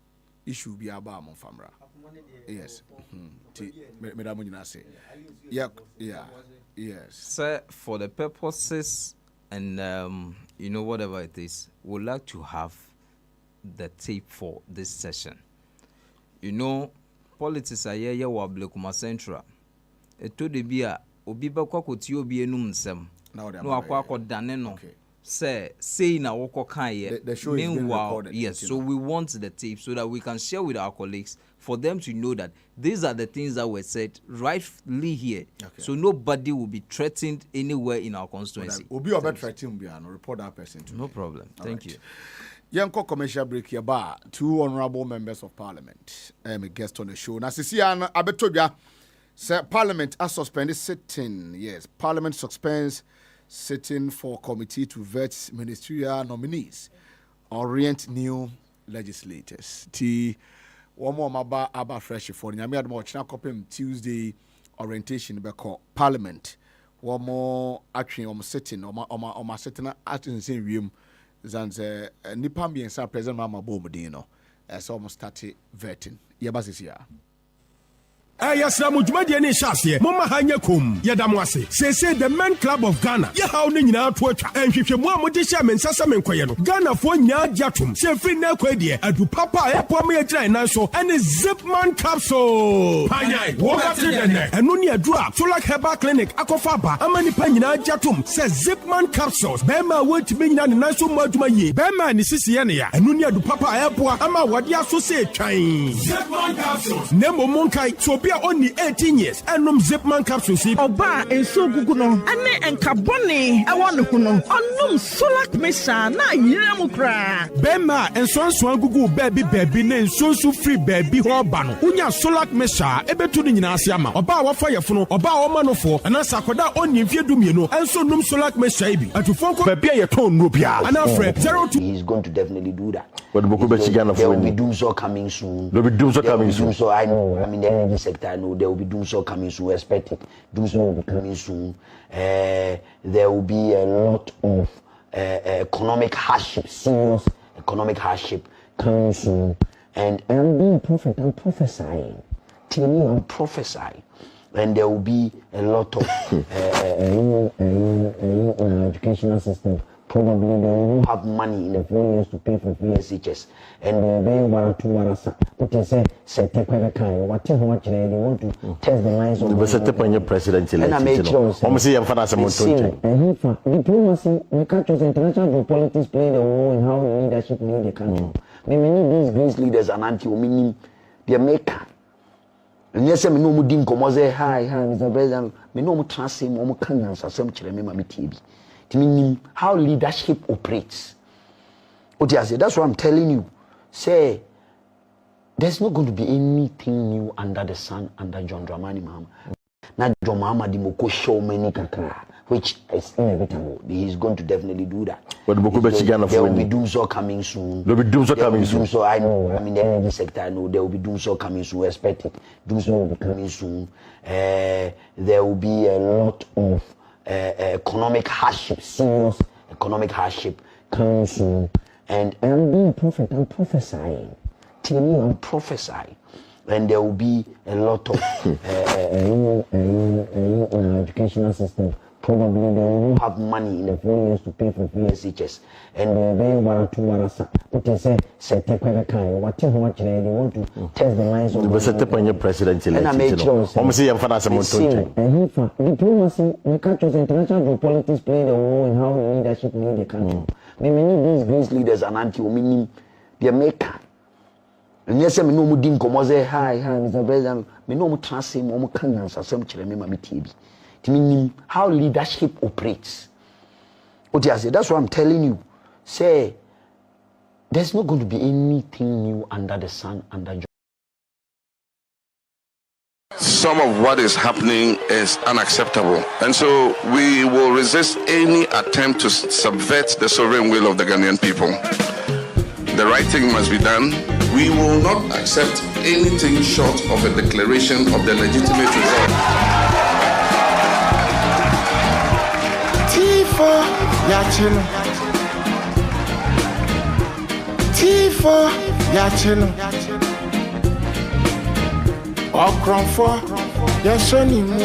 Issue be aba mon famra. Yes. Madam Munina say. Yeah. Yes. Sir, for the purposes and whatever it is, we'd like to have the tape for this session. Politics are here wa Ablekuma Central. Eto de bia obi ba kwakoti obi enum nsem. No akwa dane no. Say na woko kan ye. The show is being recorded. Yes, so we want the tape so that we can share with our colleagues for them to know that these are the things that were said rightly here. Okay. So nobody will be threatened anywhere in our constituency. Obi obe threaten be no report that person to. No problem. Thank you. Yanko commercial break here bar. Two honorable members of parliament. A guest on the show. Na sisiana abetobia say parliament has suspended sitting. Yes, parliament suspends sitting for committee to vet ministerial nominees, orient new legislators. One more aba fresh for nyame admo china kopem Tuesday orientation be call parliament. One more action sitting or sitting at in same room. Zanze nipa mbiensa president mama bomodin no so almost started vetting yebasisia Yes, Ramujumadi and Shasia, Mama Hanya Kum, Yadamwase. Say the Men Club of Ghana. Ya how ni na twacha. And if you want to share men Sasamen Koyano. Ghana for nya jatum. Say free na kwedie. Adu papa epo me try na so. And a Zipman capsule. Panyai. Walk to the neck. And no drop. So like Herbal Clinic. Akofaba. Amani panyina jatum. Say Zipman capsules. Bema wait me na na so much my ye. Bema ni sisi ya. And no adu papa epo. Ama wadia so say train. Zipman capsules. Nemo monkai. So only 18 years and Zipman capsules. Oba and so guguno and carboni. I want to know. Solak Mesa na yamukra. Bema and Swan Gugu baby name so free baby hobano. Unya Solak Mesa ebe to the Nasiama. Oba wa fire funo. Oba omanofo. And asakoda only if you do me no. And so Solak Mesa ibi. And to focus baby your tone rupia. And after 02. He's going to definitely do that. But there will be doom so coming soon. There will be doom so coming soon. So I know. I mean, the energy sector, I know there will be doom so coming soon. Expect it. Doom so will be coming soon. There will be a lot of economic hardship, serious economic hardship coming soon. And I'm being prophet. I'm prophesying. I'm prophesying. And there will be a lot of educational system probably they will have money in the 4 years to pay for VSHS. And they're very well to Warasa. But they say, take whatever much they want to test the lines of the president. And I made sure. Diplomacy, we can't just international politics play the role in how leadership lead the country. Many of these great leaders are anti-women, they make. And yes, I know Mudim Comoze, hi, Mr. President, me no trust him, or Kenyans, or some children, my TV. To mean how leadership operates. That's what I'm telling you. Say, there's not going to be anything new under the sun under John Dramani Mahama. Now, John Mahama Dimoko show many kakra, which is inevitable. He's going to definitely do that. But there will be doomsday coming soon. There will be doomsday coming soon. So I know. I mean, the energy sector, I know there will be doomsday coming soon. Expect it. Doomsday will be coming soon. There will be a lot of economic hardship, serious economic hardship coming soon. And I'm being prophet. I'm prophesying. Tell me, I'm prophesying. And there will be a lot of educational system. Probably they will have money in the 4 years to pay for VSHS. And they're very well to Warasa. But they say, take whatever much they want to test the lines of the president. And I made sure. Diplomacy, we can't just international politics play the role in how leadership lead the country. Many of these great leaders are anti-women, they make. And yes, I know Mudim Comoze, hi, Mr. President, me no trust him, or Kenyans, or some children, my TV. To mean how leadership operates. That's what I'm telling you. Say, there's not going to be anything new under the sun under John. Some of what is happening is unacceptable. And so we will resist any attempt to subvert the sovereign will of the Ghanaian people. The right thing must be done. We will not accept anything short of a declaration of the legitimate result. Tifo Yachino. Tifo Yachino. Okronfo Yasonimu.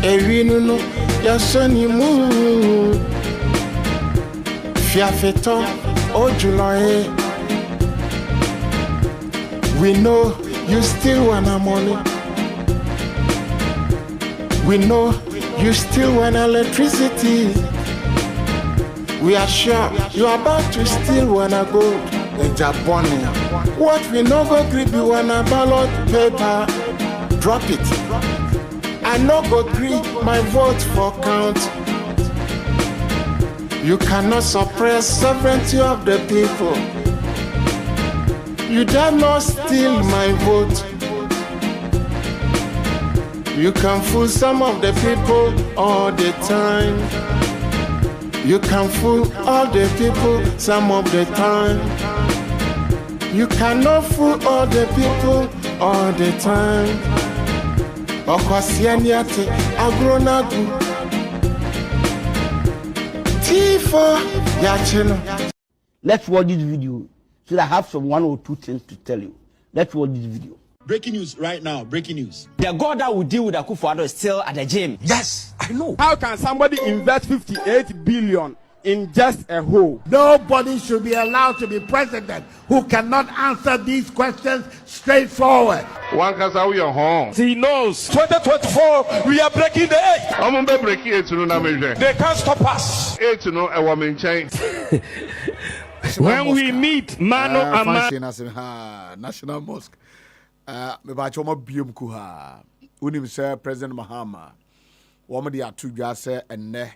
Ewinu Yasonimu. Fiafeto Ojuloye. We know you still wanna money. We know you still want electricity. We are sure you are about to still wanna go in Japan. What we no go grip you wanna ballot paper. Drop it. I no go grip my vote for count. You cannot suppress sovereignty of the people. You dare not steal my vote. You can fool some of the people all the time. You can fool all the people some of the time. You cannot fool all the people all the time. Okwasianiate agronagu. Tifo Yachino. Let's watch this video so that I have some 1 or 2 things to tell you. Let's watch this video. Breaking news right now, breaking news. The God that will deal with Akufo-Addo is still at the gym. Yes, I know. How can somebody invest 58 billion in just a hole? Nobody should be allowed to be president who cannot answer these questions straightforward. One can say we are home. He knows. 2024, we are breaking the age. I'm going to break it to no. They can't stop us. To know a woman change. When we meet, Mano and National Mosque. Me ba choma biom ku ha. Unim say President Mahama. Woman dey atu dwa say enne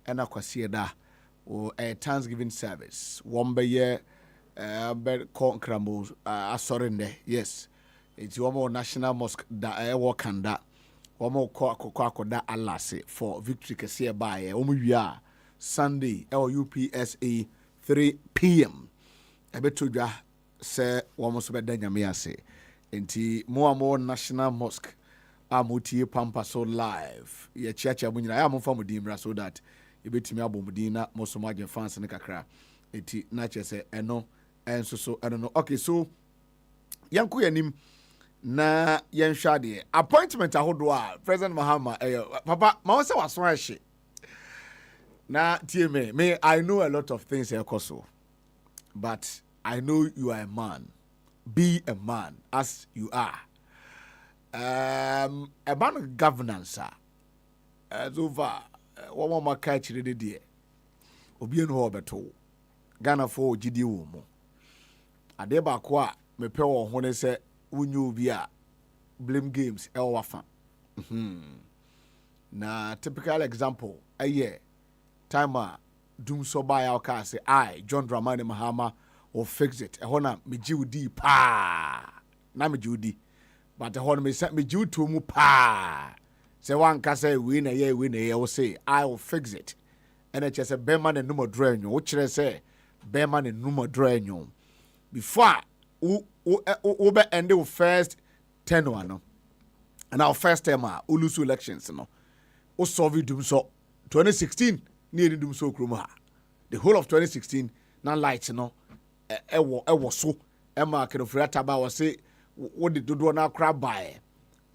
na kwase da. O Thanksgiving service. Wombe ye be konkramo asorende. Yes. It's woman National Mosque da wo kanda. Woman ko akoda alase for victory kese ba ye. Woman wia Sunday UPSA 3 p.m. Ebeto dwa say woman so be da nyame ase. Enti more National Mosque amutie Pampaso live ye chiacha munyina ya mfa mudimra so that ebetimi abomudina mosomaje fans ne kakra enti na chese eno enso so eno no. Okay, so yanku yanim na yenhwade appointment ahodo a President Mahama papa ma won se waso ahye Now, me, I know a lot of things here, Koso, but I know you are a man. Be a man as you are. About governance, as over one more catch the day. Obi no obeto. Ghana for GD wo. Adeba kwa me pe wo ho ne se wunyu bi a blame games e wafa. Na typical example time doom so by our car say I John Dramani Mahama or fix it. Na me jiudi pa. Na me jiudi. But me set me jiu to mu pa. Say one can say win a year will say I will fix it. And it just a bearman and number drain you. Which I say bearman and number drain you. Before Uber and the first 10 and our first time Ulusu elections no. O Soviet doom so 2016 near doom so kruma. The whole of 2016 na lights no was so Emma Kedofrata was say what did do na crab buy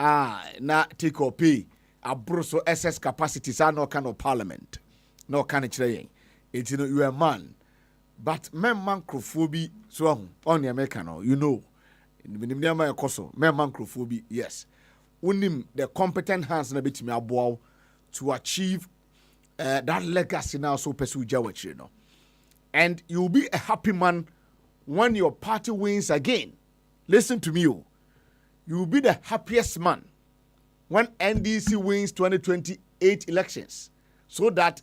na take or pay a bruso SS capacities are no kind of parliament. No kind of training. It's you a man. But men mancrophobia so on the American, you know. In the man mancrophobia, yes. Unim the competent hands na bit me abow to achieve that legacy now so pursue Jawach, you know. And you'll be a happy man when your party wins again. Listen to me, you'll be the happiest man when NDC wins 2028 elections. So that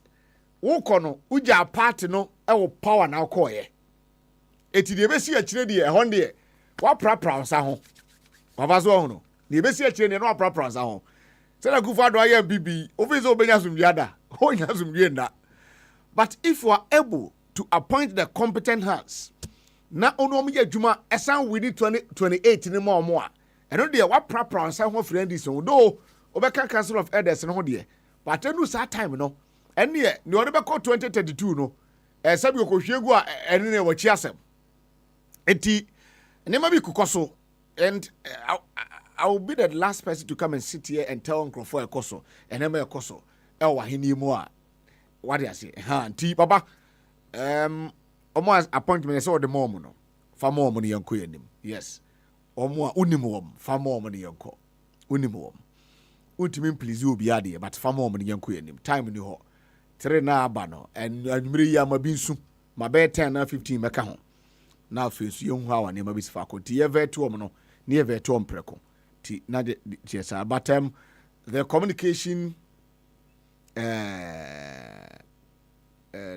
Wokono, uja party no, ewo power now koye. Eti de besi a chire de ehon de, wa pra sa ho. Wabazo ho no. De besi a chire de no wa pra sa ho. Se na kufa do aye bibi, office obenya sumbiada. Ho nya sumbienda. But if you are able to appoint the competent hands, na ono mo ye adwuma esan within 2028 ni mo mo a. Eno de wa pra sa ho friend is so do obeka council of elders no ho de. But enu sa time no and yeah, no one ever 2032 no. Sabi okohwegu a ene na wachi asem. Enti nema bi kukoso and I will be the last person to come and sit here and tell Uncle for ekoso. Enema ekoso. E wa hini mu a. What do I say? Nti baba omo appointment say the mom no. Fa mom no yanko yanim. Yes. Omo a unim wom. Fa mom no yanko. Unim wom. Ultimate please you be ade but fa mom no yanko yanim. Time ni ho. Tere na aba no and anwumere ya mabinsu ma be 10 na 15 meka ho na afesu ye hu awa ne mabisi fa konti ye veto om no ne ye veto om preko ti na de chesa but the communication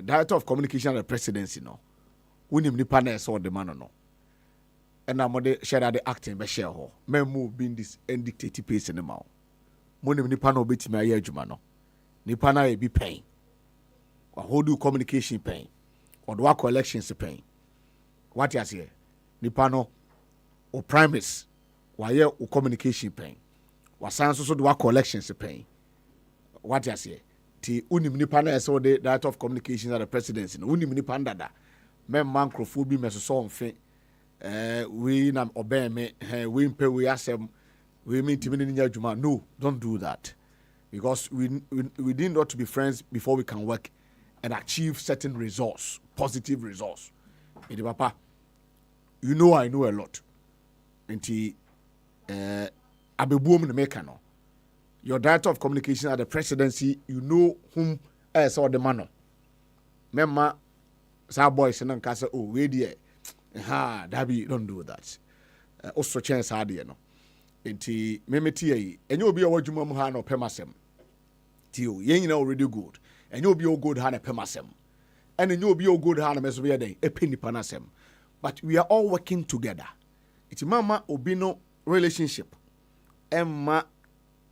director of communication at the presidency no unim nipa na so de man no and na mo de share the acting be share ho memu bin this and dictate pace ne ma mo nim nipa na obetimi aye adwuma no nipa na e bi pen or do communication pain or do elections pain. What you say? Nipano or primaries, why o communication pain. What sounds also do elections pain. What you say? Ti unim nipana so the director of communications at the presidency. Unim nipanda da. Men mancrophobia meso mfe. We nam obey me. We pay we asem. We mean timini juma. No, don't do that. Because we need not to be friends before we can work and achieve certain results, positive results. Edi papa, you know I know a lot. Enti abebuom ne meka no. Your director of communication at the presidency, you know whom saw the man. Memma sa boys and kasa oh we there. Dabi don't do that. Also chance hard no. Enti memeti yi enye obi a wadwuma mu ha no pemasem. Tio yen nyina already good. Enye obi o good ha na pemasem. And enye obi o good ha na meso be den epeni panasem. But we are all working together. Iti mama obi no relationship. Emma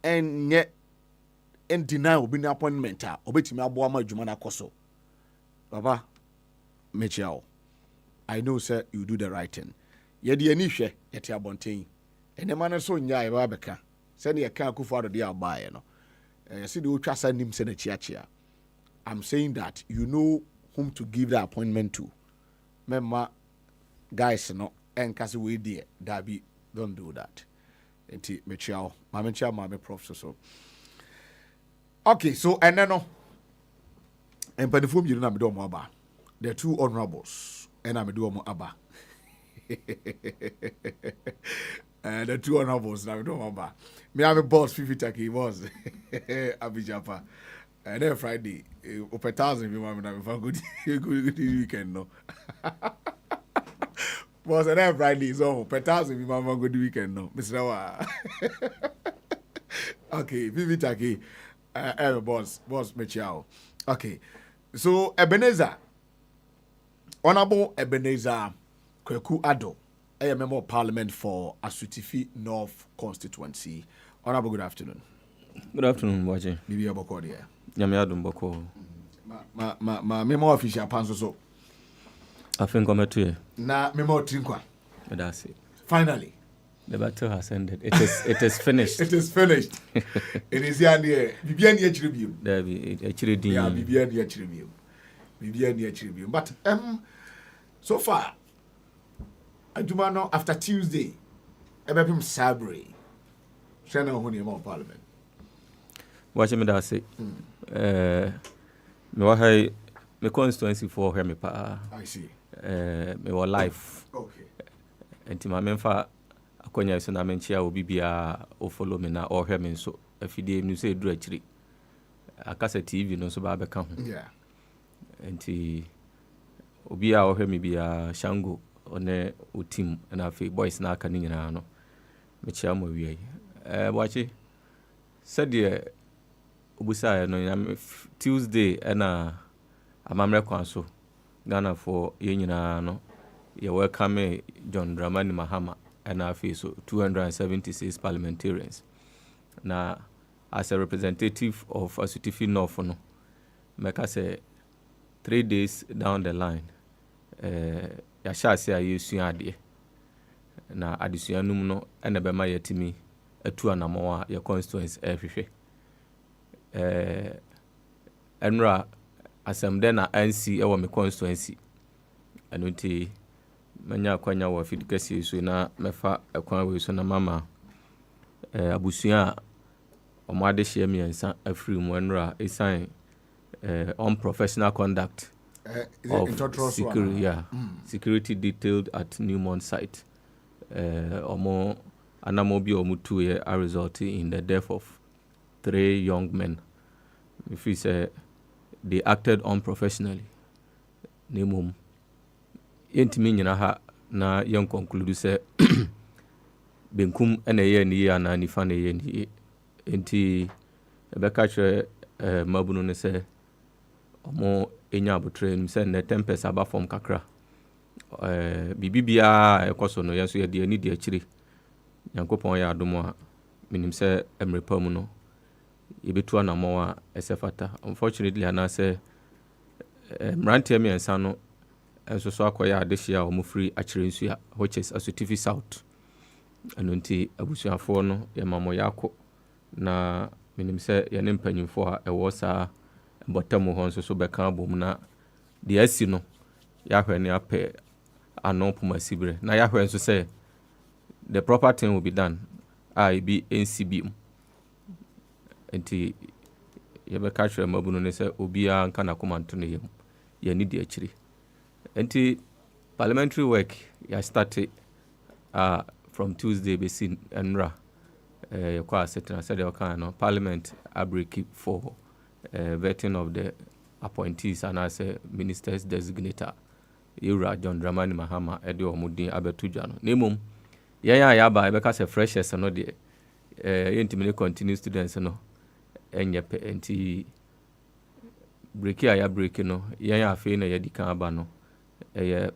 enye en deny obi no appointment a obetimi abo ama adwuma na koso. Baba mechiao. I know sir you do the right thing. Ye de ani hwe yete abonten. Ene ma no so nya e ba beka. Se ne ye kan akufo ado de abaye no. See the ultra nim chia. I'm saying that you know whom to give the appointment to. Memma guys no enkase we there dabi don't do that. Enti mechiao mame prof so. Okay, so and then no And by the form you know me do mo aba. The two honorables and I me do mo aba. The two honorables na me do mo aba. Me have a boss 50 taki was Abijapa. And then Friday, over 1,000 me want me na me for good weekend no. Boss and then Friday is over 1,000 me want for good weekend no. Mr. Wa. Okay, 50 taki. Boss Mechiao. Okay. So Ebenezer, Honorable Ebenezer Kweku Ado, a member of Parliament for Asutifi North Constituency. Honorable, good afternoon. Good afternoon, Boakye. Bibi Aboko there. Nyame adom boko. Memo official panso so. Afen kometu. Na memo trinkwa. That's it. Finally. The battle has ended. It is finished. It is finished. It is here. Bibian ye tribute. There be actually din. Yeah, Bibian ye tribute. Bibian ye tribute. But so far, Adumano after Tuesday, ebepim Sabre, Shana Huni more Parliament. Watch me that say. Me wa hay me constituency for here me pa. I see. Me wa life. Okay. Enti ma memfa akonya so na menchia obi bia o follow me na o hwe me so afide mu se duru akiri akasa TV no so ba be ka ho. Yeah. Enti obi a o hwe me bia Shango one o team na afi boys na aka ni nyina no mechia mo wiai. Boakye said the obusa no ya Tuesday na amamre kwan so Ghana for ye nyina no ye welcome John Dramani Mahama and our face so 276 parliamentarians. Now, as a representative of Asutifi North, no, make us say 3 days down the line. Ya shall say I use you na additional no and a bema yetimi a 2 and more your constituents every Enra asem then a NC our me constituency and until manya kwanya wa fidikasi so na mefa ekwan we so na mama abusua omade hye miensa afri mu enra esan unprofessional conduct of security, security detailed at Newmont site omo anamobi omutu ye are resulting in the death of 3 young men. If we say they acted unprofessionally nemum yentimi nyina ha na yen conclude say benkum ena ye ni ya na nifa na ye ni enti ebeka hwe mabunu ne say omo enya abotre nim say na tempest aba form kakra bibibia ekoso no yenso ye de ani de akire yankopon ya adomo a minim say emrepa mu no yebetu anamo a esefata. Unfortunately ana say mrantie miensa no enso so akoya adehia omufri akire nsu ya which is Asutifi South anonti abusuafo no ye mamo yako na minim se ye ne mpanyimfo a ewo sa botamu ho nso so beka abom na de asi no ya hwe ne ape anopuma sibre na ya hwe nso se the proper thing will be done be NCB enti ye beka hwe mabunu ne se obia nka na komanto ne yem ye ni de akire enti parliamentary work ya started from Tuesday besin enra kwa setna said the no parliament break for vetting of the appointees and as ministers designator Ira John Dramani Mahama ede omudin abetudwa no nemum ya ba ebeka se freshers no de yentimi continue students no enyepe enti break ya break no ya afi na yadikan aba no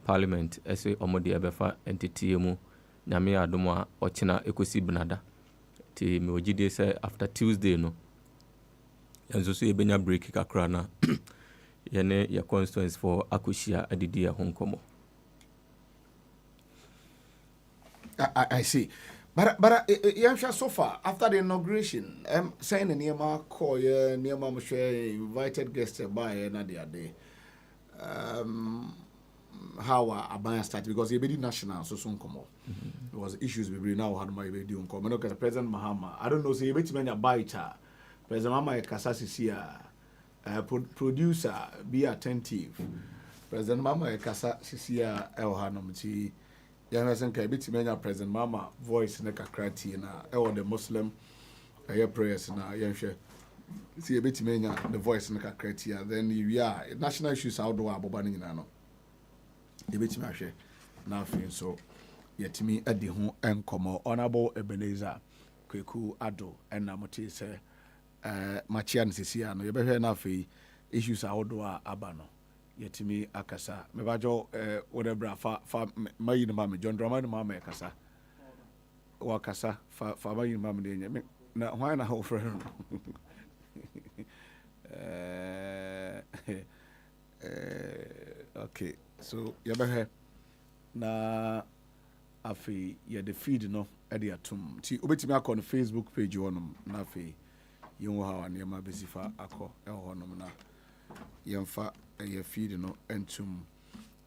parliament ese omode ebefa entity mu nyame adomo a ochina ekosi binada ti me ogide say after Tuesday no enzo so ebenya break kakra na yene ya constituency for akoshia adidi ya honkomo. I see. But yeah, so far after the inauguration, saying the Niema call Niema Moshe invited guests by another day. How Abaya started because he be national so soon come up. There was issues we now had my baby doing come. Look at President Mahama. I don't know say he be many Abaita. President Mahama Kasasi here. Producer, be attentive. President Mama Ekasa Sisia Elhanomti. Yangasan Kabiti President Mama voice in a kakrati na the Muslim prayers na Yansha. See a bit the voice in the kakrati. Then you are national issues outdoor Bobani Nano. The bit mashe now so yet me at the home and come honorable Ebenezer Kweku Ado and Namoti say Machian Sisiano. You better enough issues outdoor Abano. Yet me akasa. Me bajo whatever fa my mama John Drama mama akasa. Wakasa fa my mama de na why na ho friend. Okay. So you better na afi ya the feed no e de atum. Ti obetimi akọ no Facebook page wonum na afi yenwo ha wa niam abesifa akọ e ho nom na yemfa ya feed no entum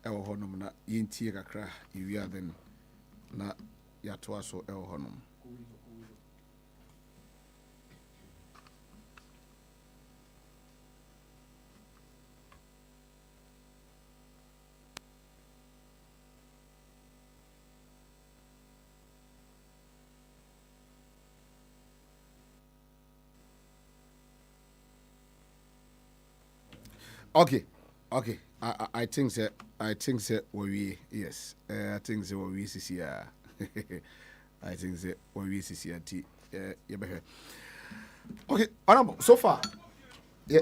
e ho nom na yentie kakra iwia den na ya to aso e ho nom. Okay. I think that we yes. I think that we see I think that we see Okay, honorable. So far, yeah,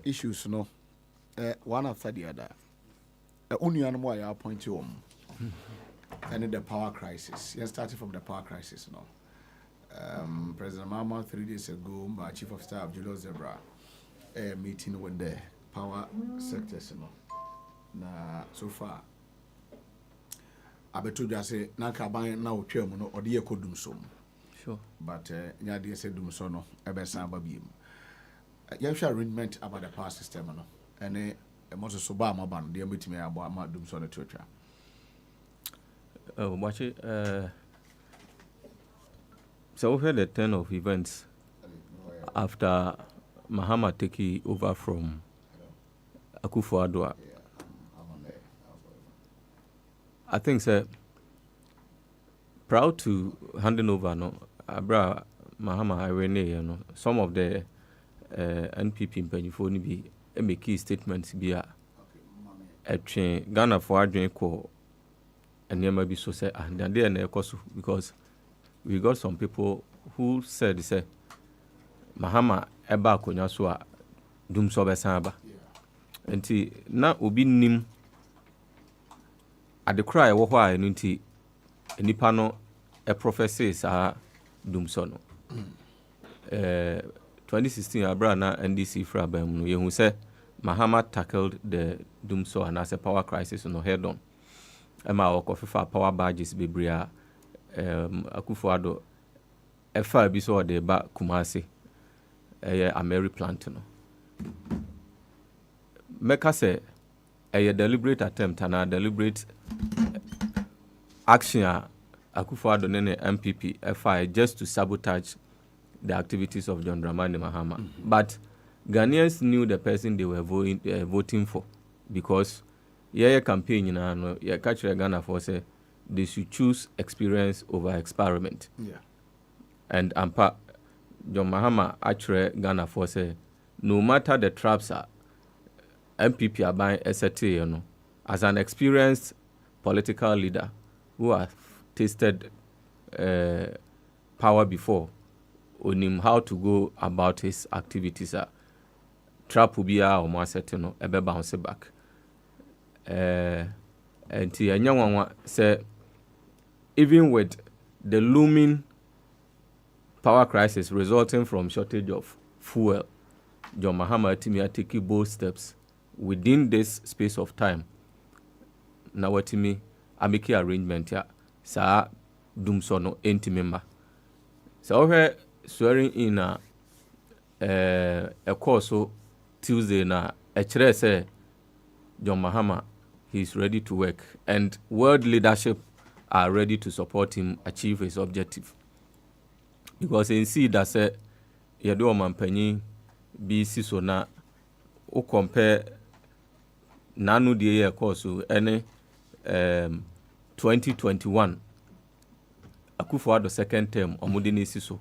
issues no. One after the other. Only one more I point you on. And the power crisis. You started from the power crisis now. President Mama 3 days ago, my Chief of Staff Julius Zebra, meeting with the power sectors. Na so far, I bet you just say Nanka buying now Chairman or the Eco Doom so. Sure. But Nadia said Doom so no, Ebersan Babim. You shall arrangement about the power system, and a Moses Obama ban, the meeting me about my Doom so the church. Watch it. So we had a turn of events after Mahama taking over from Akufo-Addo. I think, sir, proud to handing over, no, Abra Mahama Irene, you know, some of the NPP in Penifoni be a key statements be a train Ghana for Adrian ko and never be so say and then they are because we got some people who said, say, Mahama eba konya so a dum so besan aba. Enti na obi nim adekra e wo ho a enu nti nipa no e prophecy sa dum so no. 2016 abra na NDC fra bam no yehu say Mahama tackled the dum so and as a power crisis no head on. Ema okofifa power badges bebria Akufo-Addo efa bi so de ba Kumasi a Mary plant no meka say a deliberate attempt and a deliberate action Akufo-Addo ne MPP efa just to sabotage the activities of John Dramani Mahama. But Ghanaians knew the person they were voting for because campaign no catch Ghana for say they should choose experience over experiment. Yeah. And Ampa John Mahama actually Ghana for say no matter the traps are MPP are buying SAT, you know, as an experienced political leader who has tasted power before, on him how to go about his activities. Trap will be our more certain, ebe bounce back. And the young one say, even with the looming power crisis resulting from shortage of fuel, John Mahama Timi are taking bold steps within this space of time. Now what me I make arrangement ya sa dum so no enti member. So we swearing in a course so Tuesday na a chere say John Mahama he's ready to work and world leadership are ready to support him achieve his objective. Because in see that say yɛde ɔmampanyin bi si so na o compare nanu deɛ yɛ kɔɔ so ɛne 2021 Akufo-Addo second term ɔmode ne si so.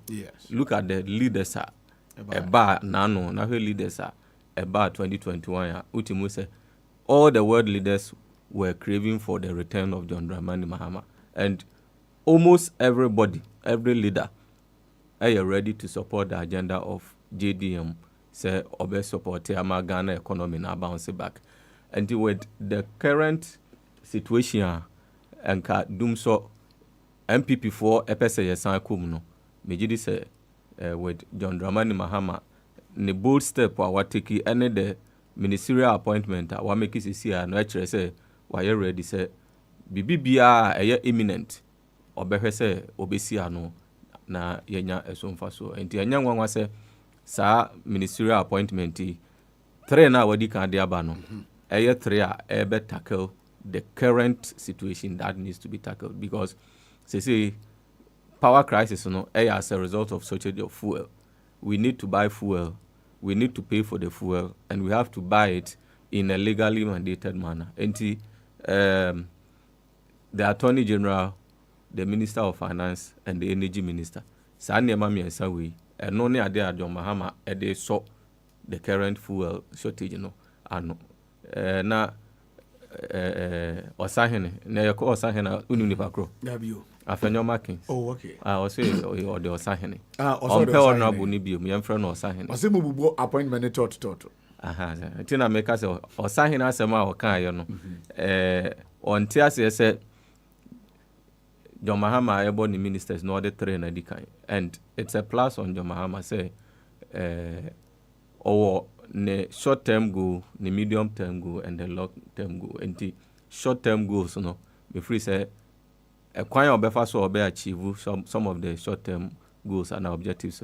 Look at the leaders a ɛbaa nano na hwɛ leaders a ɛbaa 2021 a utimu sɛ all the world leaders were craving for the return of John Dramani Mahama, and almost everybody, every leader are ready to support the agenda of JDM, say obe support ama Ghana economy na bounce back. And with the current situation and ka dum so MPP for epese yesan kom no mejidi say with John Dramani Mahama ne bold step wa take any the ministerial appointment wa make sisi no actually say why ready say bibia eye imminent obehwe say obesi ano na yenya esomfa so enti enya nwanwa say sa ministerial appointment 3 na wadi kan de aba no eye 3 a ebe tackle the current situation that needs to be tackled, because say power crisis as a result of shortage of fuel. We need to buy fuel, we need to pay for the fuel, and we have to buy it in a legally mandated manner. And the Attorney General, the Minister of Finance, and the Energy Minister, Sanya Mami and Sawi, and no near there John Mahama, and they saw the current fuel shortage, na Osahene, na yako Osahene ununipakro. Gabiyo. Afenyo markings. Oh, okay. Ose o de Osahene. Also the honorable ni biom yemfra no Osahene. Ose mububo appointment toto. Aha. Tina make us Osahene asema o kan ayo no. Onti ase se John Mahama ebo ni ministers no the 3 na dikan. And it's a plus on John Mahama say ne short term goal, ne medium term goal, and the long term goal. And the short term goals, me free say a quite obefa so obe achieve some of the short term goals and objectives,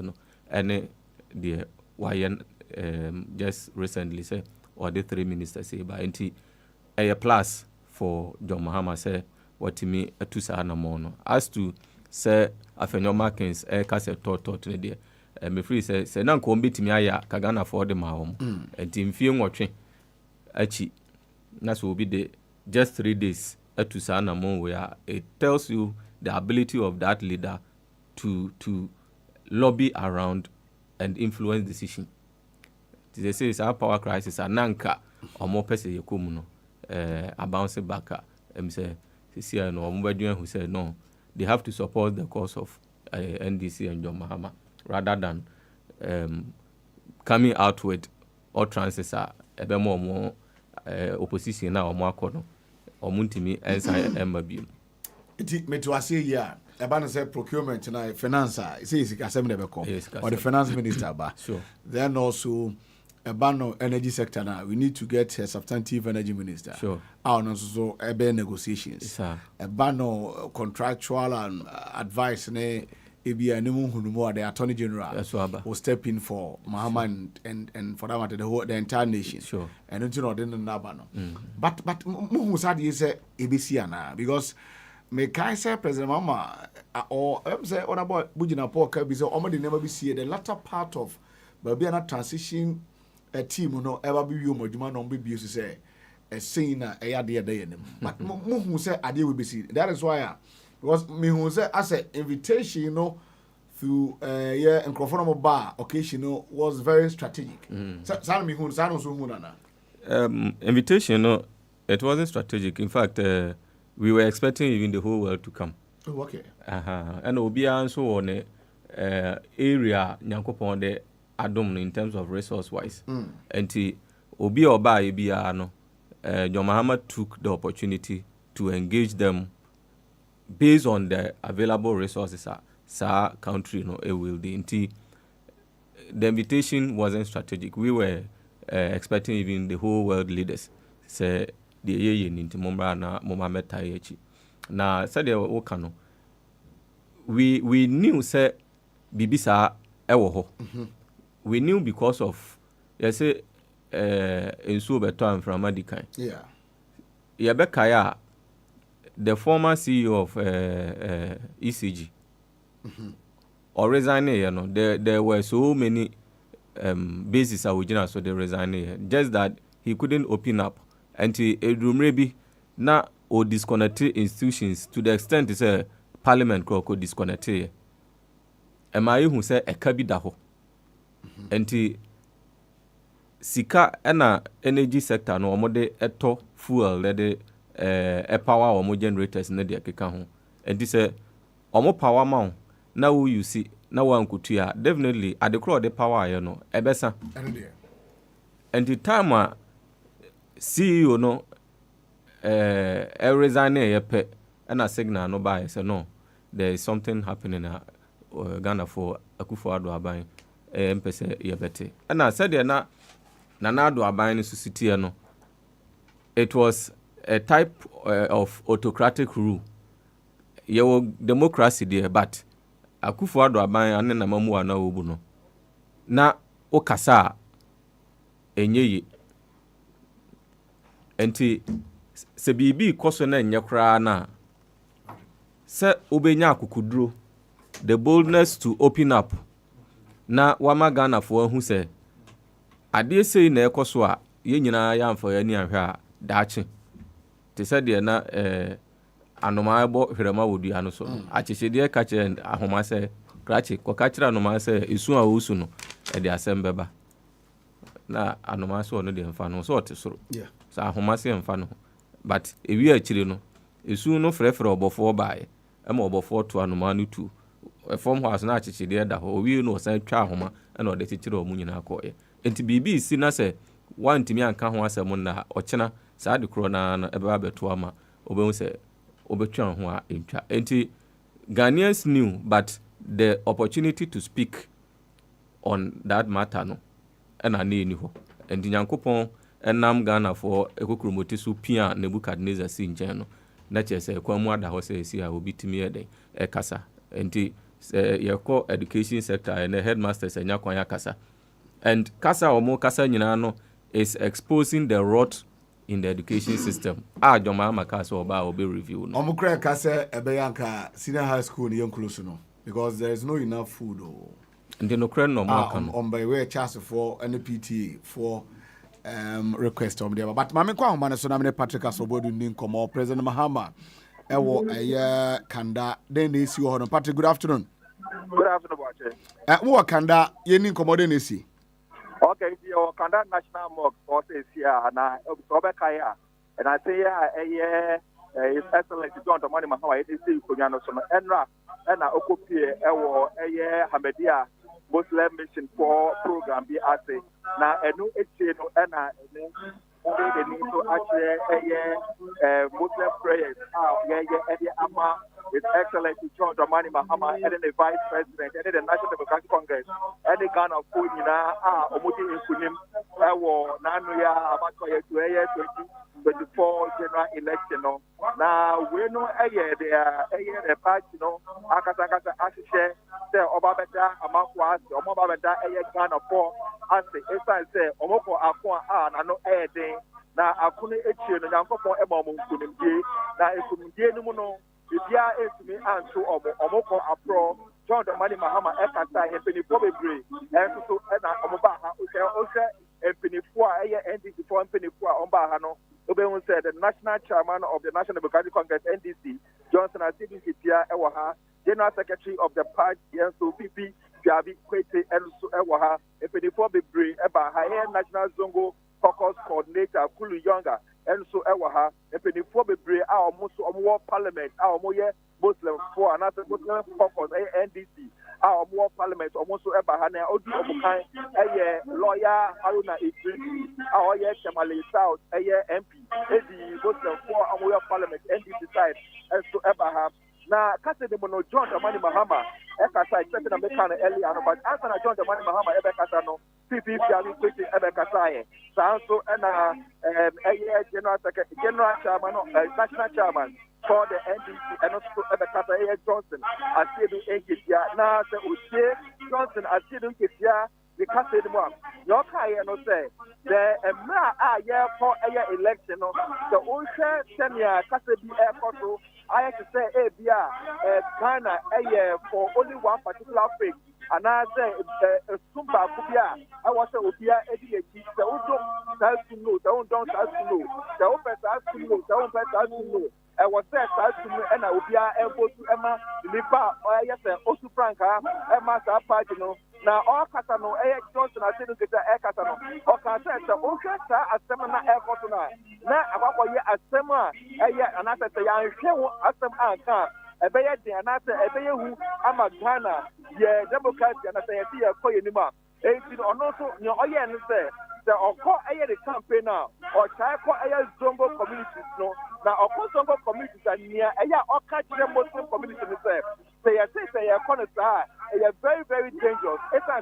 and the YN just recently say or the 3 ministers say by a plus for John Mahama say what me a two sana mono. As to say Afenyo Markins kase tot ne there. Me free say na nko mbetimi aya kagana for the mahom enti mfie nwotwe achi na so obi de just 3 days atu sa na mon where it tells you the ability of that leader to lobby around and influence decision. They say it's our power crisis ananka omo pese yekom no a bounce back say see no omo badwen who said no, they have to support the cause of NDC and John Mahama rather than coming out with all trances are ebe more opposition na omo akono omuntimi ensa emabiem iti metwase ya eba no say procurement na finance say asem na be or the finance minister ba sure. Then also eba no energy sector na we need to get a substantive energy minister. Sure. Our so ebe negotiations eba no contractual and advice ne ebi animu hunumo the Attorney General will step in for Mahama and for that matter the entire nation. Sure. And until no den na ba no. But mu sad is ebesi ana because me kai say President Mahama or say on about bujina poka bi say omade never be see the latter part of baby na transition a team no ever be you moduma no be say a saying na e ade dey enem. But mu say ade we be see. That is why because me who say as an invitation, through and Crawford bar occasion was very strategic. Invitation, it wasn't strategic. In fact, we were expecting even the whole world to come. Oh, okay. And Obia and so on area Nyankopon de Adom in terms of resource wise. And Obi Oba Ibia no John Mahama took the opportunity to engage them based on the available resources sa country will the invitation wasn't strategic. We were expecting even the whole world leaders say the ye ninti momba na Mohammed Tayechi. Na said the okano we knew say bibisa ewo ho. We knew because of say enso beto am from Madikan. Yeah. Yebekaya the former CEO of ECG, or resign here, no, there were so many bases original, so they resign here. Just that he couldn't open up until maybe now or disconnect institutions to the extent is a parliament could disconnect here. Am I who say R.K.B daho? Until sika ena energy sector no omode eto fuel lede power or generators na de keka ho. And this omo power ma na wo you see na wan kutua definitely at the crowd the power you know ebesa. And the time CEO no resign yepe and a signal no buy say no there is something happening in Ghana for Akufo-Addo aban mpese yebete. And I said na Nana-Addo aban society no it was a type of autocratic rule. Your democracy there, but Akufo-Addo aban ane na mamu ana obu no na okasa enyeyi enti se bibi koso na enye kra na se obenya akukuduro the boldness to open up na wama Ghana for hu se ade sei na ekoso a ye nyina ya amfa ya ni ahwe a daache te se de na anoma ebo hwerema wodu ano so achichede ka che ahoma se krachi koka kira anoma se esu a osu no e de asembeba na anoma so no de mfa no so otesoro sa ahoma se mfa no but ewi akire no esu no frefre obofo baaye ema obofo to anoma no tu form house na achichede da ho owi no san twa ahoma na ode chichire o munyina akoye enti bibi si na se wantimi anka ho asem na ochena sa de kro na ebe abeto ama obehu se obetwa ho a entwa enti Ghanaians knew but the opportunity to speak on that matter no and ani ho enti Nyankopon enam Ghana for ekokromoti so pia Nebukadnezar si nchen no na chese kwamu ada ho se si a obitimi eden kasa enti yeko education sector and the headmasters enya kwanya kasa and kasa omo kasa nyina no is exposing the rot in the education system. Joma makasa oba obe review no. Omukre kasa ebeyanka senior high school ni close no because there is no enough food oh. And no kren no makan. On by way chance for NPTA for request on there. But mame kwa homa so na me Patrick Asobodu ni nkomo President Mahama ewo kanda den esi ho no. Patrick, good afternoon. Good afternoon, Boakye. Wo kanda ye ni nkomo den esi. Okay, your Kanda National Mosque also is here, and Obekaya, and I say, His Excellency John Dramani Mahama, ADC, Kunyano, Enra, and Okopie, Ewo, Hamedia, Muslim Mission for program, BRC. Now, a new HCN, and they need to actually Muslim prayers, His Excellency John Dramani Mahama, and then the Vice President, and then the National Democratic Congress, and the Ghana of Kunina, Omuti Inkunim, Nanuya, Amatoya, 2024 general election. Now, we know the party, Akata Ashishe, the Obabeta, Amakwas, Omobabeta, Ghana for us, as say, Omoko Akwa, and no air day. Now, Akune Echi, and Yankopon Emom Kunimdi, now Ekumdi Muno. Ibia esimi anso omoko apro John Dramani Mahama ekata empinifo bebre enso na omoba ha ose empinifo a NDC for empinifo a omba ha no obehun said the national chairman of the National Democratic Congress NDC Johnson Asidi Pia ewo ha general secretary of the party enso PP Gabi Kwete enso ewo ha empinifo bebre eba ha national zongo caucus coordinator Kulu Younger and so ewaha epenifuo bebre a omuso omwo parliament a omoye Muslim for another Muslim caucus NDC a omwo parliament omuso ebaha na odi omukan lawyer Haruna Idris a oye Chamale South MP edi Muslim for omwo parliament NDC side and so ebaha na kase de mono John Dramani Mahama ekasa expected na mekana earlier but as na John Dramani Mahama ebekasa no PPP ali kwete ebekasa ye so na general chairman national chairman for the NDC and also ebekasa Johnson asiedu enketia na se otie Johnson asiedu enketia the kase de mo no kai no say the emra a ye for election no the onse senior kase bi airport I have to say, Ghana, for only one particular thing. And I say, Sumba Kubia, I was a Ubia, Eddie, the Udom has to know, the Udom has to know, the Opus has to know, the Opus has to know. I was said to me, and I will be able to Emma, Lipa, or yes, Osu Franca, Emma Sapagino. Now, all Catano, A. Johnson, I didn't get the Air Catano, or Catano, Oshasa, a seminar air Fortuna. Now, about a seminar, and I said, I show us some anchor. A bayer, and I said, a bayer who I'm a Ghana, yeah, Democrat, and I say, I see a coin in my 18 or no, so, no, I understand. Or call the campaign now, or try call Zombo communities, no. Now, of course, Zombo communities are near, or catch the Muslim community themselves. They are saying they are very, very dangerous. It's a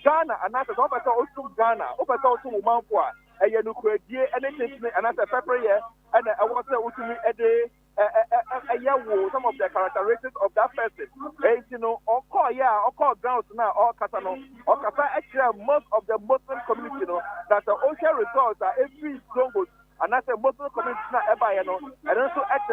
Ghana, and that's over to Ghana, over to Mampua, and you know, anything, and that's a pepper here, and I want to me a day. Some of the characteristics of that person. You know, or call grounds now, or Catano, or Kata, actually, most of the Muslim community, you know, that the ocean results are every zongo, and that's a Muslim community now, you know, and also at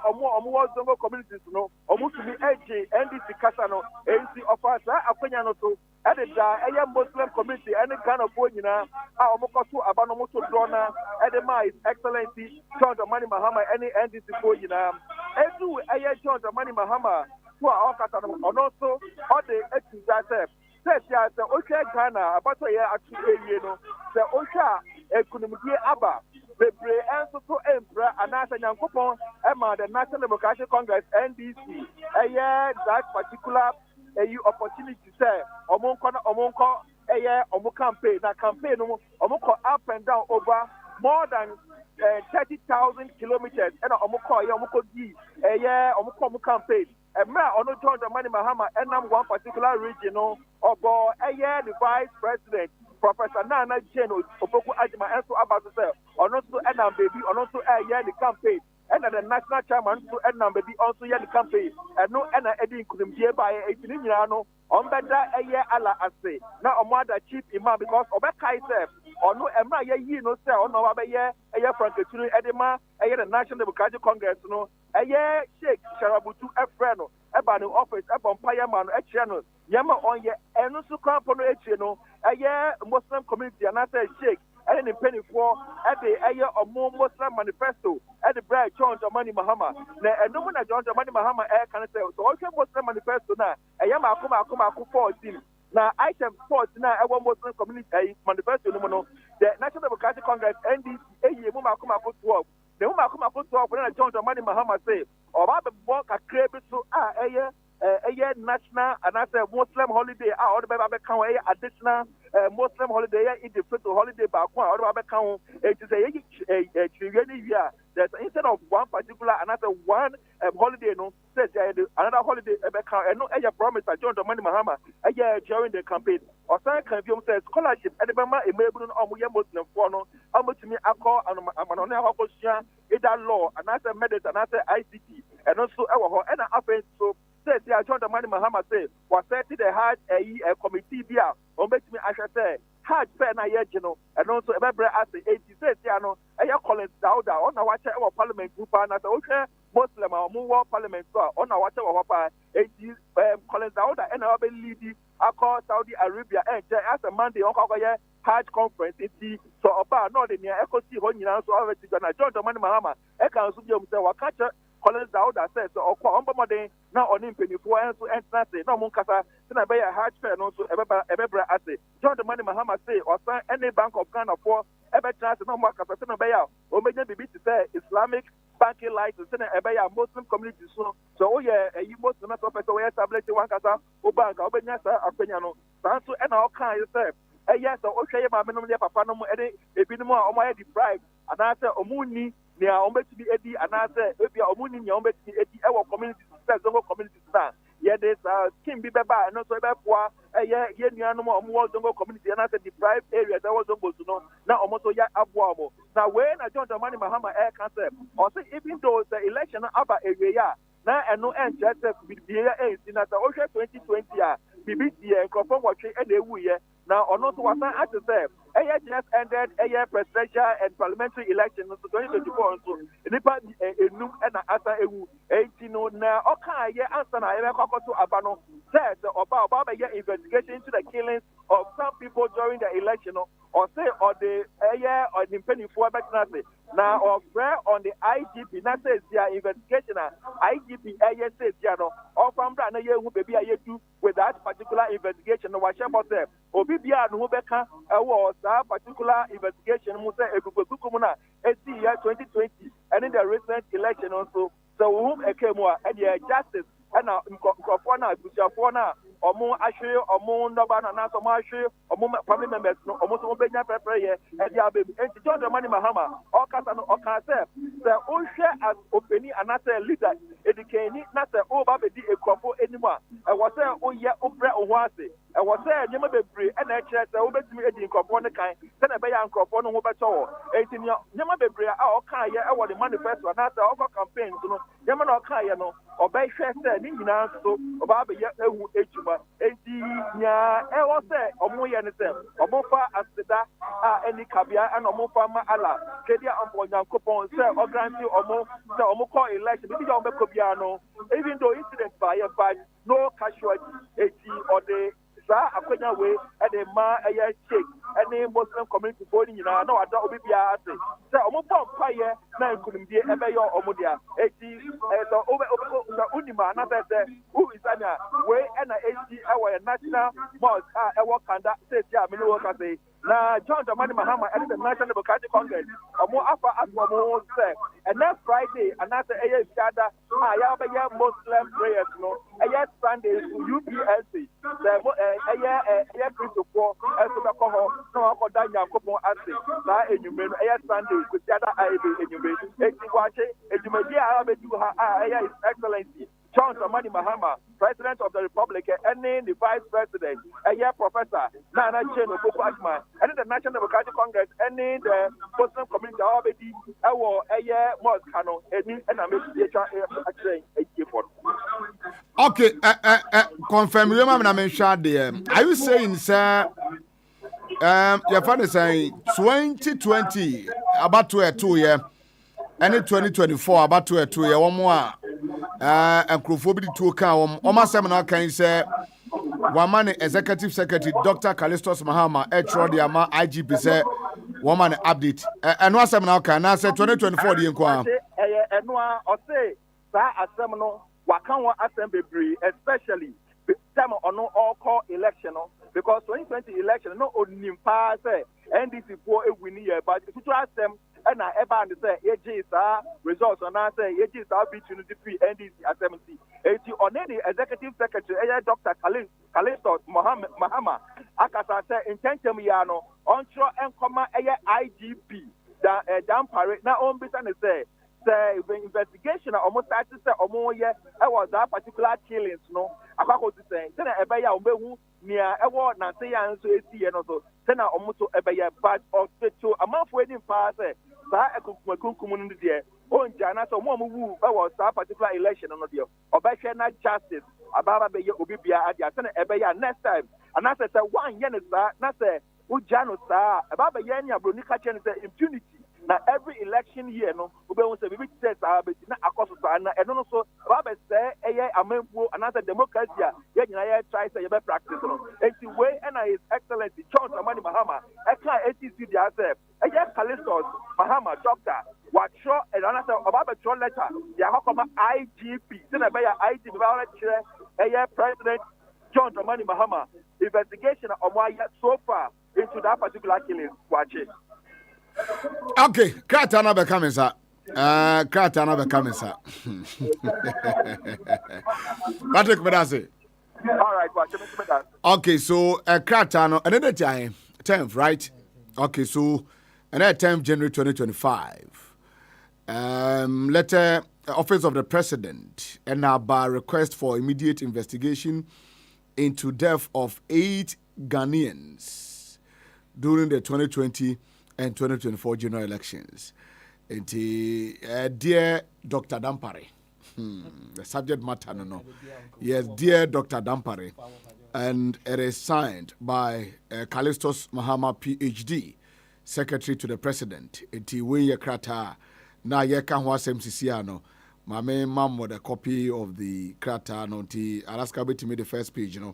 or more zongo communities, you know, or Muslim AG, NDC Catano, NC offers, opinion to edit the Muslim community, any kind of point, you know, our Mokotu, Abanomoto Drona, Edema, His Excellency, John Dramani Mahama, any NDC point, you know, and do John Dramani Mahama, who are all Catano, and also all the exercise. Says, yeah, the Osha Ghana, about a year actually, you know, the Osha, Economic Abba, the Bray answer to Emperor, and as a young coupon, Emma, the National Democratic Congress, NDC, a year that particular opportunity, say, Omonko, a year, Omo campaign, that campaign, Omoko up and down over more than 30,000 kilometers, and Omoko D, a year, Omoko campaign. And me, I don't join the money Mahama, and I'm one particular regional, or the vice president, Professor Nana Jeno, Opoku Ajima, and so about to say, or not to end baby, or not to the campaign, and the national chairman to end baby, also the campaign, and no, and Eddie could be by 18 years, on better a year, Allah, I say, now on mother chief imam, because Obeka is or no, Emma, ye no say, or no, a year, Frank Edema, a year, the National Democratic Congress, no. Eye Sheikh Sharabutu Efreno, Ebanu Office, Ebon Payaman, a channel, Yama on ye, and also Crampono Echino, a Muslim community, and I say Sheikh, and in penny for at the Aya or more Muslim manifesto, at the Brad John Dramani Mahama. And no one at John Dramani Mahama air can say, so also Muslim manifesto now, a Yama Kuma 14. Now, item 4 now, I want Muslim community manifesto, the National Democratic Congress, NDC, Muma Kuma 12. The woman come up to when John Dramani Mahama say, or about the work a crib to a year national and as a Muslim holiday, or the baby count additional Muslim holiday, in the first holiday back one, or the count, it is a trillion year. That instead of one particular another one holiday, no, says another holiday, and no promise that John Dramani Mahama a year during the campaign. Or some can view says scholarship at the Bama, a Melbourne or Muslim for no, how much me I call and I'm either law, another medicine, another ICT, and also our and offense. So says the John Dramani Mahama say was set the hard a committee there, or make me I shall say hard pen a year, and also a member as the 80 says, Yano, a year Collins Dauda on our parliament group and as a okay Muslim or more parliament on our watch 80 Collins Dauda and our lady. I call Saudi Arabia and as a Monday on our Hajj conference. So about not in the echo see when you know so already gonna John Dramani Mahama. I can assume you catch Collins Dauda says or Kwamba now on him penny for and so and say no Munkasa, then I buy a Hajj fair and also ever assay. John Dramani Mahama say or sign any Bank of Ghana for ever chance no more capacity by or maybe be to say Islamic banking license and a Muslim community so you Muslim professor we establish one casa or bank or Benyasa Apeniano. So and all kind of say yes, okay, my minimum papa no any a bit more on my deprived and I say Omuni near Ombe to be Eddie and I say if you are Omuni near Ombe to be Eddie our community zongo community stand. Yeah, there's Kim Bibeba and also Bepwa, more zongo community and I said deprived areas that was supposed to know now almost Abuamo. Now when I joined the Dramani Mahama air concept or say even though the election about area now and no end just with the in the 2020 BBC and confirm what and they will Now, or not was at the same. Just ended a presidential and parliamentary election in 2024. So, Nipa Num and Asa Ewu 18 now. Okay, answer I ever to Abano said about investigation into the killings of some people during the election or say or the or the penny for now or prayer on the IGP that says their investigation IGP says or from Brana who baby do with that particular investigation or what about them or Bibia who beka was that particular investigation Musa Ebukumuna 2020 and in the recent election also so whom came and the justice and Nkofona Bushafona Omo Ashe Omo Nobana Naso Mashe Omo family members no Omo so benya prepare and dia baby and John Dramani Mahama Okasa no Okase the Oshe as openi anase leader edikeni na se o ba be di ekofo enima e wo se o ye obre ohwase e wo se nyema bebre e na kire se o betimi edi nkofo ne kan se na be ya nkofo no ho beto wo enti nyema bebre a o kan ye e wo the manifesto na se o campaign no nyema na o kan ye no obey hwe se ni nyina so oba be ye ehu ejuma enti nya e wo se omo ye ne se omo fa aseda a eni kabia and omo fa ma ala kedia ampo nyankopon se o granti omo se omo call election bi ya omo kobia no even though incident by no casualty eti or the sa akwanya we e de ma eye check any Muslim community body nyina na wada obi bia ase se omo pom paye na nkunimdie e be yo omo dia eti so obe unima na se who is anya we na eti our national mosque e wo kanda se ti amini wo ka say na John Dramani Mahama at the National Democratic Congress omo afa asmo say and next Friday another eye fiada ya be Muslim prayers no Sunday UPLC the Christo for Esobakoho no akoda Yakopon ase na enyume no Sunday ko fiada aibe enyume eti wache ejumedi a be do ha His Excellency John Dramani Mahama, President of the Republic, and the Vice President, Professor Nana Cheno Boakye, and the National Democratic Congress, and the Muslim community already, Moscano, and I'm okay, confirm you, Mamma mentioned there. Are you saying, sir? Your father saying 2020 about to a 2 year, and 2024 about to a 2 year, one more. And Crofobidi to account Oma Seminar can say Woman Executive Secretary Dr. Callistus Mahama, the Ama IGP say woman update. And one seminar can I say 2024 the inquiry. And one or say that a seminar Wakanwa Assembly, especially time on all call election because 2020 election no only pass NDC for a win year, but if you ask them and I ever say results on I say between the free NDC assembly. On the executive secretary, Dr. Callistus Mahama, Akasa say intention yano onshore and comma IGP down parade now on business say the investigation almost started say was that particular killings no akako to say then ebeya ombehu near ewo na say ya nso esi no so then almost ebeya bad of to amafo edim pa say sa ekukunkum no de o njana so mo wu was that particular election no de obehwe na justice ababa be obi bia adia then ebeya next time and I say one yen sa na say ujano sa ababa yen ya broni ka chen say impunity. Now every election year, no, we will say we test our but not across and also Robert say amempo another democracy. Yeah, try say you practice no. It's the way and His Excellency John Dramani Mahama. I can't ATC the ourselves. Callistus Mahama doctor. What show and another about the letter. Yeah, how come IGP? Then I buy IGP President John Dramani Mahama investigation of why so far into that particular killing. Watch it. Okay, Kratana becoming sir. Kratana becoming sir. Patrick Medase. All right, watch it. Okay, so Kratano another time, 10th, right? Okay, so another 10th January 2025. Letter Office of the President and by request for immediate investigation into death of 8 Ghanaians during the 2020 and 2024 general elections. And dear Dr. Dampare, the subject matter, no. Yes, dear Dr. Dampare, and it is signed by Callistus Mahama, PhD, Secretary to the President. Iti we krata na yeka ho asem sisiano. Mame mam with a copy of the krata no ti Alaska beti me the first page, you know.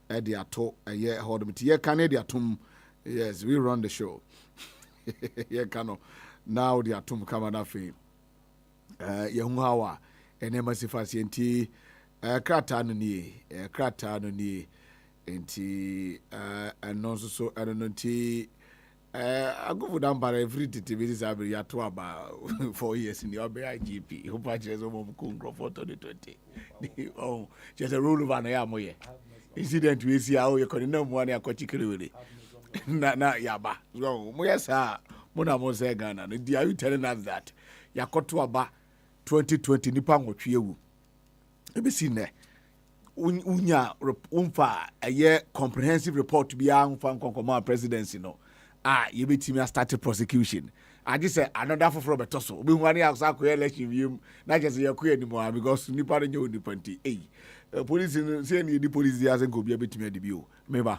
Edi ato ye hold me ti ye kan edi atum. Yes, we run the show. Ye kano now the atum kama na fe. Ye hu hawa enema sifasi enti krata no ni enti no so I don't know ti I go for down by every TV abri ya to about 4 years in the IGP who purchased mom kungro for 2020 oh just a rule of na moye incident we see how you can no money akochikiri na yaba so moye sa mona mo say Ghana no are you telling us that yakoto aba 2020 nipa nwotwe ewu ebe si ne unya umfa a comprehensive report bi a umfa nkonkoma presidency no you be team start prosecution. I just say another for better so. We want to ask election view, not just your queer anymore because Nipa and you independent. Police saying the police hasn't go be a bit to me debut. Remember.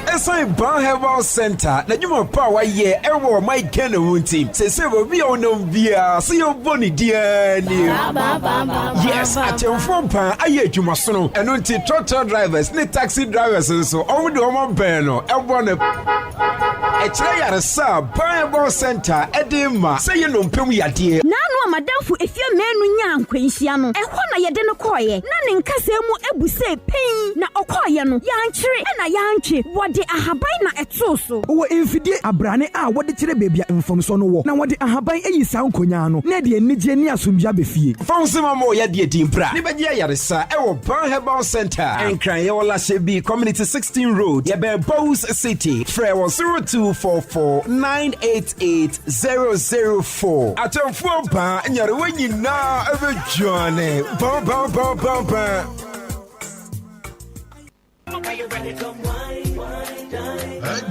Esa Ban Herbal Center na nyuma power ye ewo my Ghana team se we be on bia se yo boni dia ni yes atemfo pan aye adwuma so no eno nti tractor drivers ne taxi drivers so omo de omo ben no ebo ne ekire yare sa Ban Herbal Center edema se ye no mpem yade na no madamfo efie menu nya ankwanhia no ehọ na yede no koye na ne nkasa mu ebuse pen na okoye no yankire na yankye wode ahaban na etoso wo emfidie abrane a wode kire bebia mfomso no wo na wode ahaban eyisa nkonya no na de enije ni asombia befie fonsema mo ya de timpra ni begia yaresa ewo Ban Herbal Center enkran ye wala shebi community 16 road ye be Bows City frewo 0244988004 atemfo ba nyare wanyina ebe joane ba Are you ready to wine,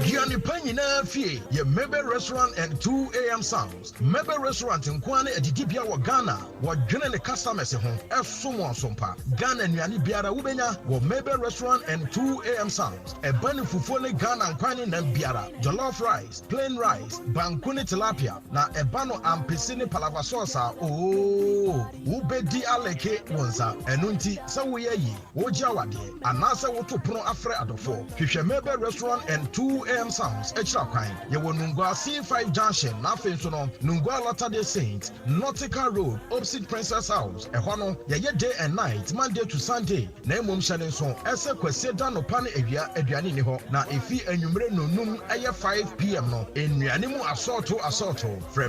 Gianni Panina Fee, your Mebe Restaurant and 2 a.m. Sounds. Mebe Restaurant in Kwane at Dibia wa Ghana, what Ghana customers home, F. Sumo Sompa, Ghana and Yani Biara Ubenya, wa Mebe Restaurant and 2 a.m. Sounds. A bunny fufone Ghana and Kwani and Biara, jollof rice, plain rice, bankuni tilapia, na ebano ampesini palavasosa, oh, ubedi aleke wonsa, enunti, sawiye, wojawadi, anasa wotu pro afre adofo, Mebe Restaurant and 2 a.m. Sounds, extra kind. You will Nungwa C5 Junction, nothing so no, Nungwa Latter-day Saints, Nautica Road, opposite Princess House, Ehono, ye day and night, Monday to Sunday. Name Shaden Son, Ese Kweseda no Pane Evia, Ediani Niho, na Efi and Numre no num, aya 5 p.m. no, in Yanimu Assaulto,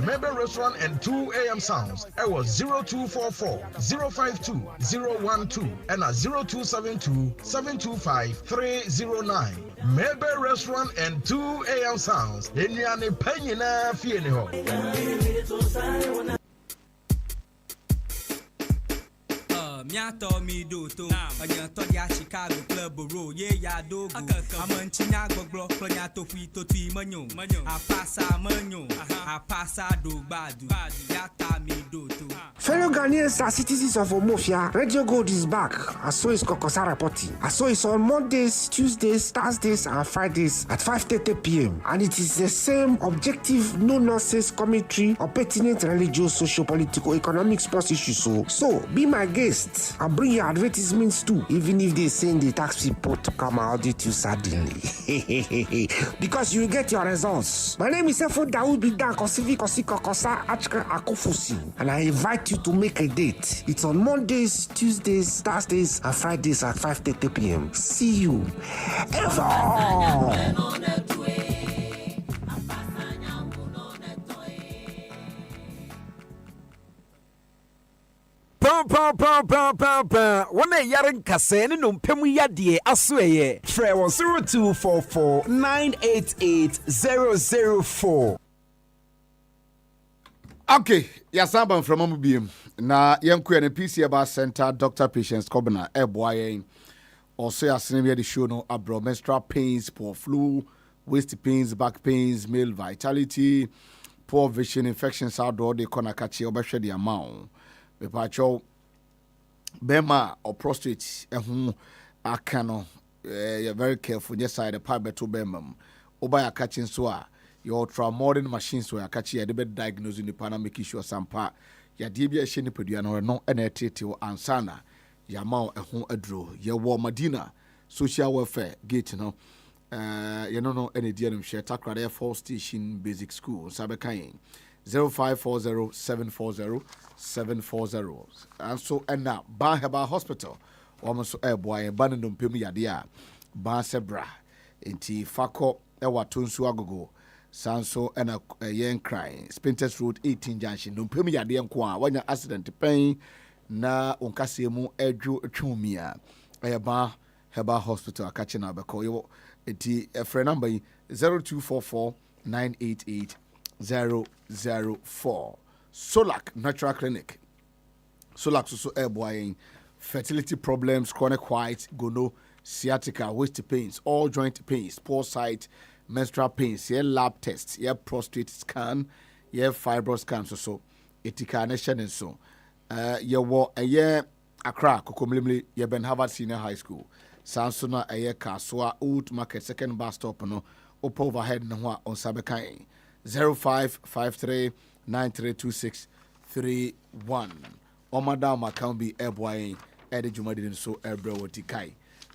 Mebe Restaurant and 2 a.m. Sounds, it was 0244 052 012 and a 0272 725 309. Mebe Restaurant and 2 a.m. Sounds. In Yane Penina Fieniho. Miato mi do to Anyanto ya Chicago Club Road ye ya do Amanchina goglo Plonyato fito ti manyo Apasa manyo Apasa do badu Yata mi do to Fellow Ghanaians and citizens of Omofia, Radio Gold is back. So is Kokosa reporting. So it's on Mondays, Tuesdays, Thursdays, and Fridays at 5:30 p.m. And it is the same objective, no nonsense commentary on pertinent religious, social, political, economic, sports issues. So be my guest and bring your advertisements too, even if they send the tax report to come out due to suddenly. Because you get your results. My name is Efo Daoud Bidan Kosivi Kosa Achka Akofusi, and I invite you to make a date. It's on Mondays, Tuesdays, Thursdays, and Fridays at 5:30 p.m. See you ever. Wana yaren kase ni numpemu yadie asweye. Frewo 0244988004. Okay, yasamba from Amubim. Na yanku ya PC about Center Dr. Patience Kobana Eboye. Also yasinemi the show no abro menstrual pains, poor flu, waist pains, back pains, male vitality, poor vision, infections outdoor they kona kachi obeshe the amount. Bepacho Bema or prostate akano you're very careful just side the part beto bemam oba ya catching so your ultramodern machines so ya catch ya be diagnose ni pana make sure sampa ya die bia hye ni pedua no na etete wo ansana ya ma ho aduro ye wo Madina social welfare gate no you know any dear share takrade Fall Station Basic School sabekan 0540-740-740 and so and now Baheba Hospital almost boy abandoned pem yadia ba sebra enti fako ewa tonsu agogo sanso and a yen crying Spinters Road 18 junction no pem yadia nko a wanya accident pen na onkasemu edwo twumia eba Heba Hospital akachina beko yo enti efre number 0244-988-004 Solak Natural Clinic Solak so airboying fertility problems, chronic white, gono, sciatica, waist pains, all joint pains, poor sight, menstrual pains, yeah, lab tests, yeah, prostate scan, yeah, fibro scan, so etika nation and so. Yeah, what a year Accra, Kokomlimli, yeah, Ben Harvard Senior High School, Sansona, a year Kaswa, Old Market, second bus stop, no, up overhead, no, on Sabekai, 0553-932631. Omadam account be airboy Eddie Jumadin so airbrewoti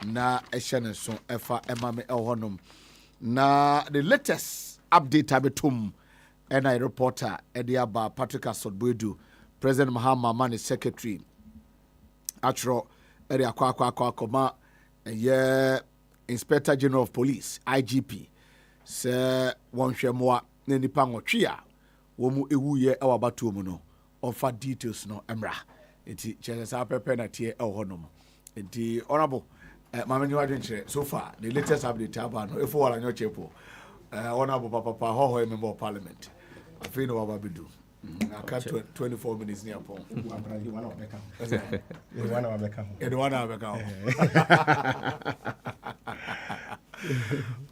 na eshane so efa emame elhonum na the latest update abetum and I reporter Ediaba Patrick Asodbuedu President Mahama Mani Secretary Atro Edi akwa koma Inspector General of Police IGP se wonhwemwa na nipa nwotwe a wo mu ewu ye ewabatu mu no offer details no emra enti chesa pepe na tie ehonum enti honorable mamani wadwenche so far the latest update aba no efo wala nyo chepo honorable papa ho member of parliament afi no baba bedu aka 24 minutes near pon one of beka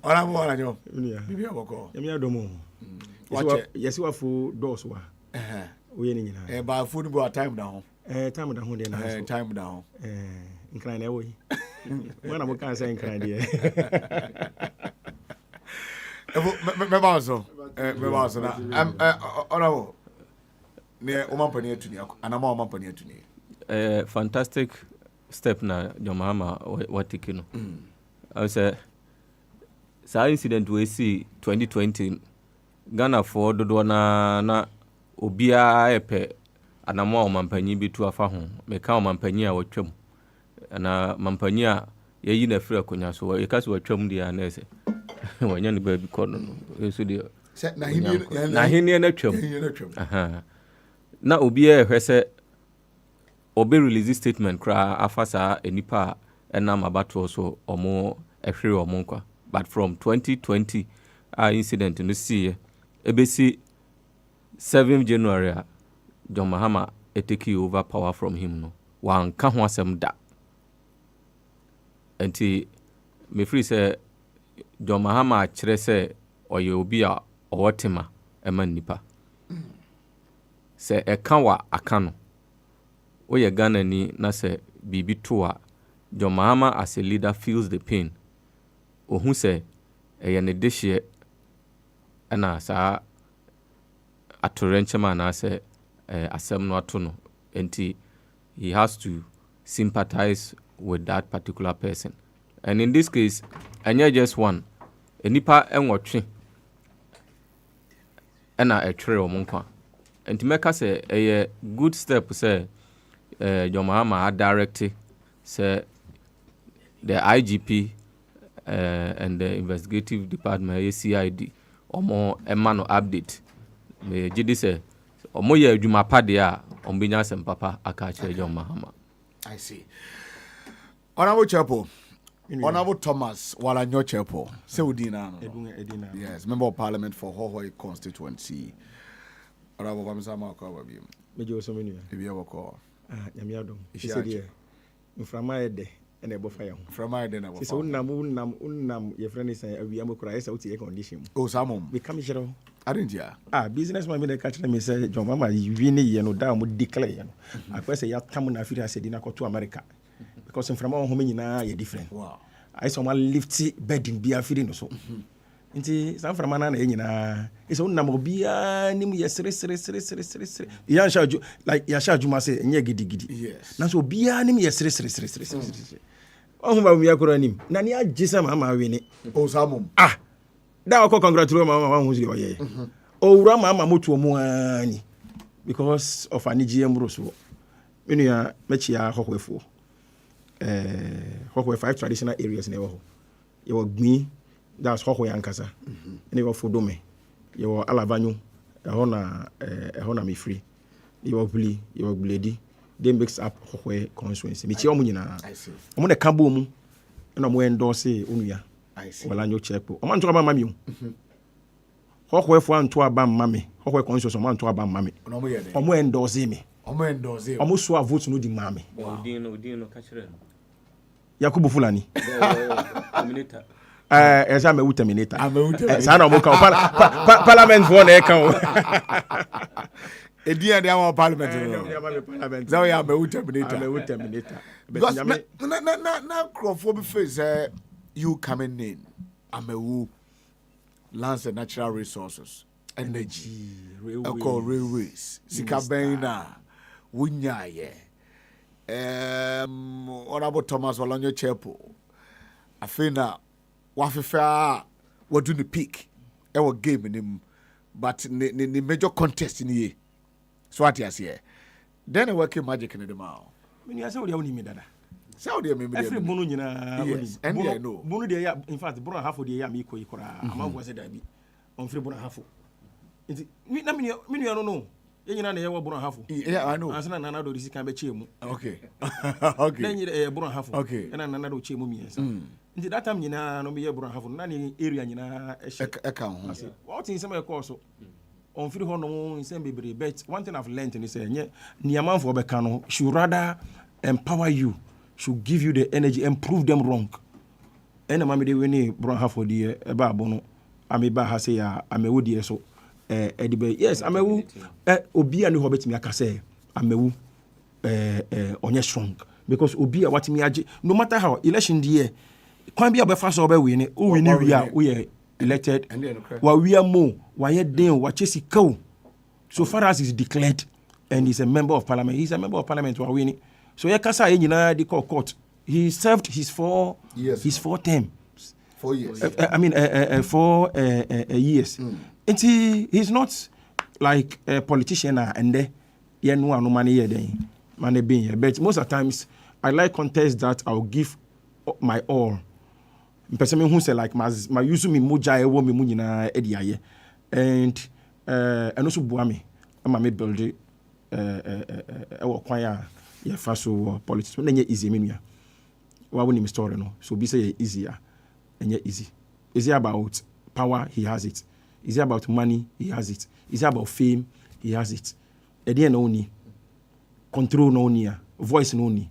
honorable wala nyo bibi aboko yemi adomo yesi wa fu doors wa we ni nyina ba food bo time down time down de na time down nkran na wo yi wana mo kan say nkran de me ba so na honorable ne o mampani atuni anama o mampani atuni fantastic step na Jomahama watiki no I say sa incident we see 2020 Ghana for dodo na obia epe anamo o mampani bi tu afa ho meka o mampani a watwam na mampani a yeyi na frɛ konya so ye ka so watwam dia na ese wanya ne ba bi kɔ no eso dia na hini na twam aha na obia ehwɛ sɛ obi release statement kra afasa enipa enam abato so omo ehwere omo nkwa but from 2020 incident no see ebesi 7 January Jomahama take over power from him no wan ka ho asem da enti me free say Jomahama kyerɛ sɛ ɔyɛ obi a ɔwɔtema ema nipa sɛ ɛka wa aka no oyɛ Ghana ni na sɛ bibi to a Jomahama as a leader feels the pain ohu sɛ ɛyɛ ne dehye ana saa atorenchema na sɛ asem no ato no enti he has to sympathize with that particular person and in this case anya just one enipa enwotwe ana etwere omunkwa enti meka sɛ ɛyɛ good step sɛ Jomahama direct sɛ the IGP and the investigative department CID omo emano update me gidi sɛ omo yɛ adwuma pade a ombenya asɛm papa aka kyerɛ Jomahama. I see. Honorable Chapo, Honorable Thomas Walanyo Chapo, say Udina. Yes, member of parliament for Hohoi Constituency. Honorable Bamsama Kawabi. Mejo so many. If you ever call. Yamiado. He said here. Mframaede and ebo fire. Framaede and ebo. So unam your friend is a we am cry out air condition. Oh, Samum. We come here. I didn't ya. Businessman made a catch me say Jomahama you win you know down would declare. I first say ya tamu na fira said in to America. because in from home nyina ye different. Wow. I saw one lifty bed in beer feeding so. Nti san from na nyina is on number bia nim yesere sere. Ya sha like ya sha juma say enye gidi. Yes. Na so bia nim yesere sere. Oh ma mi akora nim. Na ni agisa ma we ni. O samum. Ah. Da ko congratulate mama hu zi oye. Owura mama moto mu ani because of anigye mroso. Menu ya mechi ya hohwefo. Hohwe 5 traditional areas na ewo. Yewo gmi, that's hohwe ankasa. Ene wo fodome. Yewo alavanyo, eho na me free. Yewo bli, yewo bledi. They mix up hohwe constituency. Mechi omu nyina. I see. Omu ne kabo mu. Na mo endorse onuya. I see. Wala nyo check po. Omo nto ba mami o. Hohwe fo anto aba mami. Hohwe constituency omo anto aba mami. Omo endorse me. Omo so a vote no di mami. Odin no ka kire no. Yakubu Fulani. Terminator. Esa me terminator. Esa na mo ka parliament for na e kan. Edian dey am parliament. That we am me terminator. Because na crofo be face you coming in. Amewu lands and natural resources, energy, railways, Sikabena, Wunyaye. Honorable Thomas Walanyo Chepo. I feel now, Wafifa, what do the peak? Our game in him, but the major contest in the so what you say? Then I work in magic in the mouth. When you say, what do you mean, Dada? Saudi every bono nyina yes and I know bono dey in fact bono half of the year me ko ikora amafo say that be on free bono half nti me no no ye nyina na ye wo bono half yeah I know asana nana do risika be chemu okay okay then ye bono half okay na nana do chemu mi yes nti that time nyina no me ye bono half na ni area nyina e ka ho what thing say me call so on free ho no in same bebre but one thing I've learned is say ni amanfo be ka no should rather empower you, should give you the energy and prove them wrong. And mama de we bro half for the eba bono ameba ha say ya amewu de so edibe yes amewu obi ani ho betimi aka say amewu onye strong because obi a watimi age no matter how election the kwan bia obefa so obe we ni o we ni wi a we elected wa we mo wa ye den wa chesi kaw so far as is declared and he's a member of parliament wa we ni so yakasa nyina di court he served his 4 terms 4 years 4 years and he's not like a politician and there no money here then money being here but most of the times I like contests that I'll give my all person who say like my use me moja e wo me mu nyina e dia ye and also buame ama me build e wo kwan a ye fa so politics no nye easy menua wa woni me story no so be say easier and easy about power he has it, easy about money he has it, easy about fame he has it, e dey no ni control no ni voice no ni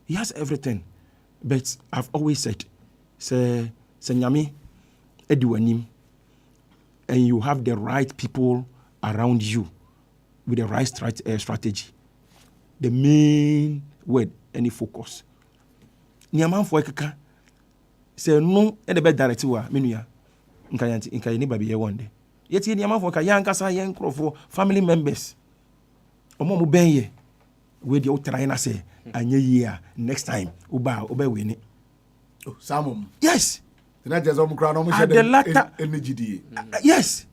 he has everything but I've always said say nyame eduanim and you have the right people around you with the right strategy. The main word any focus ni amanfo ekeka say no e de be direct wa menua nka ni baby ye wonde yeti ni amanfo ka yankasa yen krofo family members omo mo ben ye we dey try na say anya year next time oba we ni samum yes na just om kra no mo share the energy yes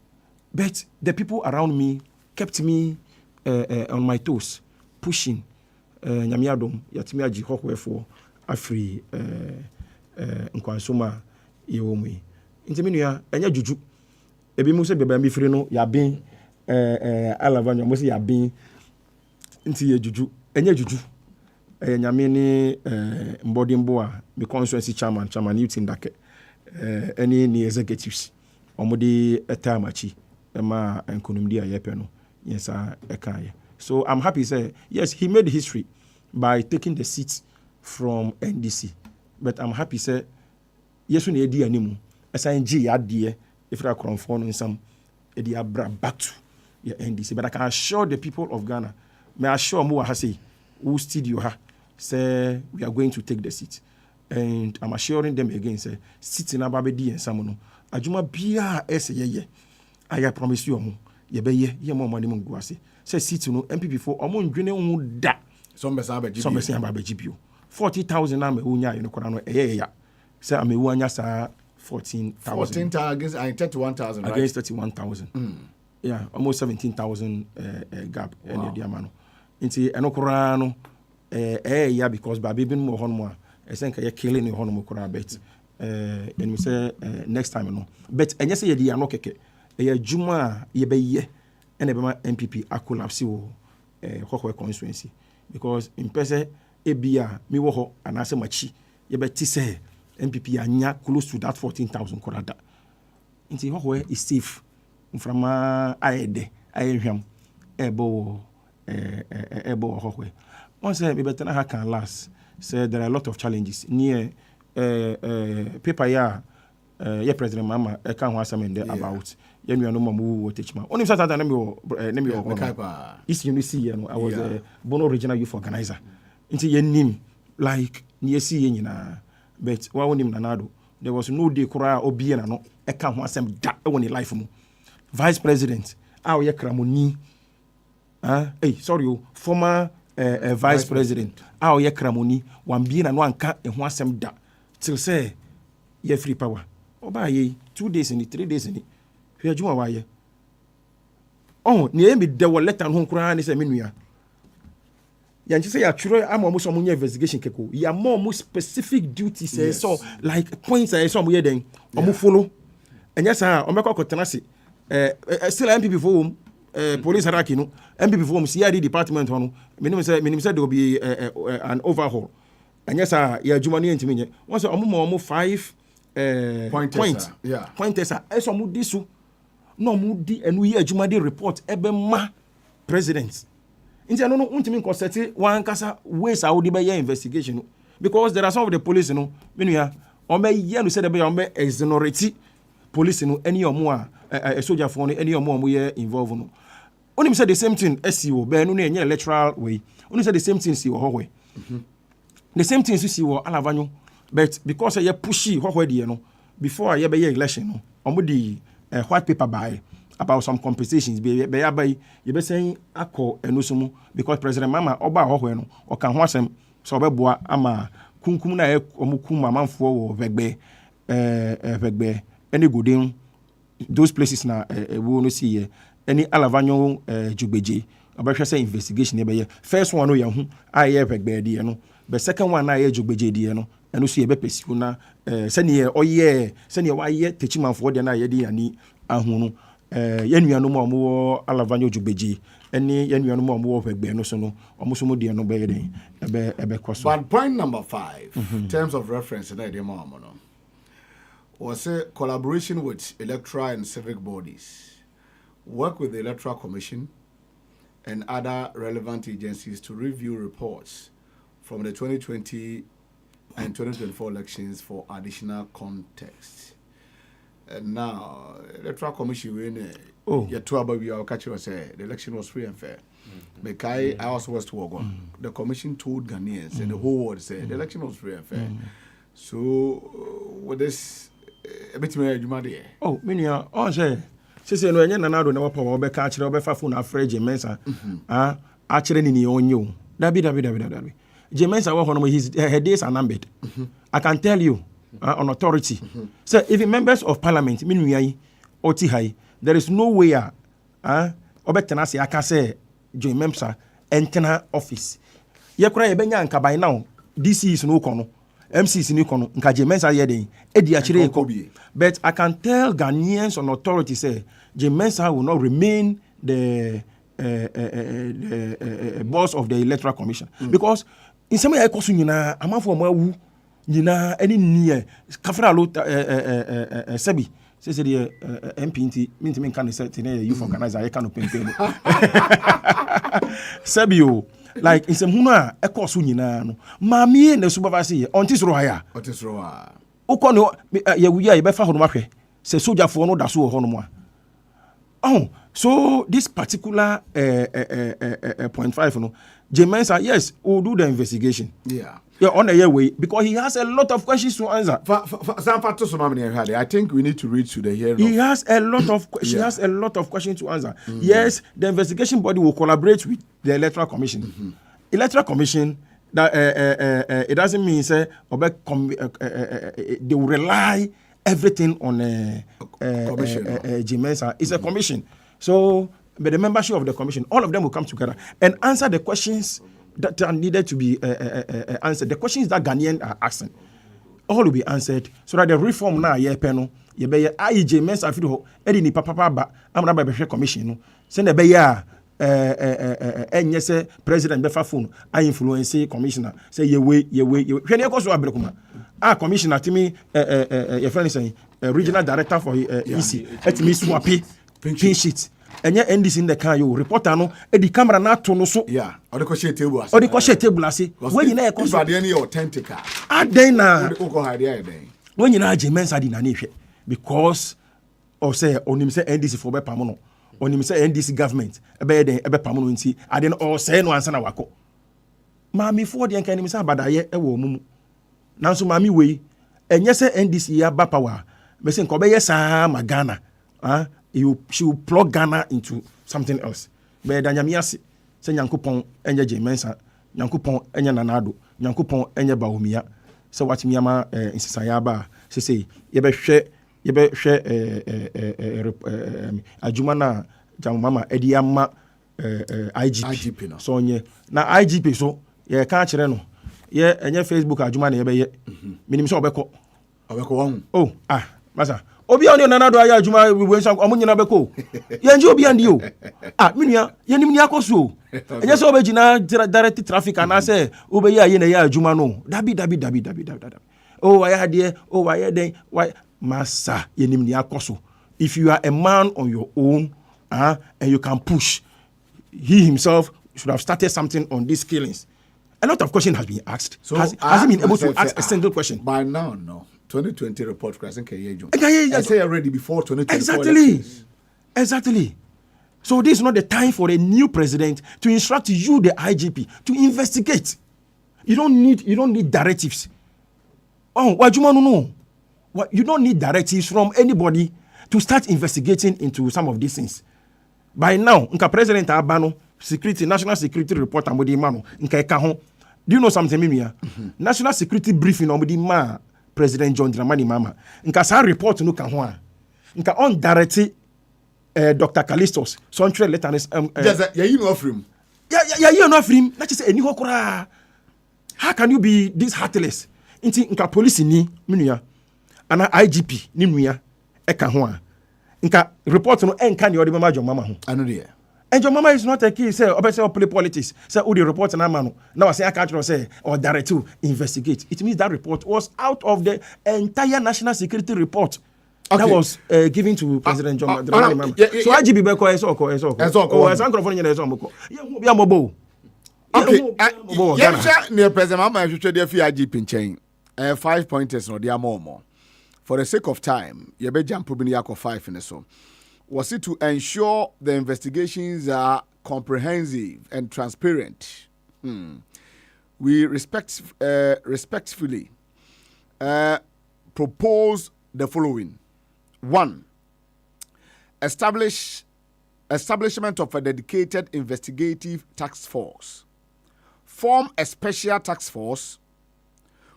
but the people around me kept me on my toes pushing nyamiadom yatimi agi hohwefo afri nkwansoma yewomwe ntimenua enya juju ebi mu se beba mi firi no ya ben alavanyo mo se ya ben nti ye juju enya juju nyame ni mbodimbo a me constituency chairman youth ndake any ni executives omode etamachi ema enkonumdi ayepe no yesa ekaye. So I'm happy to say, yes, he made history by taking the seats from NDC. But I'm happy to say, yes, we need animu. SNG idea if I come for in some idea back to your NDC. But I can assure the people of Ghana, may I assure more say, who studio ha, say we are going to take the seat. And I'm assuring them again, say, sitting about the and someone. Ajuma Bia Essay, I promise you, ye be ye more money munguasi. Say, sit no MPP for among Green da. Some Baby 40,000 unya in the Korano, say, I'm a 14,000. 14,000 against 31,000, right? Against 31,000. Yeah, almost 17,000 gap. Wow. Into Enokorano, because Baby been more honor. I think you're killing your home bet. And we say next time, no. But and yes, you are not keke. Juma ye be ye and MPP a collapse Hokwe constituency because in person ebia mi wo ho anase machi ye be ti say MPP anya close to that 14,000 korada. Inti Hokwe is safe from aede ayehwam ebo Hokwe. Once me better na can last. So there are a lot of challenges near paper yeah President Mama I can't want something there about you know no more teach me only Saturday name East University I was a Bono regional youth organizer into your name like near see but what him nanado there was no day kura obi na no I can't want some that when life mu vice president our ye kramoni former vice president ye kramoni wan bi na no anka eho asem da till say ye free power oba ye 2 days in 3 days in hwe adwuma wa ye ne me de wo letter no kura ne say menua ya nchi say ya twere ama mo so mo investigation keko ya mo specific duties yes. So like points so mo ye den mo follow enya sa o mekọ kotena se still MPP for police hierarchy no MPP form CID department hono minimum say there will be an overhaul and yes ya adwuma ne ntimi nye won say omo 5 points yeah pointers eso mo di so no mo di enu ye adwuma de report ebe ma president nti no ntimi ko set wan kasa ways how dey be investigation because there are some of the police no menu ya o me ye no say dey be o me exonerate police no any omo a soldier for no any omo ye involved no only said the same thing SEO be no na electoral way only said the same thing see ho the same thing see wo alavanyo but because you pushy ho dey no before you be election no omo di white paper buy about some compensations be buy you be saying akọ enosumu because President Mama oba ho no o kan ho asem so obeboa ama kunkum na omo kum amanfo wo vegbe any godin those places na we no see here any alavanyo jugbeje obahwe say investigation e be ye first one no ya hu aye vegbe de no but second one na aye jugbeje de no eno so ye be pesiu na sene oye sene wa ye techimanfo de na ye de ani ahunu yenuanu mo alavanyo jugbeje any yenuanu mo vegbe no so no omo so mo de no be ye den ebe koso. But point number 5 in terms of reference na de mo no was a collaboration with electoral and civic bodies, work with the Electoral Commission and other relevant agencies to review reports from the 2020 and 2024 elections for additional context. And now, Electoral Commission, the election was free and fair. Mekai, I also was to work on. The Commission told Ghanaians and the whole world said the election was free and fair. So, with this, a bit more Jumadi. Oh, Minia, oh, say no enya nanado na wapa obe ka akire obe fa phone afre Jemensa akire ni onyo dabi Jemensa wa hono his days are numbered. I can tell you on authority so if members of parliament minuyai oti high there is no way obe tenase aka say Jemensa entena office ye kura ye benya nka by now DC is no kono MCs ni kono nka Jemensa ye den edi akire ko but I can tell Ghanaians on authority say Jemensa will not remain the boss of the Electoral Commission because in some way I kosu nyina amafo mo awu nyina any near kafra lo sebi say the MPNT mean can say youth organizer I cannot pempe sebi o like in some huna e kosu nyina no maami na supervisor ontisro haya ukono ye wuya ye be fa hono mahwe say soldier for no da so hono mo oh so this particular point 5 no Mensah, yes, will do the investigation. Yeah. Yeah, on a year way, because he has a lot of questions to answer. I think we need to read to the hearing. He has a lot of she has a lot of questions to answer. Yes, the investigation body will collaborate with the Electoral Commission. Electoral Commission, that it doesn't mean say they will rely everything on Mensah. It's a commission. So, but the membership of the commission, all of them will come together and answer the questions that are needed to be answered. The questions that Ghanaians are asking, all will be answered so that the reform now, penal, IEJ Mensah Fido, Eddie Papa, I'm not by commission. Send a bayer, and yes, President Befafun, I influence commissioner, say ye way. When you go to Abrekuma, commissioner to me, your friend is saying, regional director for EC, at me swappy, pink sheets. And yet, NDC in the car, you reporter no, the camera not to no so. Yeah, or the crochet table. Or the crochet table, I say. When you know, any authentic. When you know, Mensah did not because, or say, on him say NDC for Pamono, on him say NDC government, a bed, a Pamono, I didn't all say no answer. Wako. Mammy for the enemy, but I a woman. Now, so mammy way, and yes, NDC ya Bapawa, Messin Kobe, yes, Magana. She will plug Ghana into something else. But Danyamiasi, say Yankupon, Enya Mensah, Yankupon, Enya Nanado, Yankupon, Enya Baumia. So what Miama in Sayaba, she say, Yebe share Ajumana, Jamama, Ediama, IGP. So, now IGP, so, yeah, can't reno. Yeah, and your Facebook, Ajumana, Minim so Beko. Oh, Massa. Obi on Nanado aya juma we wensa omunyina beko ye nje obi andi o minua ye nim ni akoso enye se obegina direct traffic ana se obeyi aye na ya juma no dabi oh aya de oh aya den why massa ye nim ni akoso. If you are a man on your own and you can push, he himself should have started something on these killings. A lot of questions has been asked. So has he been able to ask a single question? By now, no. 2020 report, I say already before 2020. Exactly. So this is not the time for a new president to instruct you, the IGP, to investigate. You don't need directives. Oh, what you want to know? You don't need directives from anybody to start investigating into some of these things. By now, President Abano, National Security Report, do you know something, Mimia? National Security Briefing, President John Dramani Mama. Nka sa report no kan ho a. Nka on direct Dr. Callistus so on letter you know of him. You know of him. Na say eni hokura. How can you be this heartless? Nka police ni menua. Ana IGP ni nua e kan ho a. Nka report no enka ne ode mama John Mama ho. Anu de. And your mama is not a key, say, or play politics. Say, who the report and Amano. Now I say, I can't say, or direct to investigate. It means that report was out of the entire national security report that was given to President John. So IGB Beko is all. Oh, as Uncle Fonny is all. Okay, yes, near President Mama, you should have IGP in chain. 5 pointers, no, they are more. For the sake of time, you better jump Pubiniako 5 in the song. Was it to ensure the investigations are comprehensive and transparent? We respectfully propose the following. 1. Establishment of a dedicated investigative task force. Form a special task force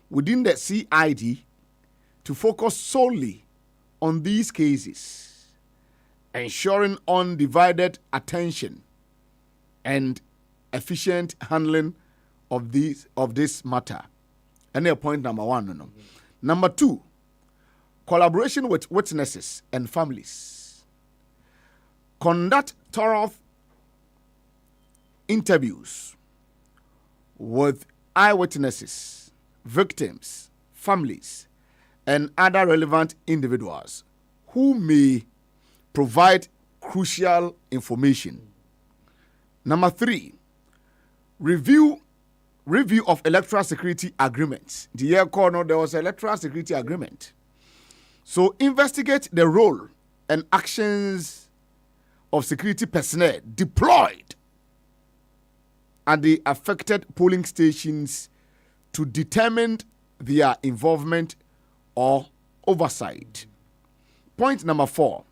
within the CID to focus solely on these cases, ensuring undivided attention and efficient handling of this matter. And point number 1. No. Number 2, collaboration with witnesses and families. Conduct thorough interviews with eyewitnesses, victims, families, and other relevant individuals who may provide crucial information. Number 3, review of electoral security agreements. The year corner, there was an electoral security agreement. So investigate the role and actions of security personnel deployed at the affected polling stations to determine their involvement or oversight. Point number 4,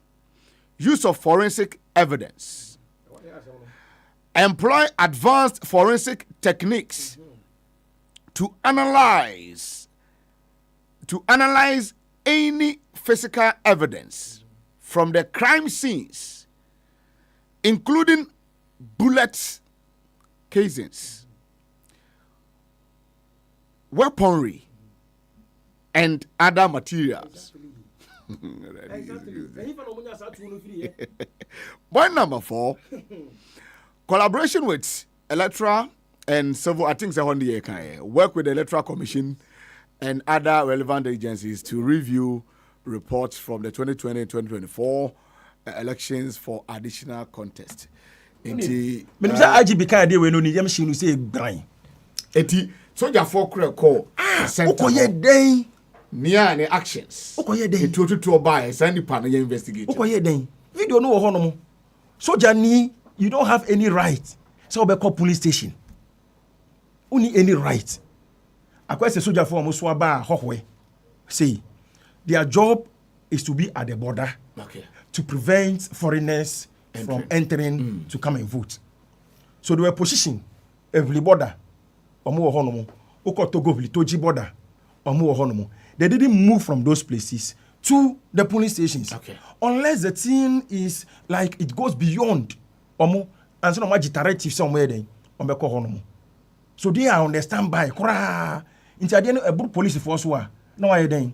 use of forensic evidence. Employ advanced forensic techniques to analyze any physical evidence from the crime scenes, including bullets, casings, weaponry, and other materials. Point number 4, collaboration with electoral and civil, I think work with the Electoral Commission and other relevant agencies to review reports from the 2020 and 2024 elections for additional contest. IGB can dey we no ni yam shinu say gran. Eti soldier for call. Okoye den near the actions. Okoye den. Eti to buy send the panel investigate. Okoye den. Video no ho no mo. Soldier ni you don't have any right. So be call police station. Only any right. Akwa say soldier for mo so aba hohwe. Say their job is to be at the border. Okay. To prevent foreigners from entering to come and vote. So they were positioned every border. Togo border. They didn't move from those places to the police stations. Okay. Unless the thing is like it goes beyond and so much directive somewhere then. So they are on the standby. Into the end a police force no I then.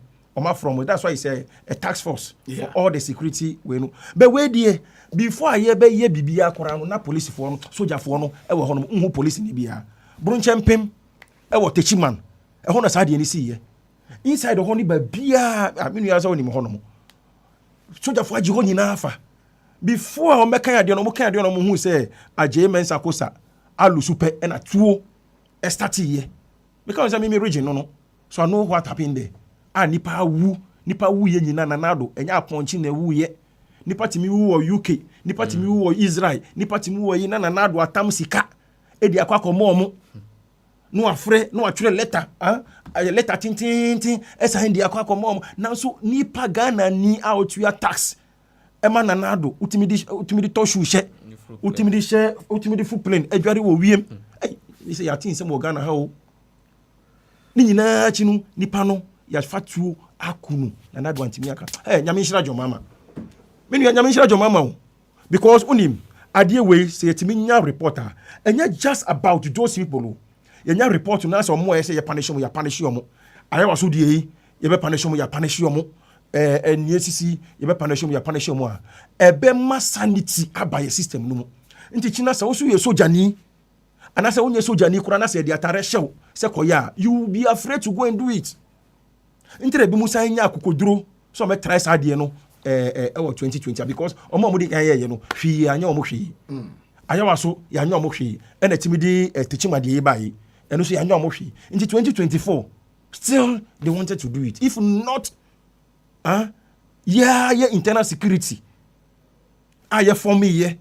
From that's why it's a task force for all the security we know. But where there before I be ye bibia kwara no na police for no soldier for no e wo hono hu police ni bia brunchempem e wo techiman e hono sa de ni si ye inside ho ni ba bia aminu ya so ni mo hono mo soldier for agi ho nyina afa before o meka ya de no mo kan de no mo hu say aje mensa kosa alu super e na tuo e start ye because I me region no so I know what happened there. Nipa wu ye nyina nanado enya aponchi na wu ye nipa timi wu wo UK nipa timi wu wo Israel nipa timi wu yi nanado atam sika edi akwa komo no afre no atwere letter letter tintintin esa ndi akwa komo na so nipa Ghana ni outua tax ema nanado utimi di toshu she utimi di full plane edware wo wiem ni se ya tin se mo Ghana ha o ni nyina chinu nipa no ya fatu akunu na nadu antimi aka nyame nhira jo mama me nu nyame nhira jo mama because unim adie we say etimi nya reporter enya just about those people ye nya report na so mo say ye punish mo ayewa so die ye be punish mo nie sisi ye be punish mo a ebe ma sanity abaye system no mo nti china sa wo so ye sojani ana sa wonye sojani kura na say dia tare hyew say koya you be afraid to go and do it. Intere bi musa nya akokoduro so me try sade no 2020 because omo di kan ye no hwi anya omo hwi ayawa so ya anya omo hwi e na timidi tichimade ye bai eno so ya anya omo hwi in 2024 still they wanted to do it if not internal security for me ye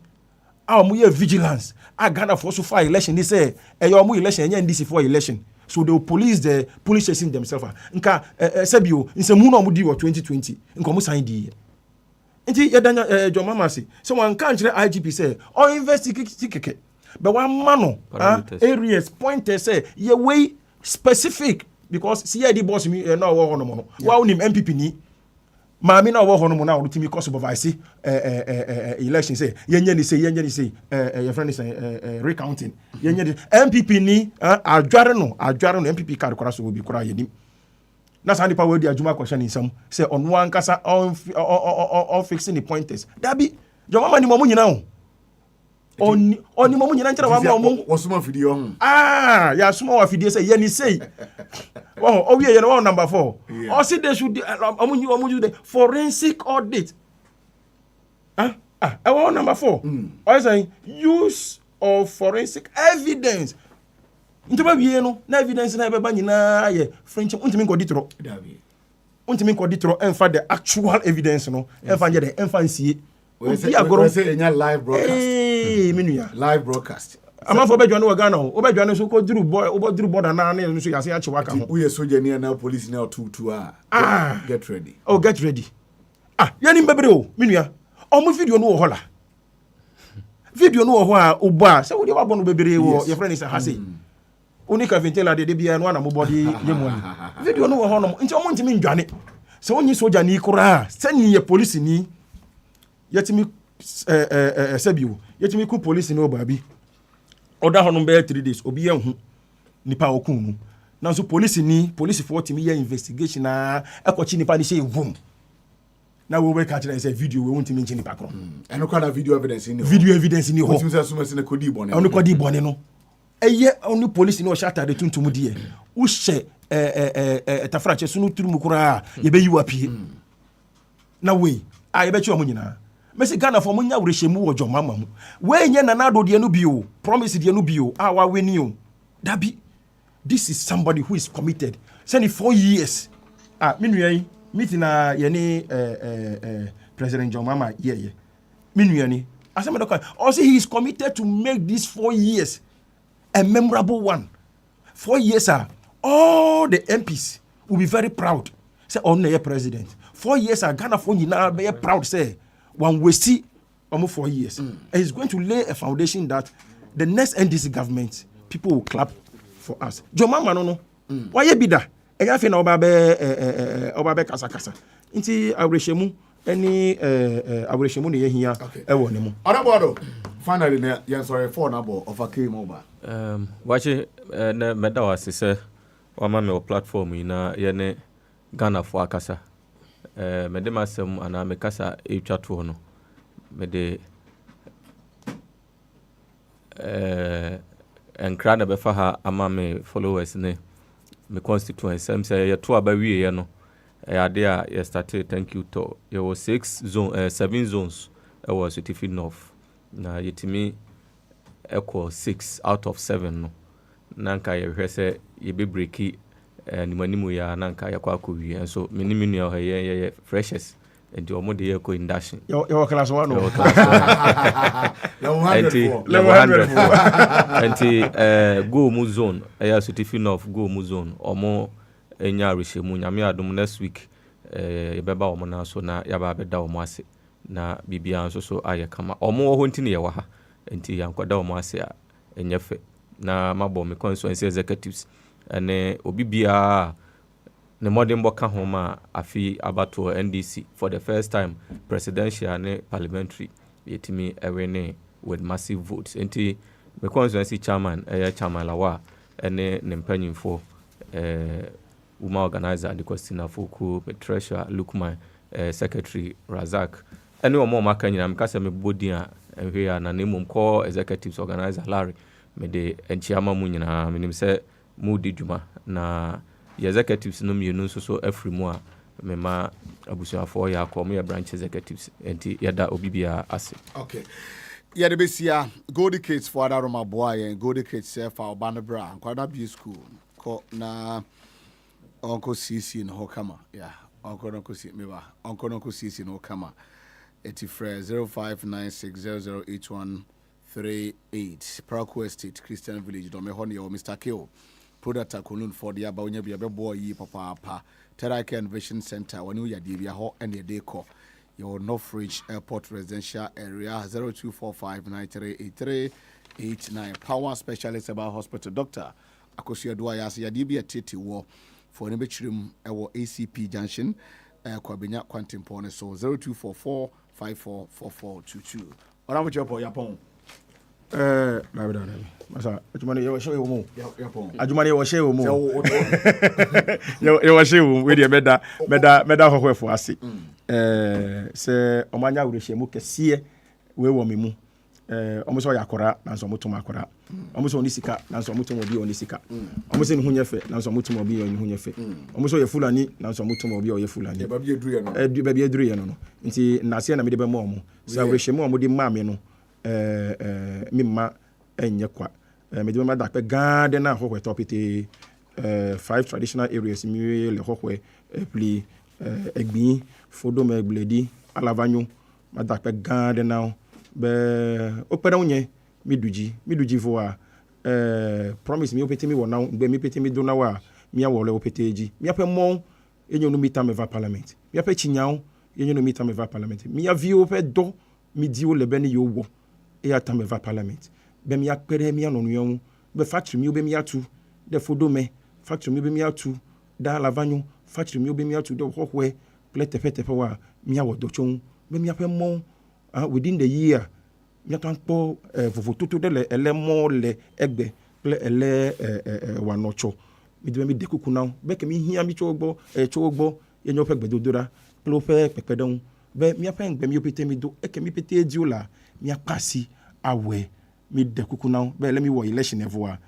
omo ye vigilance Ghana for so far election they say omo election nya ndc for election. So they will police the police station themselves. Nka sebio nsemu no mudi 2020. Nka mo sign di. Nti yedanya John Mama say so one kan kire IGP say or investigate keke. But one man areas pointer say ye way specific because CID boss me na wo hono mo. Wa unim MPP ni maami na wo hono mo na ultimi cause supervise election say yenye ni say your friend is recounting yenye ni MPP ni adware no MPP card kwara so obi kwara yenim na sa nipa we di adwuma question in some say on one kasa on fixing the pointers dabi jo mama ni mo nyina ho oni mo nyina nchira wa mo wosuma video ho ya suma wa video say ye ni say oh we are number 4 or see they should the forensic audit number 4 or saying use of forensic evidence ntoma wie no na evidence na beba nyina ye french untimi nkoditro enfa the actual evidence no enfa nje the enfa nsie we say enya live broadcast menuya live broadcast ama for be dwane Ghana o be dwane so ko duru border na na so yase ache waka ho we are soldier near now police now two get ready get ready yani mbebre o menua omo video no wo hola video no wo ho a obo a se wo de wa bo no bebre wo your friend is a hase unika ventela de bia no na mo body yemu video no wo ho no nti omo ntimi ndwane se wonyi soldier ni kura se ni ye police ni yetimi sabio yetimi ku police ni obabi oda ho no be 3 days obi hu nipa okun mu na so police for timi ye investigation na ekochi nipa ni she wom na we catch and say video we won't mention nipa kro and no kind video evidence in video evidence in ho what say so say kodi bone on kodi bone no eye only police no shata de tuntum de wo hye tafrache so no turum kura ye be yiwa pie na we ye be chi o nyina Messi Ghana for munya ureshemu wo joma mamu we nye nanado de no bio promise de no bio wa weni o dabi this is somebody who is committed send 4 years minua meeting na yeni President John Mama ye minua ni asemado also he is committed to make this 4 years a memorable one. 4 years all the MPs will be very proud say on the president 4 years Ghana for nyina be proud say one we see almost 4 years. And he's going to lay a foundation that the next NDC government, people will clap for us. Joma manono. Why you be that? Eya fe na obabe kasa. Inti awreshemu any awreshemu ne yehia e wo ne mu. Onabodo. Finally na yan sorry for na bo of R.K.B mobile. Wache na meda wase se wa ma me platform ina ye ne Ghana for akasa. Mede masem ana mekasa etwato no mede enkra na befa ha ama me followers ne me constituency sem say ye to abawie ye no ade a ye started thank you to ye was 7 zones e was City North na yetimi equal 6 out of 7 no nanka ye hwese ye be breaki nimanimu ya nanka yakwa akowi enso meniminu ya ye freshers enti omo de yeko induction yo class 1 no level 100 enti go mu zone ya certificate of go mu zone omo enya reshemu nyame adom next week yebeba omo na so na yaba beda omo ase na bibia nso so aye kama omo ho ntini ye wa ha enti yankwada omo ase a enyefe na mabo me constituency executives ene obibia ne modern boka homa afi abato NDC for the first time presidential and parliamentary yetimi ewene with massive votes enti me constituency chairman chairman lawa ene ne mpanyimfo uma organizer the question afoku treasurer Lukman secretary Razak ene omo maka nyina mkasa me bodia ehwe ya na nemu mko executives organizer Larry me de enchiama mu nyina menim se mudi juma na executives no mienu nso so afrimu a mema abusuafo ya akọ me branch executives enti yada obibia ase okay ya de besia gold kids for that Roma boy and gold kids for Obanabra kwada bi school ko na onko CC no hokama yeah onko no CC meba onko no CC no hokama eti frere 0596008138 Parco Estate Christian Village do me hone o Mr. Keo product akonun for the aba onya bia bebo yi papa Terrace Innovation Center when you yade bia ho and dey call your Northridge Airport Residential Area 0245938389 power specialist about hospital doctor Akosua Duaya say yade bia tete wo for ne bechirim ewo ACP Junction kwabenya kwantimpone so 0244544422 ora mo chepo yapon David masa ajumani ye washe wo mo ajumani ye washe wo mo ye washe wo we de meda hohwefo ase se omanya urehemu kese we wo memu omo so yakora na so motom akora omo so onisika na so motom obi onisika omo se nhunye fe na so motom obi nhunye fe omo so ye fulani na so motom obi o ye fulani ba bi eduru ye no ba bi eduru ye no nti na se na me de be mo omo se urehemu omo de maame no mimma enye kwa me de ma da pe garden na hohwe topite 5 traditional areas mi le hohwe pli egbin fodome bledi alavanyo ma da pe garden na be opera unye miduji for promise me opete me wo now be me pete me do now a me awole opete ji me apɛ mon enyo no mita me va parliament me apɛ chinyao enyo no mita me va parliament me avio opɛ do me di o lebe ne yo wo e ata me va parliament be me akpere me anonu yon be factory me obe me atu de fodo me factory me be me atu da lavanyo factory me obe me atu de hohwe pletefe wa me awodo chon be me apɛ mon within the year me kan po vovototo de ele mo le egbe ple ele wanocho mi de kuku now be ke mi hia mi chogbo ye nyo pe gbedodora plo pe pepedon be mi apen gbe mi opete mi do e ke mi pete ediola mi apasi awe mi de kuku now be let me wo election evoa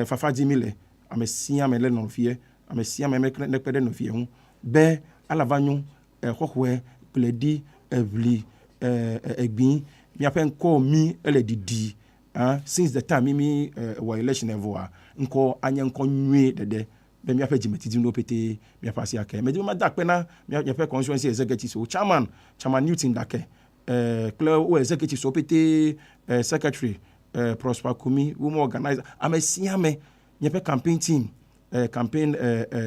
fafa di mi le amesia me le no fie amesia me ne pede no fie hu be alavanyo hohwe pledi evli egbin mi apen call me eledidi since the time me wa election evoa nko anya nko nwe dede be mi apeji metidi no pete mi apasi ake me di ma da pe na mi ape constituency executive so chairman Newton dake clear o executive so pete secretary Prosper Kumi wo mo organizer amesia me mi ape campaign team campaign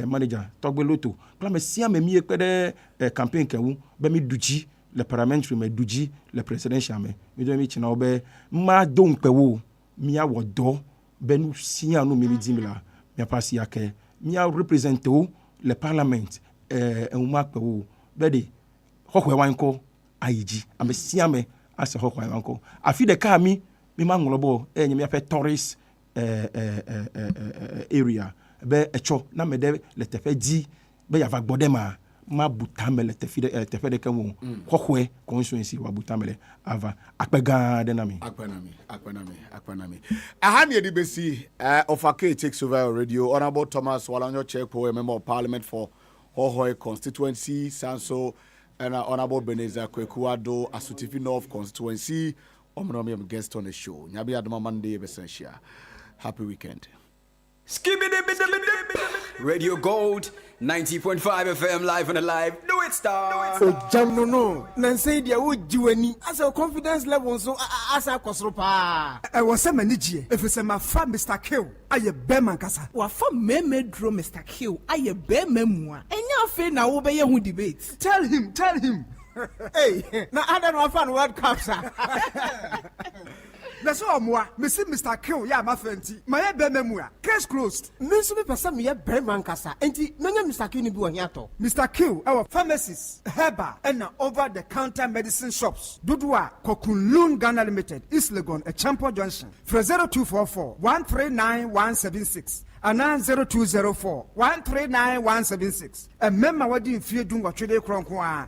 manager Togbeloto clear amesia me mi pede campaign kewu be mi duji le parliamentary me duji le presidential me mi do mi china obe ma don pewo mi awodo be nu sia no mi dimila mi apasi ake mi a represent le parliament ma pewo be de hokwe wanko ayiji amesia me ase hokwe wanko afi de ka mi ma ngolobo enye mi ape tourist area be echo na me de le tefe di be ya va gbodema ma butamele tefe de kamu hokwe constituency wa butamele ava akpega de na mi akpanami ahani edibesi Ofake takes over radio. Honorable Thomas Walanyo Chekpo, a member of parliament for Hohoi constituency, Sanso and Honorable Beneza Kwekuado Asutifi North constituency. I'm guest on the show. Nyabi Adama Monday Bessentia. Happy weekend. Radio Gold 90.5 FM live and alive. Do it, star. So jamno no. Nancy dia wo jiwani. As a confidence level so as a kosropa. I was some maniji. If it's my fa Mr. Kill, aye be man kasa. Wa fa me draw Mr. Kill. Aye be memua. Enya fe na wo be ye hu debate. Tell him. Hey, na other one fan World Cup sir. That's all moi. Mr. Kill, ya my friend. My be memua. Case closed. Mensu me person me be man kasa. Enti no Mr. Kill ni bi won yato. Mr. Kill, our pharmacies, herbal and over the counter medicine shops. Dudua Kokunlun Ghana Limited, East Legon, a Champion Junction. For 0244 139176 and 0204 139176. A member wadi in fear doing what you dey kron kwa.